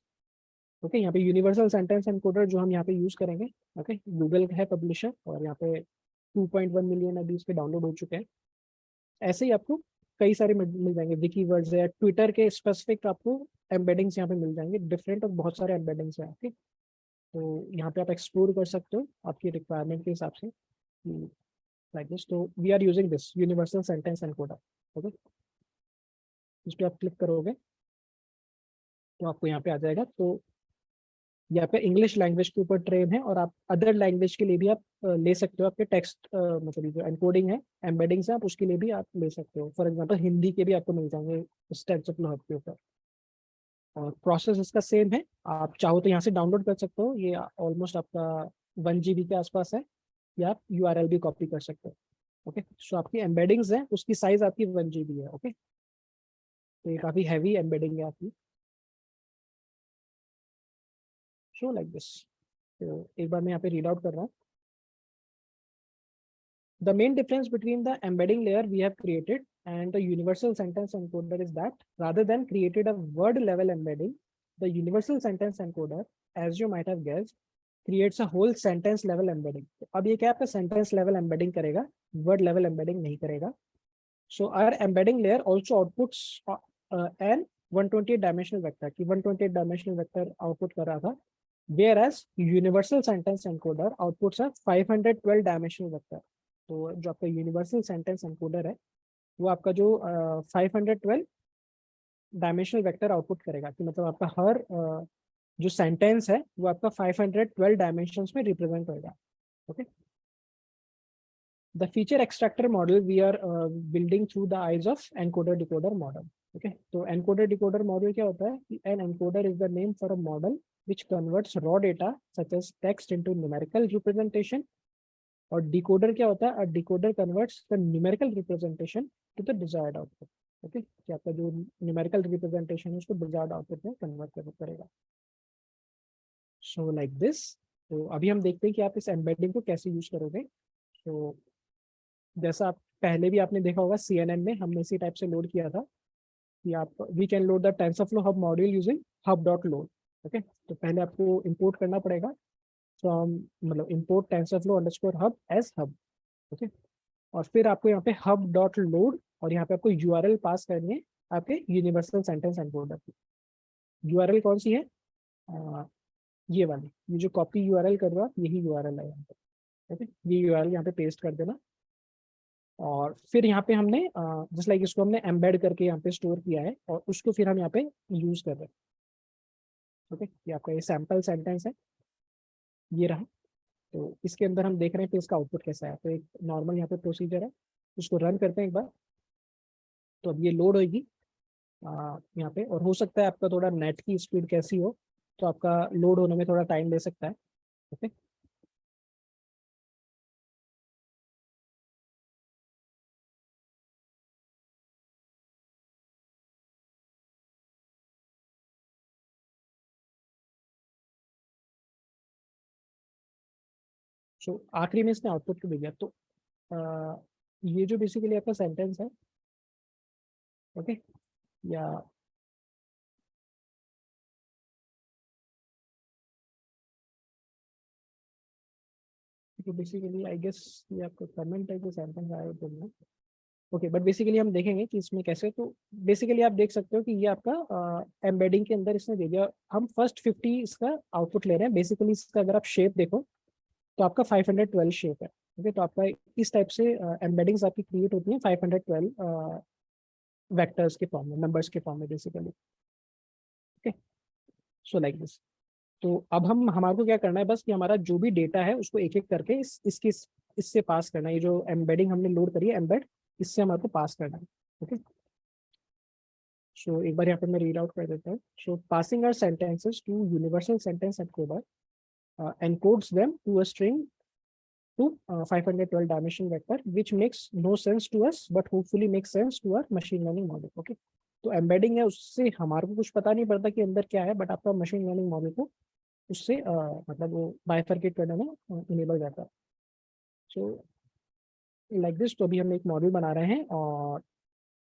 Okay, यहाँ पे यूनिवर्सल सेंटेंस एनकोडर जो हम यहाँ पे यूज करेंगे। ओके, गूगल है पब्लिशर और यहाँ पे 2.1 मिलियन अभी इसके डाउनलोड हो चुके हैं। ऐसे ही आपको कई सारे मिल जाएंगे, विकीवर्ड्स है, ट्विटर के स्पेसिफिक आपको एम्बेडिंग्स यहाँ पे मिल जाएंगे डिफरेंट, और बहुत सारे एम्बेडिंग्स हैं आपके। तो यहाँ पे आप एक्सप्लोर कर सकते हो आपकी रिक्वायरमेंट के हिसाब से, लाइक दिस। तो we are using this universal sentence encoder. Okay, इस पर आप क्लिक करोगे तो आपको यहाँ पे आ जाएगा। तो यहाँ पे इंग्लिश लैंग्वेज के ऊपर ट्रेन है, और आप अदर लैंग्वेज के लिए भी आप ले सकते हो। आपके टेक्स्ट मतलब जो एनकोडिंग है, एम्बेडिंग्स है, आप उसके लिए भी आप ले सकते हो। फॉर एग्जांपल हिंदी के भी आपको मिल जाएंगे इस टेंसरफ्लो हब के ऊपर, और प्रोसेस इसका सेम है। आप चाहो तो यहाँ से डाउनलोड कर सकते हो, ये ऑलमोस्ट आपका 1 GB के आसपास है, या आप URL भी कॉपी कर सकते हो। ओके, सो आपकी एम्बेडिंग्स है, उसकी साइज आपकी 1 GB है। ओके, तो ये काफी हैवी एम्बेडिंग है आपकी। Show like this. तो एक बार मैं यहाँ पे रीड आउट कर रहा हूँ। The main difference between the embedding layer we have created and the universal sentence encoder is that rather than created a word level embedding, the universal sentence encoder, as you might have guessed, creates a whole sentence level embedding. अब ये क्या आपका sentence level embedding करेगा, word level embedding नहीं करेगा। So our embedding layer also outputs an 128 dimensional vector, कि 128 dimensional vector output कर रहा था, whereas universal sentence encoder outputs a 512 dimensional vector। तो जो आपका यूनिवर्सल सेंटेंस एनकोडर है वो आपका जो 512 डायमेंशनल वेक्टर आउटपुट करेगा, कि मतलब आपका हर जो सेंटेंस है वो आपका 512 डायमेंशंस में रिप्रेजेंट होगा। Okay, the feature extractor model we are building through the eyes of encoder decoder model. Okay, तो एनकोडर डिकोडर मॉडल क्या होता है कि an encoder is the name for a model which converts raw data such as text into numerical representation, और decoder क्या होता है, decoder converts the numerical representation to the desired output. Okay, कि आपका जो न्यूमेरिकल रिप्रेजेंटेशन है उसको desired output में कन्वर्ट करेगा। सो लाइक दिस। तो अभी हम देखते हैं कि आप इस एम्बेडिंग को कैसे यूज करोगे। तो जैसा आप पहले भी आपने देखा होगा CNN में हमने इसी टाइप से लोड किया था कि आप we can load the TensorFlow Hub module using hub.load। Okay, तो पहले आपको इंपोर्ट करना पड़ेगा फ्रॉम, मतलब import TensorFlow_hub as hub। Okay, और फिर आपको यहाँ पे hub.load और यहाँ पे आपको URL पास करनी है आपके यूनिवर्सल सेंटेंस एनकोडर की। URL कौन सी है, ये वाली, ये जो कॉपी URL कर रहा है यही URL है यहाँ पे। ओके, ये URL यहाँ पे पेस्ट कर देना, और फिर यहाँ पे हमने जस्ट लाइक इसको हमने एम्बेड करके यहाँ पे स्टोर किया है, और उसको फिर हम यहाँ पे यूज कर रहे हैं। ओके, ये आपका ये सैम्पल सेंटेंस है, ये रहा। तो इसके अंदर हम देख रहे हैं कि इसका आउटपुट कैसा है। तो एक नॉर्मल यहाँ पे प्रोसीजर है, उसको रन करते हैं एक बार। तो अब ये लोड होगी यहाँ पे, और हो सकता है आपका थोड़ा नेट की स्पीड कैसी हो, तो आपका लोड होने में थोड़ा टाइम ले सकता है। ओके, सो आखिरी में इसने आउटपुट को भेजा। तो ये जो बेसिकली आपका सेंटेंस है, ओके, या बेसिकली आई गेस ये आपका कमेंट है कि सेंटेंस आया तो ओके, बट बेसिकली हम देखेंगे कि इसमें कैसे। तो बेसिकली आप देख सकते हो कि ये आपका एम्बेडिंग के अंदर इसने दे दिया। हम फर्स्ट 50 इसका आउटपुट ले रहे हैं। बेसिकली इसका अगर आप शेप देखो तो आपका 512 शेप है। ओके, तो आपका इस टाइप से एम्बेडिंग्स आपकी क्रिएट होती हैं 512 वेक्टर्स के फॉर्म में, नंबर्स के फॉर्म में basically. Okay, so like this. तो अब हम हमारे को क्या करना है बस कि हमारा जो भी डेटा है उसको एक एक करके इससे पास करना है। ये जो एम्बेडिंग हमने लोड करी है एम्बेड, इससे हमारे को पास करना है। ओके, सो एक बार यहाँ पे मैं रीड आउट कर देता हूँ। So passing our sentences to universal sentence encoder encodes them to a string to 512 dimension vector which makes no sense to us but hopefully makes sense to our machine learning model. Okay, तो embedding है उससे हमारे को कुछ पता नहीं पड़ता कि अंदर क्या है, बट आपका मशीन लर्निंग मॉडल को उससे मतलब वो बाइफरकेट करने में इनेबल रहता है। सो लाइक दिस। तो अभी हम एक मॉड्यूल बना रहे हैं और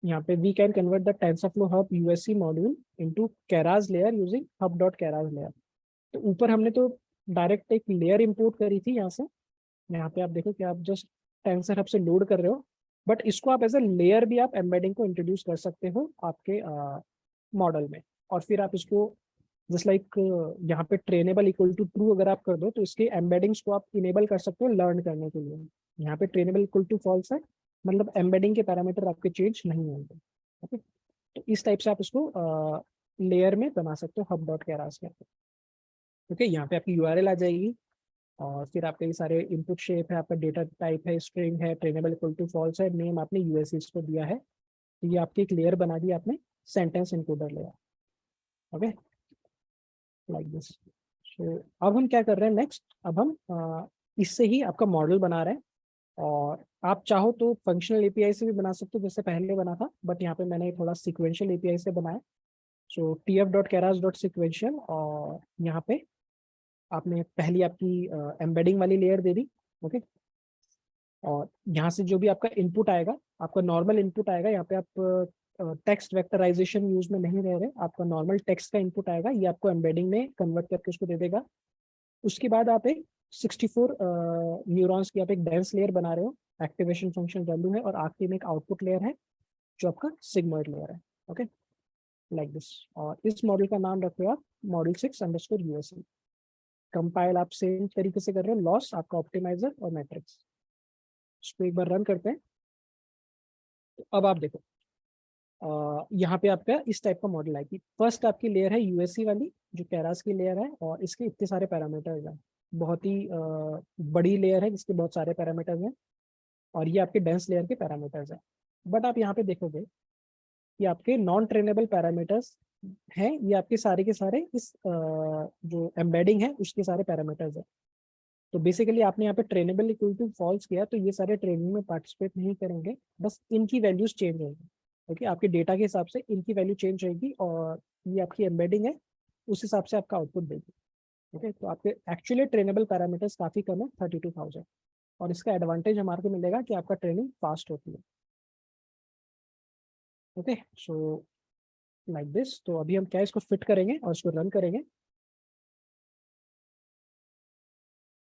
यहाँ पे we can convert the TensorFlow Hub USC module into Keras layer using hub dot Keras layer. तो ऊपर हमने तो डायरेक्ट एक लेयर इंपोर्ट करी थी यहाँ से। यहाँ पे आप देखो कि आप जस्ट टेंसर हब से लोड कर रहे हो, बट इसको आप एज ए लेयर भी आप एम्बेडिंग को इंट्रोड्यूस कर सकते हो आपके मॉडल में। और फिर आप इसको जस्ट लाइक यहाँ पे ट्रेनेबल इक्वल टू ट्रू अगर आप कर दो तो इसके एम्बेडिंग्स को आप इनेबल कर सकते हो लर्न करने के लिए। यहाँ पे ट्रेनेबल इक्वल टू फॉल्स है, मतलब एम्बेडिंग के पैरामीटर आपके चेंज नहीं होंगे। ओके, तो इस टाइप से आप इसको लेयर में बना सकते हो हब डॉट केरास के। ओके, यहाँ पे आपकी यूआरएल आ जाएगी और फिर आपके ये सारे इनपुट शेप है, आपका डेटा टाइप है, स्ट्रिंग है, ट्रेनेबल इक्वल टू फॉल्स है, नेम आपने यूएससी को दिया है। तो ये आपकी एक लेयर बना दी आपने, sentence encoder layer. Okay, like this. So अब हम क्या कर रहे हैं नेक्स्ट, अब हम इससे ही आपका मॉडल बना रहे हैं। और आप चाहो तो फंक्शनल एपीआई से भी बना सकते हो जैसे पहले बना था, बट यहाँ पे मैंने थोड़ा सिक्वेंशियल एपीआई से बनाया। सो tf.keras.sequential और यहाँ पे आपने पहली आपकी एम्बेडिंग वाली लेयर दे दी। ओके, और यहाँ से जो भी आपका इनपुट आएगा, आपका नॉर्मल इनपुट आएगा। यहाँ पे आप टेक्स्ट वेक्टराइजेशन यूज में नहीं रह रहे, आपका नॉर्मल टेक्स्ट का इनपुट आएगा, ये आपको एम्बेडिंग में कन्वर्ट करके उसको दे देगा। उसके बाद आप एक 64 न्यूरॉन्स की आप एक डेंस लेयर बना रहे हो, एक्टिवेशन फंक्शन वैल्यू है, और आखिरी में एक आउटपुट लेयर है जो आपका सिग्मॉइड लेयर है। Okay, like this. और इस मॉडल का नाम रखो आप मॉडल 6 USC। कंपाइल आप सेम तरीके से कर रहे हो, लॉस आपका ऑप्टिमाइजर और मैट्रिक्स। इसको एक बार रन करते हैं। तो अब आप देखो यहाँ पे आपका इस टाइप का मॉडल आएगी। फर्स्ट आपकी लेयर है यूएससी वाली जो केरास की लेयर है, और इसके इतने सारे पैरामीटर्स हैं, बहुत ही बड़ी लेयर है जिसके बहुत सारे पैरामीटर्स हैं, और ये आपके डेंस लेयर के पैरामीटर्स हैं। बट आप यहाँ पे देखोगे कि आपके नॉन ट्रेनेबल पैरामीटर्स हैं, ये आपके सारे के सारे इस जो एम्बेडिंग है उसके सारे पैरामीटर्स हैं। तो बेसिकली आपने यहाँ पे ट्रेनेबल इक्वल टू फॉल्स किया, तो ये सारे ट्रेनिंग में पार्टिसिपेट नहीं करेंगे, बस इनकी वैल्यूज चेंज होंगी। ओके, आपके डेटा के हिसाब से इनकी वैल्यू चेंज होगी और ये आपकी एम्बेडिंग है, उस हिसाब से आपका आउटपुट देगी। ओके, तो आपके एक्चुअली ट्रेनेबल पैरामीटर्स काफ़ी कम है, 32,000। और इसका एडवांटेज हमारे को मिलेगा कि आपका ट्रेनिंग फास्ट होती है। Okay, so like this. तो अभी हम क्या इसको फिट करेंगे और इसको रन करेंगे,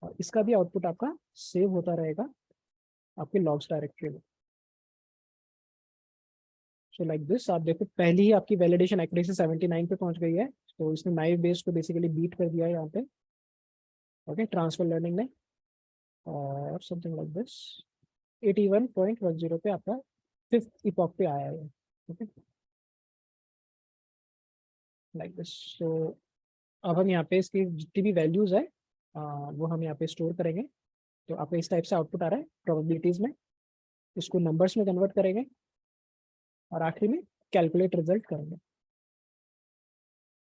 और इसका भी आउटपुट आपका सेव होता रहेगा आपके लॉग्स डायरेक्टरी में। सो लाइक दिस। आप देखो पहली ही आपकी वैलिडेशन एक्यूरेसी 79 पे पहुंच गई है, तो इसने नाइव बेस को बेसिकली बीट कर दिया है यहाँ पे। ओके, ट्रांसफर लर्निंग ने, और समथिंग लाइक दिस 81.10 पे आपका 5th इपॉक पे आया है। Okay, like this. सो अब हम यहाँ पे इसकी जितनी भी वैल्यूज है वो हम यहाँ पे स्टोर करेंगे। तो आपको इस टाइप से आउटपुट आ रहा है प्रोबेबिलिटीज में, इसको नंबर्स में कन्वर्ट करेंगे और आखिरी में कैलकुलेट रिजल्ट करेंगे।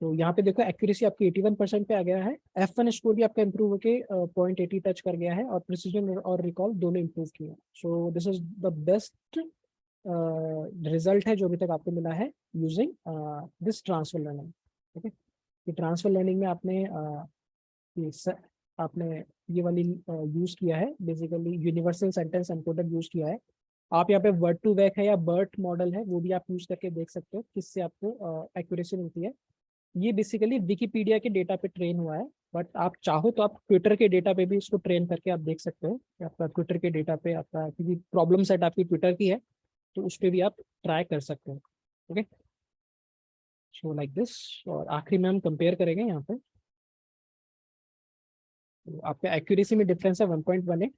तो यहाँ पे देखो एक्यूरेसी आपकी 81% पे आ गया है। F1 स्कोर भी आपका इंप्रूव होके 0.80 टच कर गया है, और प्रिसीजन और रिकॉल दोनों इंप्रूव किए। So this is the best result है जो अभी तक आपको मिला है using this transfer learning. Okay, ये ट्रांसफर लर्निंग में आपने ये वाली यूज किया है, basically universal sentence encoder use किया है, आप यहाँ पे वर्ड टू वैक है या बर्ट मॉडल है, वो भी आप यूज करके देख सकते हो किससे आपको एक्यूरेसी मिलती है। ये बेसिकली विकिपीडिया के डेटा पे ट्रेन हुआ है, बट आप चाहो तो आप ट्विटर के डेटा पे भी इसको ट्रेन करके आप देख सकते हो कि आपका ट्विटर के डेटा पे आपका क्योंकि प्रॉब्लम सेट आपकी ट्विटर की है, तो उस पर भी आप ट्राई कर सकते हो। Okay, so like this. और आखिरी में हम कंपेयर करेंगे यहाँ पे, तो आपका एक्यूरेसी में डिफरेंस है 1.18,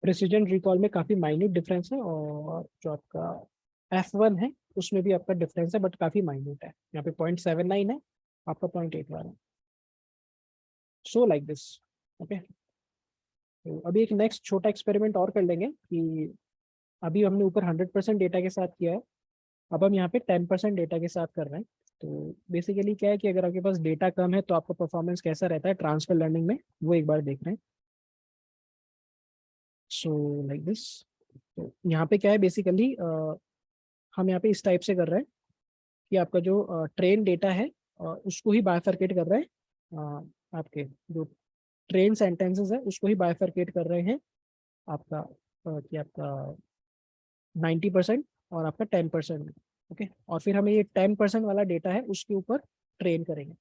प्रिसीजन रिकॉल में काफ़ी माइन्यूट डिफरेंस है, और जो आपका F1 है उसमें भी आपका डिफरेंस है बट काफ़ी माइन्यूट है, यहाँ पे 0.79 है, आपका 0.81 है। सो लाइक दिस। ओके, तो अभी एक नेक्स्ट छोटा एक्सपेरिमेंट और कर लेंगे कि अभी हमने ऊपर 100% डेटा के साथ किया है, अब हम यहाँ पे 10% डेटा के साथ कर रहे हैं। तो बेसिकली क्या है कि अगर आपके पास डेटा कम है तो आपका परफॉर्मेंस कैसा रहता है ट्रांसफर लर्निंग में, वो एक बार देख रहे हैं। सो लाइक दिस। तो यहाँ पे क्या है बेसिकली हम यहाँ पे इस टाइप से कर रहे हैं कि आपका जो ट्रेन डेटा है उसको ही बायफरकेट कर रहे हैं, आपके जो ट्रेन सेंटेंसेस है उसको ही बायफरकेट कर रहे हैं आपका कि आपका 90% और आपका 10%। ओके, और फिर हमें ये 10% वाला डेटा है उसके ऊपर ट्रेन करेंगे।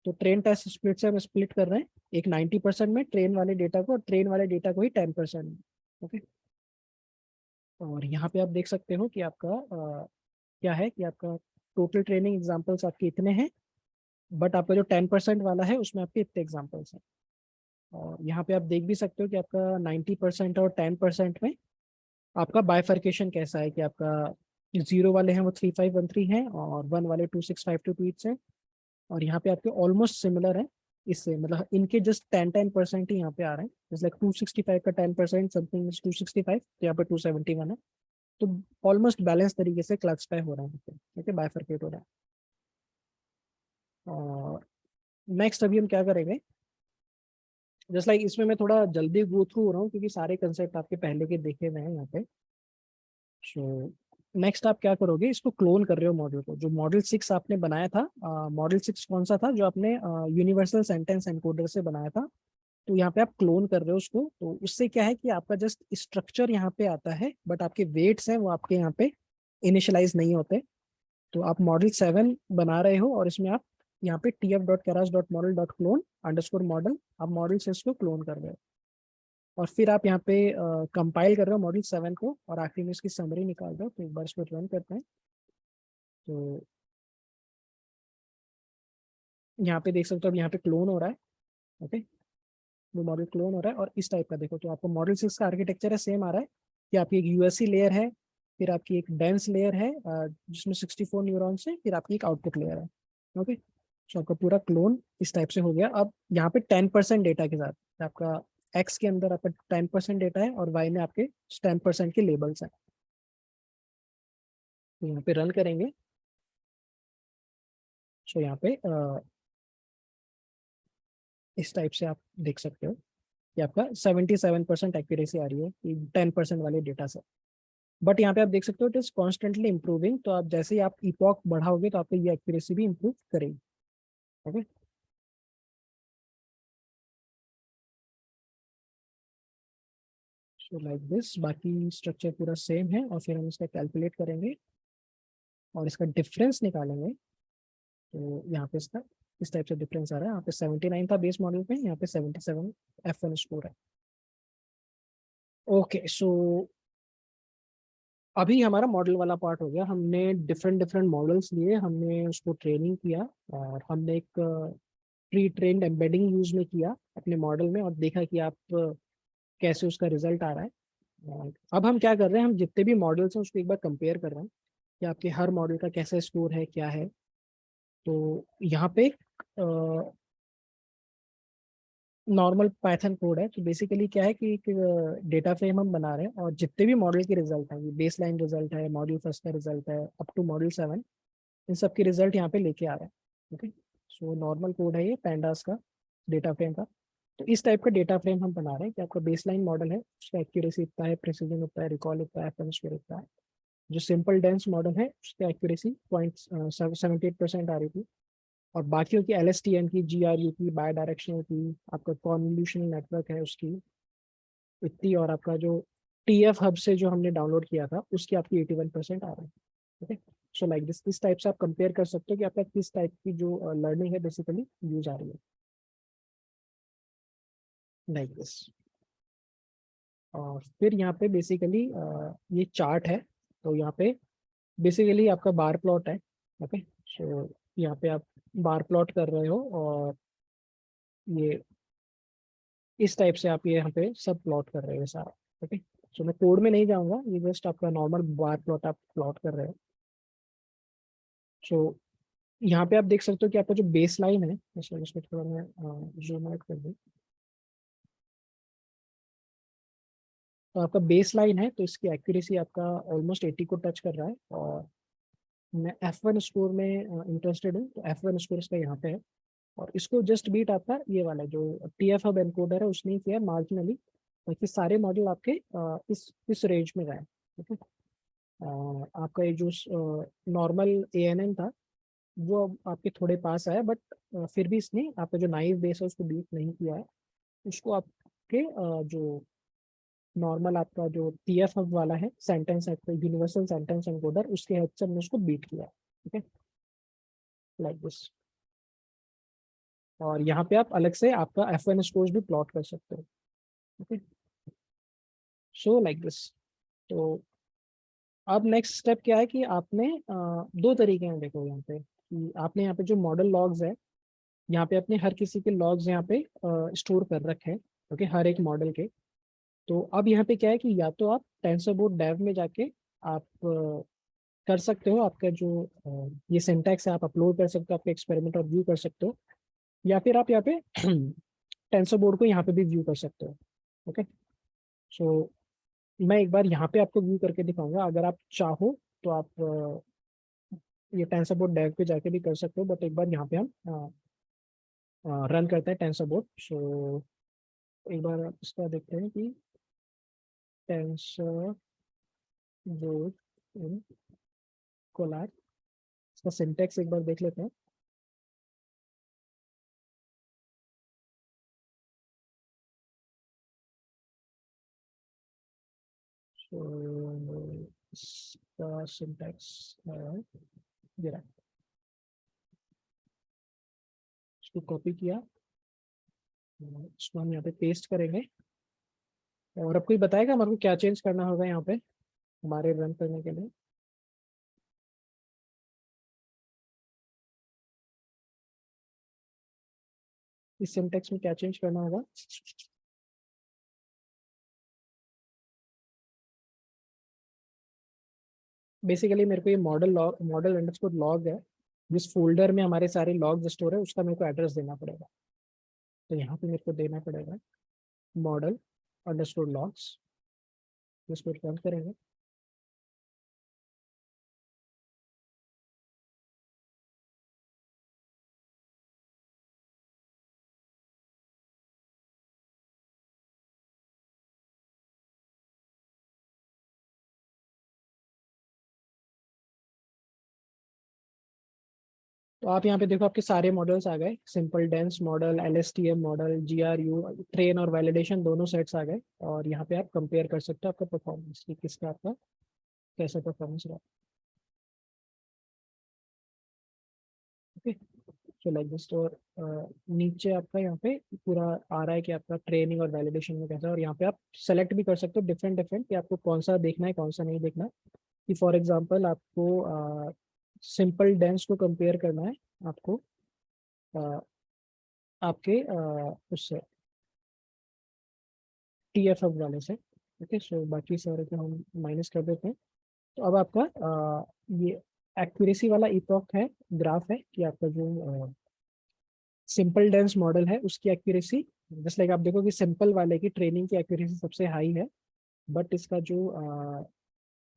तो ट्रेन टेस्ट स्प्लिट से हम स्प्लिट कर रहे हैं, एक 90% में ट्रेन वाले डेटा को और ट्रेन वाले डेटा को ही 10% में। ओके, और यहाँ पे आप देख सकते हो कि आपका क्या है कि आपका टोटल ट्रेनिंग एग्जाम्पल्स आपके इतने हैं, बट आपका जो 10% वाला है उसमें आपके इतने एग्जाम्पल्स हैं। और यहाँ पे आप देख भी सकते हो कि आपका 90% और 10% में आपका बाइफर्केशन कैसा है कि आपका 0 वाले हैं वो 3513 हैं और 1 वाले 2652 ट्वीट्स हैं, और यहाँ पे आपके ऑलमोस्ट सिमिलर है इससे, मतलब इनके जस्ट 10% ही यहाँ पे आ रहे हैं, जैसे लाइक 265 का 10% समथिंग 265, तो यहाँ पे 271 है। तो ऑलमोस्ट बैलेंस तरीके से क्लस्टरफाई हो रहा है, ठीक है, बाइफर्केट हो रहा है। और नेक्स्ट अभी हम क्या करेंगे, जस्ट लाइक इसमें मैं थोड़ा जल्दी गो थ्रू हो रहा हूँ क्योंकि सारे कंसेप्ट आपके पहले के देखे हुए हैं यहाँ पे। सो नेक्स्ट आप क्या करोगे, इसको क्लोन कर रहे हो मॉडल को, जो मॉडल 6 आपने बनाया था। मॉडल 6 कौन सा था, जो आपने यूनिवर्सल सेंटेंस एनकोडर से बनाया था। तो यहाँ पे आप क्लोन कर रहे हो उसको, तो उससे क्या है कि आपका जस्ट स्ट्रक्चर यहाँ पे आता है, बट आपके वेट्स हैं वो आपके यहाँ पे इनिशियलाइज नहीं होते। तो आप मॉडल 7 बना रहे हो और इसमें आप यहाँ पे tf.keras.model.clone_model आप मॉडल 6 को क्लोन कर रहे हो, और फिर आप यहाँ पे कंपाइल कर रहे हो मॉडल 7 को, और आखिर में इसकी समरी निकाल दो। तो एक बार इसको रन करते हैं, तो यहाँ पे देख सकते हो अब यहाँ पे क्लोन हो रहा है। ओके, वो मॉडल क्लोन हो रहा है, और इस टाइप का देखो तो आपको मॉडल 6 का आर्किटेक्चर है सेम आ रहा है कि आपकी एक यूएससी लेयर है, फिर आपकी एक डेंस लेयर है जिसमें 64 न्यूरॉन्स है, फिर आपकी एक आउटपुट लेयर है। ओके, तो आपका पूरा क्लोन इस टाइप से हो गया। अब यहाँ पे 10% डेटा के साथ आपका एक्स के अंदर आपका 10% डेटा है और वाई में आपके 10% के लेबल्स हैं। तो यहाँ पे रन करेंगे, सो यहाँ पे इस टाइप से आप देख सकते हो कि आपका 77% एक्यूरेसी आ रही है 10% वाले डेटा से। बट यहाँ पे आप देख सकते हो इट इज कॉन्स्टेंटली इंप्रूविंग, तो आप जैसे ही आप इपॉक बढ़ाओगे तो आपकी ये एक्यूरेसी भी इंप्रूव करेगी। ओके, सो लाइक दिस, बाकी स्ट्रक्चर पूरा सेम है, और फिर हम इसका कैलकुलेट करेंगे और इसका डिफरेंस निकालेंगे। तो यहाँ पे इसका इस टाइप से डिफरेंस आ रहा है, यहाँ पे 79 था बेस मॉडल पे, यहाँ पे 77 F1 स्कोर है। ओके, सो अभी हमारा मॉडल वाला पार्ट हो गया, हमने डिफरेंट डिफरेंट मॉडल्स लिए, हमने उसको ट्रेनिंग किया, और हमने एक प्री ट्रेन्ड एम्बेडिंग यूज में किया अपने मॉडल में, और देखा कि आप कैसे उसका रिजल्ट आ रहा है। और अब हम क्या कर रहे हैं, हम जितने भी मॉडल्स हैं उसको एक बार कंपेयर कर रहे हैं कि आपके हर मॉडल का कैसा स्कोर है, क्या है। तो यहाँ पे नॉर्मल पाइथन कोड है। तो बेसिकली क्या है कि एक डेटा फ्रेम हम बना रहे हैं, और जितने भी मॉडल के रिजल्ट हैं, ये बेस लाइन रिजल्ट है, मॉडल फर्स्ट का रिजल्ट है, अप टू मॉडल 7, इन सब के रिजल्ट यहाँ पे लेके आ रहे हैं। ओके, सो नॉर्मल कोड है ये पैंडास का डेटा फ्रेम का। तो इस टाइप का डेटा फ्रेम हम बना रहे हैं कि आपका बेस लाइन मॉडल है उसका एक्यूरेसी इतना है, प्रिसीजन उतना है, रिकॉल इतना है, F1 स्कोर इतना है। जो सिंपल डेंस मॉडल है उसकी एक्यूरेसी 0.78% आ रही थी, और बाकियों की LSTM की, GRU की, बाय डायरेक्शनल की, आपका कॉन्वोल्यूशनल नेटवर्क है उसकी इतनी, और आपका जो TF हब से जो हमने डाउनलोड किया था उसकी आपकी 81% आ रही है। ओके, सो लाइक दिस, इस टाइप से आप कंपेयर कर सकते हो कि आपका किस टाइप की जो लर्निंग है बेसिकली यूज आ रही है, लाइक दिस। और फिर यहाँ पे बेसिकली ये चार्ट है, तो यहाँ पे बेसिकली आपका बार प्लॉट है। ओके, सो यहाँ पे आप बार प्लॉट कर रहे हो और ये इस टाइप से आप ये यहाँ पे सब प्लॉट कर रहे हो सारा। ओके, सो मैं कोड में नहीं जाऊंगा, ये जस्ट आपका नॉर्मल बार प्लॉट आप प्लॉट कर रहे हो। सो यहाँ पे आप देख सकते हो कि आपका जो बेस लाइन है, इसको थोड़ा मैं जूम आउट कर दूँ, तो आपका बेस लाइन है तो इसकी एक्यूरेसी आपका ऑलमोस्ट 80 को टच कर रहा है। और मैं F1 स्कोर में इंटरेस्टेड हूँ, तो F1 स्कोर इसका यहाँ पे है। और इसको जस्ट बीट आपका ये वाला जो TF हब एनकोडर है उसने किया मार्जिनली, ताकि सारे मॉडल आपके इस रेंज में गए। ठीक है, आपका ये जो नॉर्मल ANN था वो अब आपके थोड़े पास आया, बट फिर भी इसने आपका जो नाइव बेस है उसको बीट नहीं किया है। उसको आपके जो नॉर्मल आपका जो TF हब वाला है सेंटेंस यूनिवर्सल सेंटेंस एनकोडर, उसके हेल्प से हमने उसको बीट किया। ठीक है, लाइक दिस। और यहाँ पे आप अलग से आपका F1 स्कोर्स भी प्लॉट कर सकते हो। Okay, so like this. तो अब नेक्स्ट स्टेप क्या है कि आपने दो तरीके हैं, देखो यहाँ पे कि आपने यहाँ पे जो मॉडल लॉग्स है, यहाँ पे अपने हर किसी के लॉग्स यहाँ पे स्टोर कर रखे हैं। ओके, हर एक मॉडल के। तो अब यहाँ पे क्या है कि या तो आप टेंसरबोर्ड डेव में जाके आप कर सकते हो, आपका जो ये सिंटैक्स है आप अपलोड कर सकते हो, आपके एक्सपेरिमेंट और व्यू कर सकते हो, या फिर आप यहाँ पे टेंसरबोर्ड को यहाँ पे भी व्यू कर सकते हो। ओके, सो मैं एक बार यहाँ पे आपको व्यू करके दिखाऊंगा, अगर आप चाहो तो आप ये टेंसरबोर्ड डेव पे जाके भी कर सकते हो, बट एक बार यहाँ पे हम रन करते हैं टेंसरबोर्ड। सो एक बार आप इसका देखते हैं कि टेंसरबोर्ड इन कोलार, इसका सिंटैक्स एक बार देख लेते हैं। So, इसका सिंटैक्स है ये रहा। इसको कॉपी किया, इसको हम यहाँ पे पेस्ट करेंगे। और अब कोई बताएगा हमारे को क्या चेंज करना होगा यहाँ पे हमारे रन करने के लिए? इस सिंटैक्स में क्या चेंज करना होगा? बेसिकली मेरे को ये मॉडल अंडरस्कोर लॉग है, जिस फोल्डर में हमारे सारे लॉग स्टोर है उसका मेरे को एड्रेस देना पड़ेगा। तो यहाँ पे मेरे को देना पड़ेगा मॉडल अंडरस्कोर लॉग्स, जिसको रन करेंगे। तो आप यहाँ पे देखो आपके सारे मॉडल्स आ गए, simple dense model, LSTM model, GRU, train और वैलिडेशन दोनों सेट्स आ गए। और यहाँ पे आप कंपेयर कर सकते हो आपका परफॉर्मेंस कि किसका आपका कैसा परफॉर्मेंस रहा। Okay, so like this. तो नीचे आपका यहाँ पे पूरा आ रहा है कि आपका ट्रेनिंग और वैलिडेशन में कैसा है, और यहाँ पे आप सेलेक्ट भी कर सकते हो डिफरेंट डिफरेंट कि आपको कौन सा देखना है कौन सा नहीं देखना है। कि फॉर एग्जांपल आपको सिंपल डेंस को कंपेयर करना है आपको आपके उससे TF हब वाले से। ओके, सो बाकी सारे को हम माइनस कर देते हैं। तो अब आपका ये एक्यूरेसी वाला इपॉक है, ग्राफ है कि आपका जो सिंपल डेंस मॉडल है उसकी एक्यूरेसी, जस्ट लाइक आप देखो कि सिंपल वाले की ट्रेनिंग की एक्यूरेसी सबसे हाई है, बट इसका जो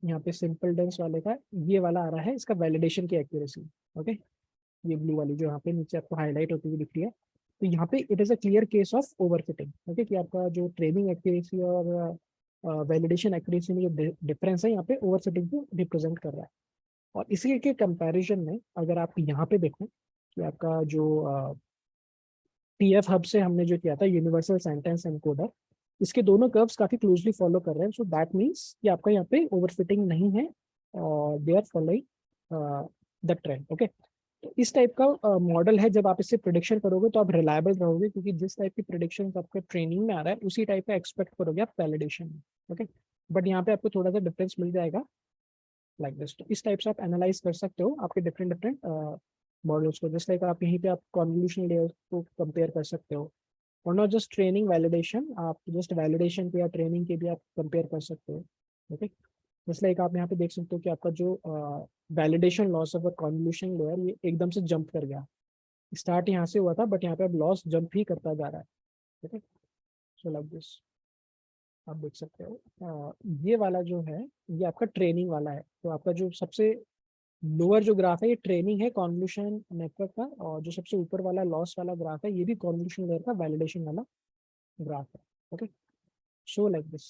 यहाँ पे सिंपल डेंस वाले का ये वाला आ रहा है इसका वैलिडेशन की एक्यूरेसी। ओके, ये ब्लू वाली जो यहाँ पे नीचे आपको हाईलाइट होती हुई दिख रही है, तो यहाँ पे it is a clear case of overfitting. Okay, कि आपका जो ट्रेनिंग एक्यूरेसी और वैलिडेशन एक्यूरेसी में जो डिफरेंस है यहाँ पे ओवरफिटिंग को रिप्रेजेंट कर रहा है। और इसी के कंपैरिजन में अगर आप यहाँ पे देखें कि आपका जो TF हब से हमने जो किया था यूनिवर्सल सेंटेंस एनकोडर, इसके दोनों कर्व्स काफी क्लोजली फॉलो कर रहे हैं, सो दैट मीन्स कि आपका यहाँ पे ओवरफिटिंग नहीं है और they are following the trend. Okay, तो इस टाइप का मॉडल है। जब आप इससे प्रिडिक्शन करोगे तो आप रिलायबल रहोगे, क्योंकि जिस टाइप की प्रिडिक्शन आपके ट्रेनिंग में आ रहा है उसी टाइप का एक्सपेक्ट करोगे आप वैलिडेशन में। ओके, बट यहाँ पे आपको थोड़ा सा डिफरेंस मिल जाएगा लाइक दिस। तो इस टाइप से आप एनालाइज कर सकते हो आपके डिफरेंट डिफरेंट मॉडल्स को। जस्ट लाइक आप यहीं पे आप कन्वोल्यूशन लेयर को कंपेयर कर सकते हो, और नॉट जस्ट ट्रेनिंग वैलिडेशन, आप जस्ट वैलिडेशन के या ट्रेनिंग के भी आप कंपेयर कर सकते हो। ओके, जस्ट लाइक आप यहाँ पे देख सकते हो कि आपका जो validation loss of a convolution layer ये एकदम से जंप कर गया। स्टार्ट यहाँ से हुआ था बट यहाँ पे अब लॉस जंप ही करता जा रहा है। ओके, सो लाइक दिस आप देख सकते हो। ये वाला जो है ये आपका ट्रेनिंग वाला है। तो आपका जो सबसे लोअर जो ग्राफ है ये ट्रेनिंग है कॉन्वोल्यूशन नेटवर्क का, और जो सबसे ऊपर वाला लॉस वाला ग्राफ है ये भी कॉन्वोल्यूशन लेयर का वैलिडेशन वाला ग्राफ है। Okay, so like this.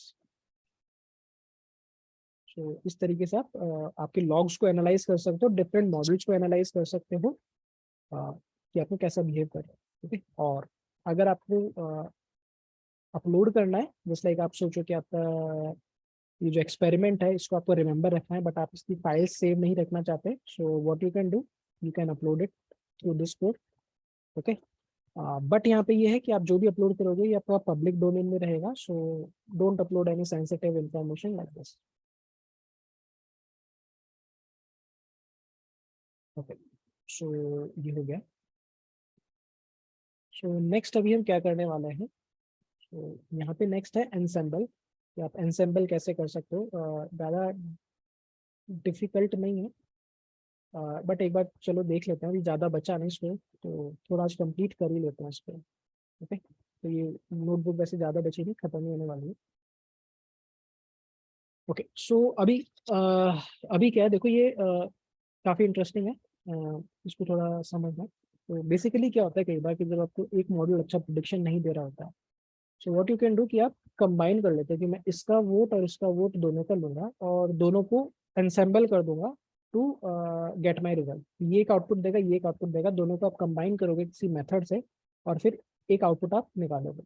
So इस तरीके से आप आपके लॉग्स को एनालाइज कर सकते हो, डिफरेंट मॉडल्स को एनालाइज कर सकते हो कि आपको कैसा बिहेव कर रहा है। ओके, और अगर आपको अपलोड करना है, जस्ट लाइक आप सोचो कि आपका ये जो एक्सपेरिमेंट है इसको आपको रिमेंबर रखना है बट आप इसकी फाइल सेव नहीं रखना चाहते, so what you can do, you can upload it through this code. Okay, but यहाँ पे ये है कि आप जो भी अपलोड करोगे ये आपका पब्लिक डोमेन में रहेगा, so don't upload any sensitive information like this. Okay, so ये हो गया। सो नेक्स्ट अभी हम क्या करने वाले हैं, तो यहाँ पे नेक्स्ट है एनसेंबल, कि आप एनसेंबल कैसे कर सकते हो। ज़्यादा डिफिकल्ट नहीं है, बट एक बार चलो देख लेते हैं, अभी ज़्यादा बचा नहीं इसको, तो थोड़ा आज कंप्लीट कर ही लेते हैं इसको। ओके, तो ये नोटबुक वैसे ज़्यादा बची नहीं, खत्म ही होने वाली है। ओके, सो अभी क्या है देखो, ये काफ़ी इंटरेस्टिंग है, इसको थोड़ा समझना। तो बेसिकली क्या होता है कई बार कि जब आपको एक मॉडल अच्छा प्रिडिक्शन नहीं दे रहा होता है, so what you can do कि आप कंबाइन कर लेते हैं कि मैं इसका वोट और इसका वोट दोनों का लूंगा और दोनों को एनसेंबल कर दूंगा टू गेट माई रिजल्ट। ये एक आउटपुट देगा, ये एक आउटपुट देगा, दोनों को आप कंबाइन करोगे किसी मेथड से और फिर एक आउटपुट आप निकालोगे।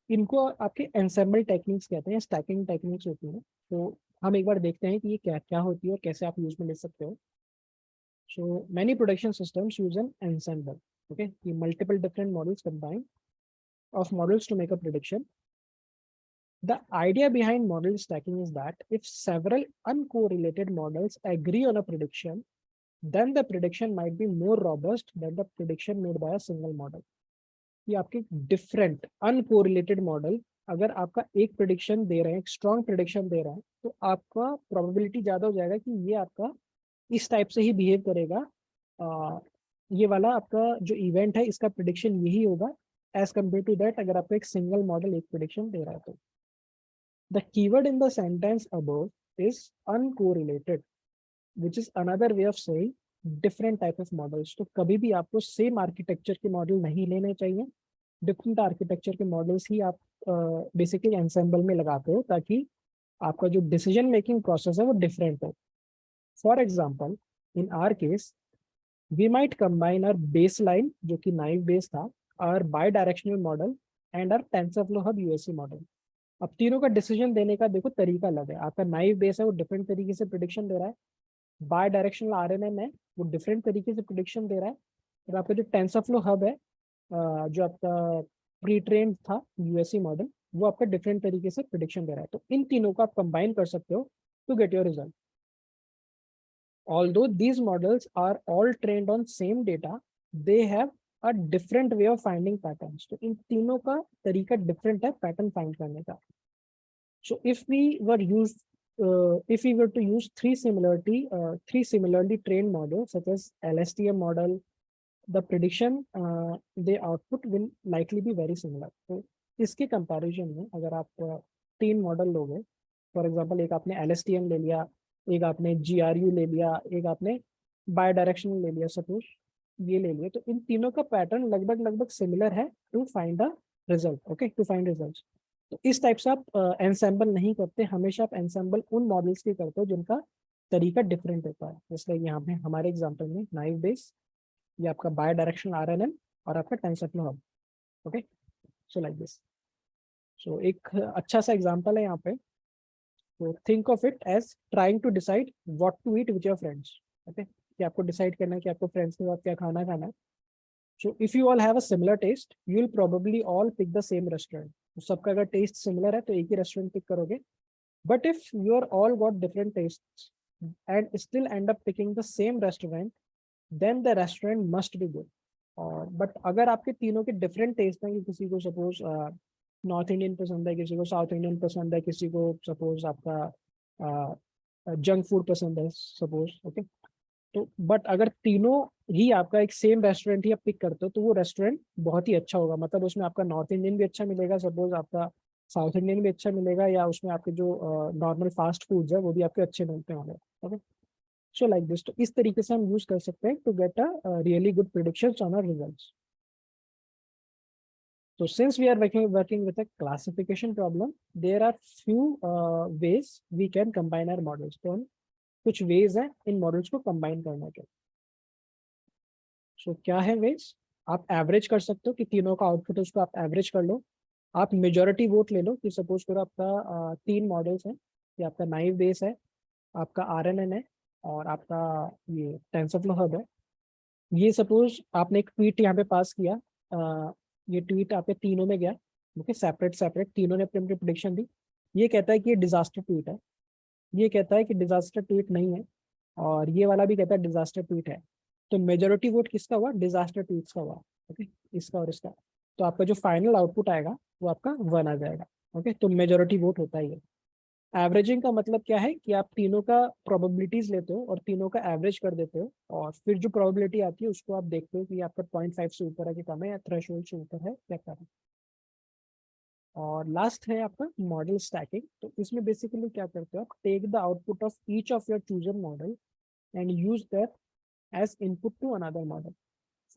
इनको आपके एनसेंबल टेक्निक्स कहते हैं, स्टैकिंग टेक्निक्स होती हैं। तो हम एक बार देखते हैं कि ये क्या क्या होती है और कैसे आप यूज में ले सकते हो। So many production systems use an ensemble, okay, the multiple different models combined of models to make a prediction. The idea behind model stacking is that if several uncorrelated models agree on a prediction, then the prediction might be more robust than the prediction made by a single model. कि आपके different uncorrelated model अगर आपका एक prediction दे रहे हैं, एक strong prediction दे रहा है, तो आपका probability ज़्यादा हो जाएगा कि ये आपका इस टाइप से ही बिहेव करेगा। ये वाला आपका जो इवेंट है इसका प्रिडिक्शन यही होगा एज कम्पेयर टू दैट अगर आपका एक सिंगल मॉडल एक प्रिडिक्शन दे रहा है। तो the keyword in the sentence above is uncorrelated, which is another way of saying different type of models. तो कभी भी आपको सेम आर्किटेक्चर के मॉडल नहीं लेने चाहिए, डिफरेंट आर्किटेक्चर के मॉडल्स ही आप बेसिकली एनसेंबल में लगाते हो ताकि आपका जो डिसीजन मेकिंग प्रोसेस है वो डिफरेंट हो। For example, in our case, we might combine our baseline, जो कि naive base था, our bidirectional model and our TensorFlow Hub USE model. अब तीनों का डिसीजन देने का देखो तरीका अलग है। आपका नाइव बेस है वो डिफरेंट तरीके से प्रिडिक्शन दे रहा है, बाय डायरेक्शनल आरएनएन है वो डिफरेंट तरीके से प्रिडिक्शन दे रहा है, और आपका जो टेंसरफ्लो हब है जो आपका प्री ट्रेन्ड था यूएसई मॉडल वो आपका डिफरेंट तरीके से प्रिडिक्शन दे रहा है। तो इन तीनों को आप कंबाइन कर सकते हो to get your result. Although these models are all trained on same data, they have a different way of finding patterns. तो इन तीनों का तरीका different है पैटर्न फाइंड करने का। So if we were to use three similarly trained models such as LSTM model, the prediction they output will likely be very similar. तो इसके comparison में अगर आप तीन मॉडल लोगे, फॉर एग्जांपल एक आपने LSTM ले लिया, एक आपने GRU ले लिया, एक आपने बाय डायरेक्शनल ले लिया, सपोज ये ले लिया, तो इन तीनों का पैटर्न लगभग सिमिलर है to find the result. Okay, to find results. तो इस टाइप से आप एनसेंबल नहीं करते, हमेशा आप एनसेंबल उन मॉडल्स के करते हो जिनका तरीका डिफरेंट होता है। जैसे यहाँ पे हमारे एग्जाम्पल में नाइव बेस, ये आपका बाय डायरेक्शनल आरएनएन और आपका TensorFlow Hub. Okay, so like this. So एक अच्छा सा एग्जांपल है यहाँ पे, तो think of it as trying to decide what to eat with your friends. Okay, कि आपको डिसाइड करना है कि आपको फ्रेंड्स के साथ क्या खाना खाना है। So if you all have a similar taste you will probably all pick the same restaurant. तो सबका अगर टेस्ट सिमिलर है तो एक ही रेस्टोरेंट पिक करोगे। But if you are all got different taste and still end up picking the same restaurant then the restaurant must be good. और but अगर आपके तीनों के डिफरेंट टेस्ट हैं कि किसी को सपोज नॉर्थ इंडियन पसंद है, किसी को साउथ इंडियन पसंद है, किसी को सपोज आपका जंक फूड पसंद है सपोज, ओके, तो बट अगर तीनों ही आपका एक सेम रेस्टोरेंट ही आप पिक करते हो तो वो रेस्टोरेंट बहुत ही अच्छा होगा। मतलब उसमें आपका नॉर्थ इंडियन भी अच्छा मिलेगा, सपोज आपका साउथ इंडियन भी अच्छा मिलेगा, या उसमें आपके जो नॉर्मल फास्ट फूड्स है वो भी आपके अच्छे मिलते होंगे। ओके, सो लाइक दिस, तो इस तरीके से हम यूज कर सकते हैं to get a really good predictions on our results. So since we are working with a classification problem, there are few ways we can combine our models. तो हम कुछ ways हैं इन models को combine करने के। So क्या है ways? आप average कर सकते हो कि तीनों का output है उसको आप average कर लो। आप majority vote ले लो कि suppose करो आपका 3 models हैं, कि आपका naive Bayes है, आपका RNN है और आपका ये TensorFlow Hub है। ये सपोज आपने एक ट्वीट यहाँ पे पास किया, ये ट्वीट आपके तीनों में गया, ओके, सेपरेट तीनों ने अपनी अपनी प्रेडिक्शन दी। ये कहता है कि ये डिजास्टर ट्वीट है, ये कहता है कि डिजास्टर ट्वीट नहीं है, और ये वाला भी कहता है डिजास्टर ट्वीट है। तो मेजोरिटी वोट किसका हुआ? डिजास्टर ट्वीट्स का हुआ, ओके, इसका और इसका। तो आपका जो फाइनल आउटपुट आएगा वो आपका 1 आ जाएगा। ओके, तो मेजोरिटी वोट होता ही है। एवरेजिंग का मतलब क्या है कि आप तीनों का प्रोबेबिलिटीज लेते हो और तीनों का एवरेज कर देते हो, और फिर जो प्रोबेबिलिटी आती है उसको आप देखते हो कि आपका 0.5 से ऊपर है कि कम है, या थ्रेशोल्ड से ऊपर है क्या कम है। और लास्ट है आपका मॉडल स्टैकिंग। तो इसमें बेसिकली क्या करते हो, आप take the output of each of your chosen model and use that as input to another model.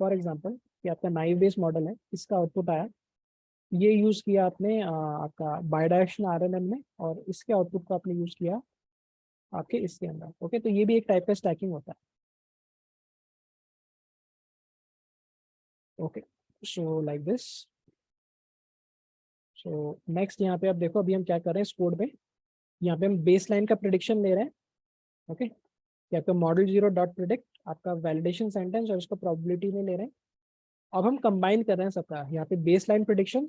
For example कि आपका नाइव बेस्ड मॉडल है, इसका आउटपुट आया, ये यूज किया आपने आपका बायडायरेक्शनल आरएनएन में, और इसके आउटपुट को आपने यूज किया आपके इसके अंदर। ओके, तो ये भी एक टाइप का स्टैकिंग होता है। Okay, so like this. So next यहाँ पे आप देखो, अभी हम क्या कर रहे हैं इस कोड में, यहाँ पे हम बेस लाइन का प्रिडिक्शन ले रहे हैं। ओके, कि आपका मॉडल 0 डॉट प्रिडिक्ट आपका वैलिडेशन सेंटेंस और इसको प्रोबेबिलिटी में ले रहे हैं। अब हम कंबाइन कर रहे हैं सबका, यहाँ पे बेस लाइन प्रिडिक्शन,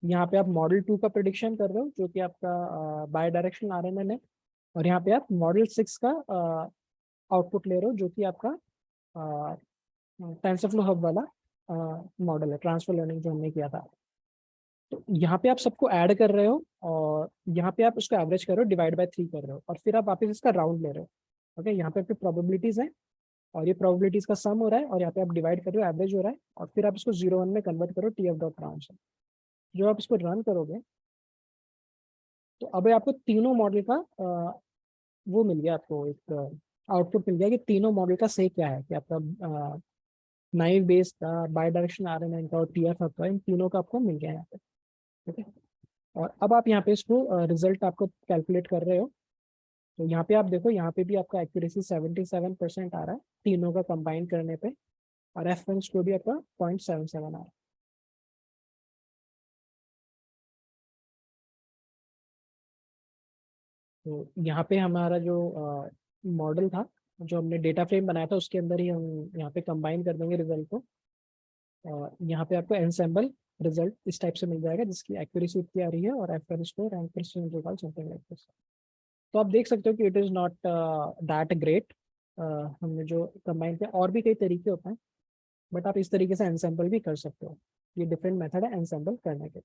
यहाँ पे आप मॉडल 2 का प्रिडिक्शन कर रहे हो जो कि आपका बाय डायरेक्शनल आरएनएन है, और यहाँ पे आप मॉडल 6 का आउटपुट ले रहे हो जो कि आपका टेंसरफ्लो हब वाला मॉडल है, ट्रांसफर लर्निंग जो हमने किया था। तो यहाँ पे आप सबको ऐड कर रहे हो, और यहाँ पे आप उसको एवरेज कर रहे हो, डिवाइड बाय 3 कर रहे हो, और फिर आप वापस इसका राउंड ले रहे हो। ओके, यहाँ पे आपकी प्रोबेबिलिटीज है, और ये प्रोबेबिलिटीज का सम हो रहा है, और यहाँ पे आप डिवाइड कर रहे हो, एवरेज हो रहा है, और फिर आप इसको 0 1 में कन्वर्ट करो tf डॉट राउंड से। जो आप इसको रन करोगे तो अब आपको तीनों मॉडल का वो मिल गया, आपको एक आउटपुट मिल गया कि तीनों मॉडल का सही क्या है, कि आपका नाइव बेस का, बाय डायरेक्शन आरएनएन का और टीएफ का, इन तीनों का आपको मिल गया यहाँ पे। ठीक है, और अब आप यहाँ पे इसको रिजल्ट आपको कैलकुलेट कर रहे हो। तो यहाँ पे आप देखो, यहाँ पे भी आपका एक्यूरेसी 77% आ रहा है तीनों का कंबाइन करने पे, और F1 स्कोर भी आपका 0.77 आ रहा है। तो यहाँ पे हमारा जो मॉडल था, जो हमने डेटा फ्रेम बनाया था, उसके अंदर ही हम यहाँ पे कंबाइन कर देंगे रिजल्ट को, और यहाँ पे आपको एनसेम्बल रिजल्ट इस टाइप से मिल जाएगा जिसकी एक्यूरेसी इतनी आ रही है, और F1 score and percent result something like this. तो आप देख सकते हो कि it is not that great. हमने जो कंबाइन किया, और भी कई तरीके होते हैं, बट आप इस तरीके से एनसेम्बल भी कर सकते हो। ये डिफरेंट मेथड है एनसेम्बल करने के।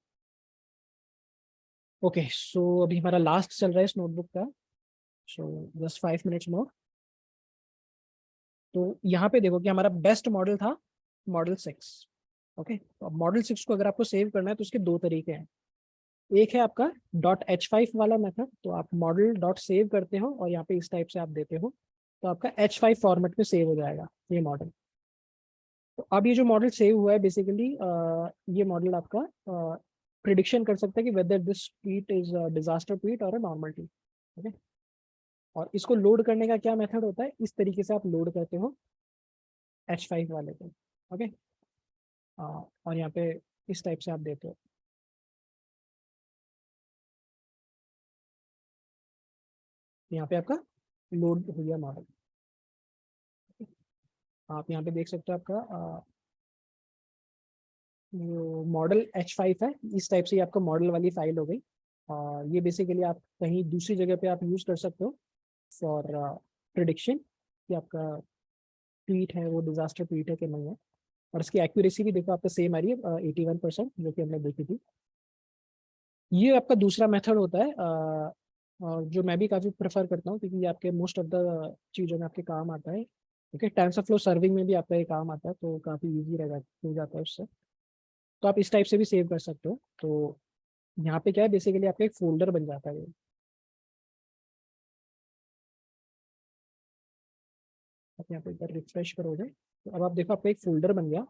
ओके, सो अभी हमारा लास्ट चल रहा है इस नोटबुक का, सो जस्ट 5 मिनट्स मोर। तो यहाँ पे देखो कि हमारा बेस्ट मॉडल था मॉडल 6। ओके, तो अब मॉडल 6 को अगर आपको सेव करना है तो उसके 2 तरीके हैं। एक है आपका .h5 वाला मेथड, तो आप मॉडल डॉट सेव करते हो और यहाँ पे इस टाइप से आप देते हो, तो आपका H5 फॉर्मेट में सेव हो जाएगा ये मॉडल। तो अब ये जो मॉडल सेव हुआ है बेसिकली, ये मॉडल आपका प्रिडिक्शन कर सकता है कि whether this tweet is disaster tweet और अ नॉर्मल ट्वीट। ओके, और इसको लोड करने का क्या मेथड होता है, इस तरीके से आप लोड करते हो H5 वाले को। ओके, और यहाँ पे इस टाइप से आप देते हो। यहाँ पे आपका लोड हो गया मॉडल। आप यहाँ पे देख सकते हो आपका जो मॉडल H5 है, इस टाइप से आपका मॉडल वाली फाइल हो गई। ये बेसिकली आप कहीं दूसरी जगह पे आप यूज कर सकते हो फॉर प्रिडिक्शन कि आपका ट्वीट है वो डिजास्टर ट्वीट है कि नहीं है। और इसकी एक्यूरेसी भी देखो आपका सेम आ रही है 81% जो कि हमने देखी थी। ये आपका दूसरा मेथड होता है और जो मैं भी काफ़ी प्रेफर करता हूँ क्योंकि ये आपके मोस्ट ऑफ द चीज़ों में आपके काम आता है। ओके, टेंसरफ्लो सर्विंग में भी आपका ये काम आता है, तो काफ़ी ईजी हो जाता है उससे। तो आप इस टाइप से भी सेव कर सकते हो। तो यहाँ पे क्या है, बेसिकली आपका एक फोल्डर बन जाता है। आप यहाँ पे एक बार रिफ्रेश करोगे तो अब आप देखो आपका एक फोल्डर बन गया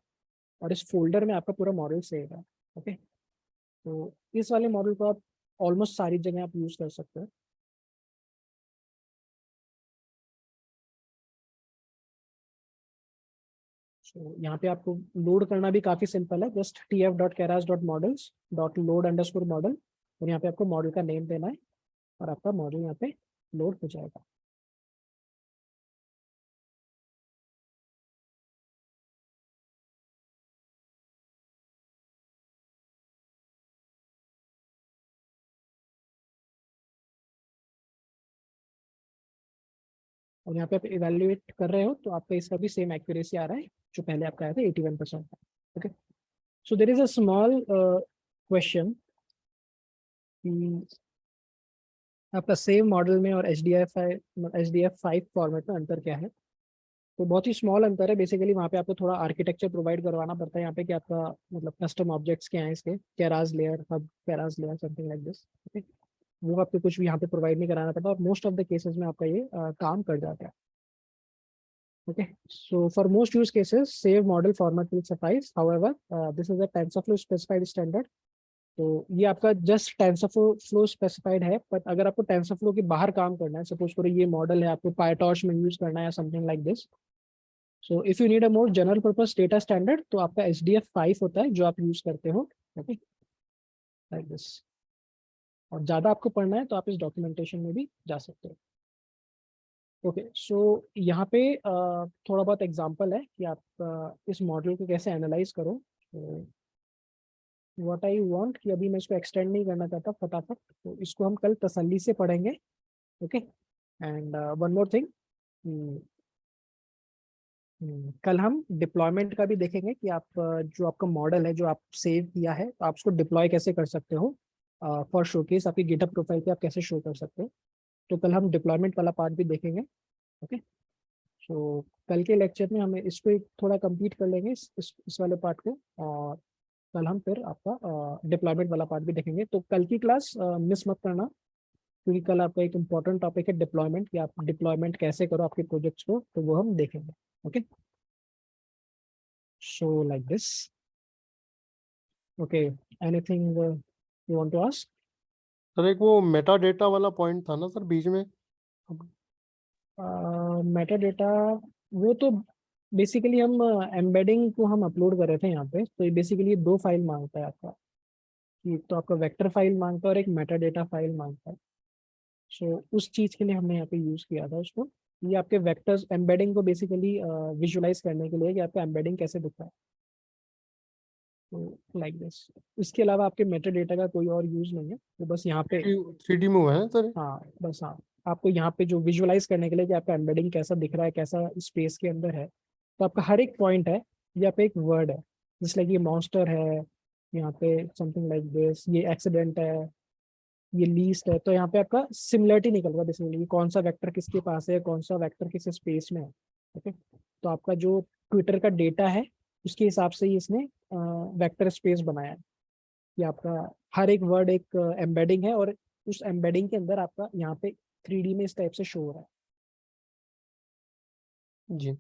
और इस फोल्डर में आपका पूरा मॉडल सेव है। ओके, तो इस वाले मॉडल को आप ऑलमोस्ट सारी जगह आप यूज कर सकते हो। तो यहाँ पे आपको लोड करना भी काफी सिंपल है, जस्ट tf.keras.models.load_model और यहाँ पे आपको मॉडल का नेम देना है और आपका मॉडल यहाँ पे लोड हो जाएगा। और यहाँ पे आप इवेल्युएट कर रहे हो तो आपका इसका भी सेम एक्यूरेसी आ रहा है जो पहले आपका आया था 81%। Okay, so there is a small question आपका सेव मॉडल में और HDF5 फॉर्मेट में अंतर क्या है। तो बहुत ही स्मॉल अंतर है। बेसिकली वहाँ पे आपको थोड़ा आर्किटेक्चर प्रोवाइड करवाना पड़ता है यहाँ पे कि आपका मतलब कस्टम ऑब्जेक्ट्स क्या हैं इसके, Keras layer, hub Keras layer, something like this. Okay, वो आपको कुछ भी यहाँ पे प्रोवाइड नहीं कराना पड़ता और मोस्ट ऑफ द केसेस में आपका ये काम कर जाता है। Okay, so for most use cases save model format will suffice, however this is a TensorFlow specified standard. तो ये आपका जस्ट टेंसरफ्लो स्पेसिफाइड है, बट अगर आपको टेंसरफ्लो के बाहर काम करना है, सपोज करो ये मॉडल है आपको पायटॉर्च में यूज करना है या something like this, so if you need a more general purpose data standard तो आपका HDF5 होता है जो आप यूज करते हो। Okay, like this. और ज़्यादा आपको पढ़ना है तो आप इस डॉक्यूमेंटेशन में भी जा सकते हो। ओके, सो यहाँ पे थोड़ा बहुत एग्जांपल है कि आप इस मॉडल को कैसे एनालाइज करो। व्हाट आई वांट कि अभी मैं इसको एक्सटेंड नहीं करना चाहता फटाफट, तो इसको हम कल तसल्ली से पढ़ेंगे। Okay, and one more thing, कल हम डिप्लॉयमेंट का भी देखेंगे कि आप जो आपका मॉडल है जो आप सेव किया है तो आप उसको डिप्लॉय कैसे कर सकते हो फॉर शोकेस, आपकी गिटहब प्रोफाइल पे आप कैसे शो कर सकते हो। तो कल हम डिप्लॉयमेंट वाला पार्ट भी देखेंगे। ओके, सो कल के लेक्चर में हमें इसको एक थोड़ा कंप्लीट कर लेंगे इस वाले पार्ट को, और कल हम फिर आपका डिप्लॉयमेंट वाला पार्ट भी देखेंगे। तो कल की क्लास मिस मत करना क्योंकि कल आपका एक इम्पॉर्टेंट टॉपिक है डिप्लॉयमेंट, कि आप डिप्लॉयमेंट कैसे करो आपके प्रोजेक्ट्स को, तो वो हम देखेंगे। Okay, so like this. Okay, anything you want to ask? Sir एक वो मेटा डेटा वाला पॉइंट था ना सर बीच में। मेटा डेटा वो तो बेसिकली हम एम्बेडिंग को हम अपलोड कर रहे थे यहाँ पे, तो ये बेसिकली दो फाइल मांगता है आपका, कि तो आपका वेक्टर फाइल मांगता है और एक मेटा डेटा फाइल मांगता है। सो उस चीज़ के लिए हमने यहाँ पे यूज़ किया था उसको। ये आपके वेक्टर्स एम्बेडिंग को बेसिकली विजुलाइज करने के लिए कि आपका एम्बेडिंग कैसे दिखता है, तो लाइक दिस। इसके अलावा आपके मेटा डेटा का कोई और यूज़ नहीं है, तो बस यहाँ पे 3D में हुआ है सर। हाँ बस हाँ, आपको यहाँ पे जो विजुअलाइज करने के लिए कि आपका एम्बेडिंग कैसा दिख रहा है, कैसा स्पेस के अंदर है। तो आपका हर एक पॉइंट है, ये पे एक वर्ड है, जिस लाइक ये मॉन्स्टर है, यहाँ पे समथिंग लाइक दिस, ये एक्सीडेंट है, ये लीस्ट है। तो यहाँ पे आपका सिमिलरिटी निकल रहा है बेसिकली, कौन सा वेक्टर किसके पास है, कौन सा वेक्टर किस स्पेस में है। ओके, तो आपका जो ट्विटर का डेटा है उसके हिसाब से ही इसने वेक्टर स्पेस बनाया है कि आपका हर एक वर्ड एक एम्बेडिंग है और उस एम्बेडिंग के अंदर आपका यहाँ पे 3D में इस टाइप से शो हो रहा है। जी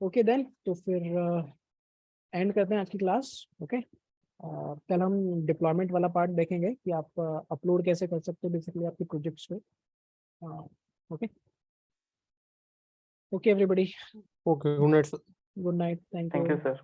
ओके देन, तो फिर एंड करते हैं आज की क्लास। ओके, कल हम डिप्लॉयमेंट वाला पार्ट देखेंगे कि आप अपलोड कैसे कर सकते हो बेसिकली आपके प्रोजेक्ट्स को। Okay okay everybody, okay, good night sir. Good night, thank thank you. You sir.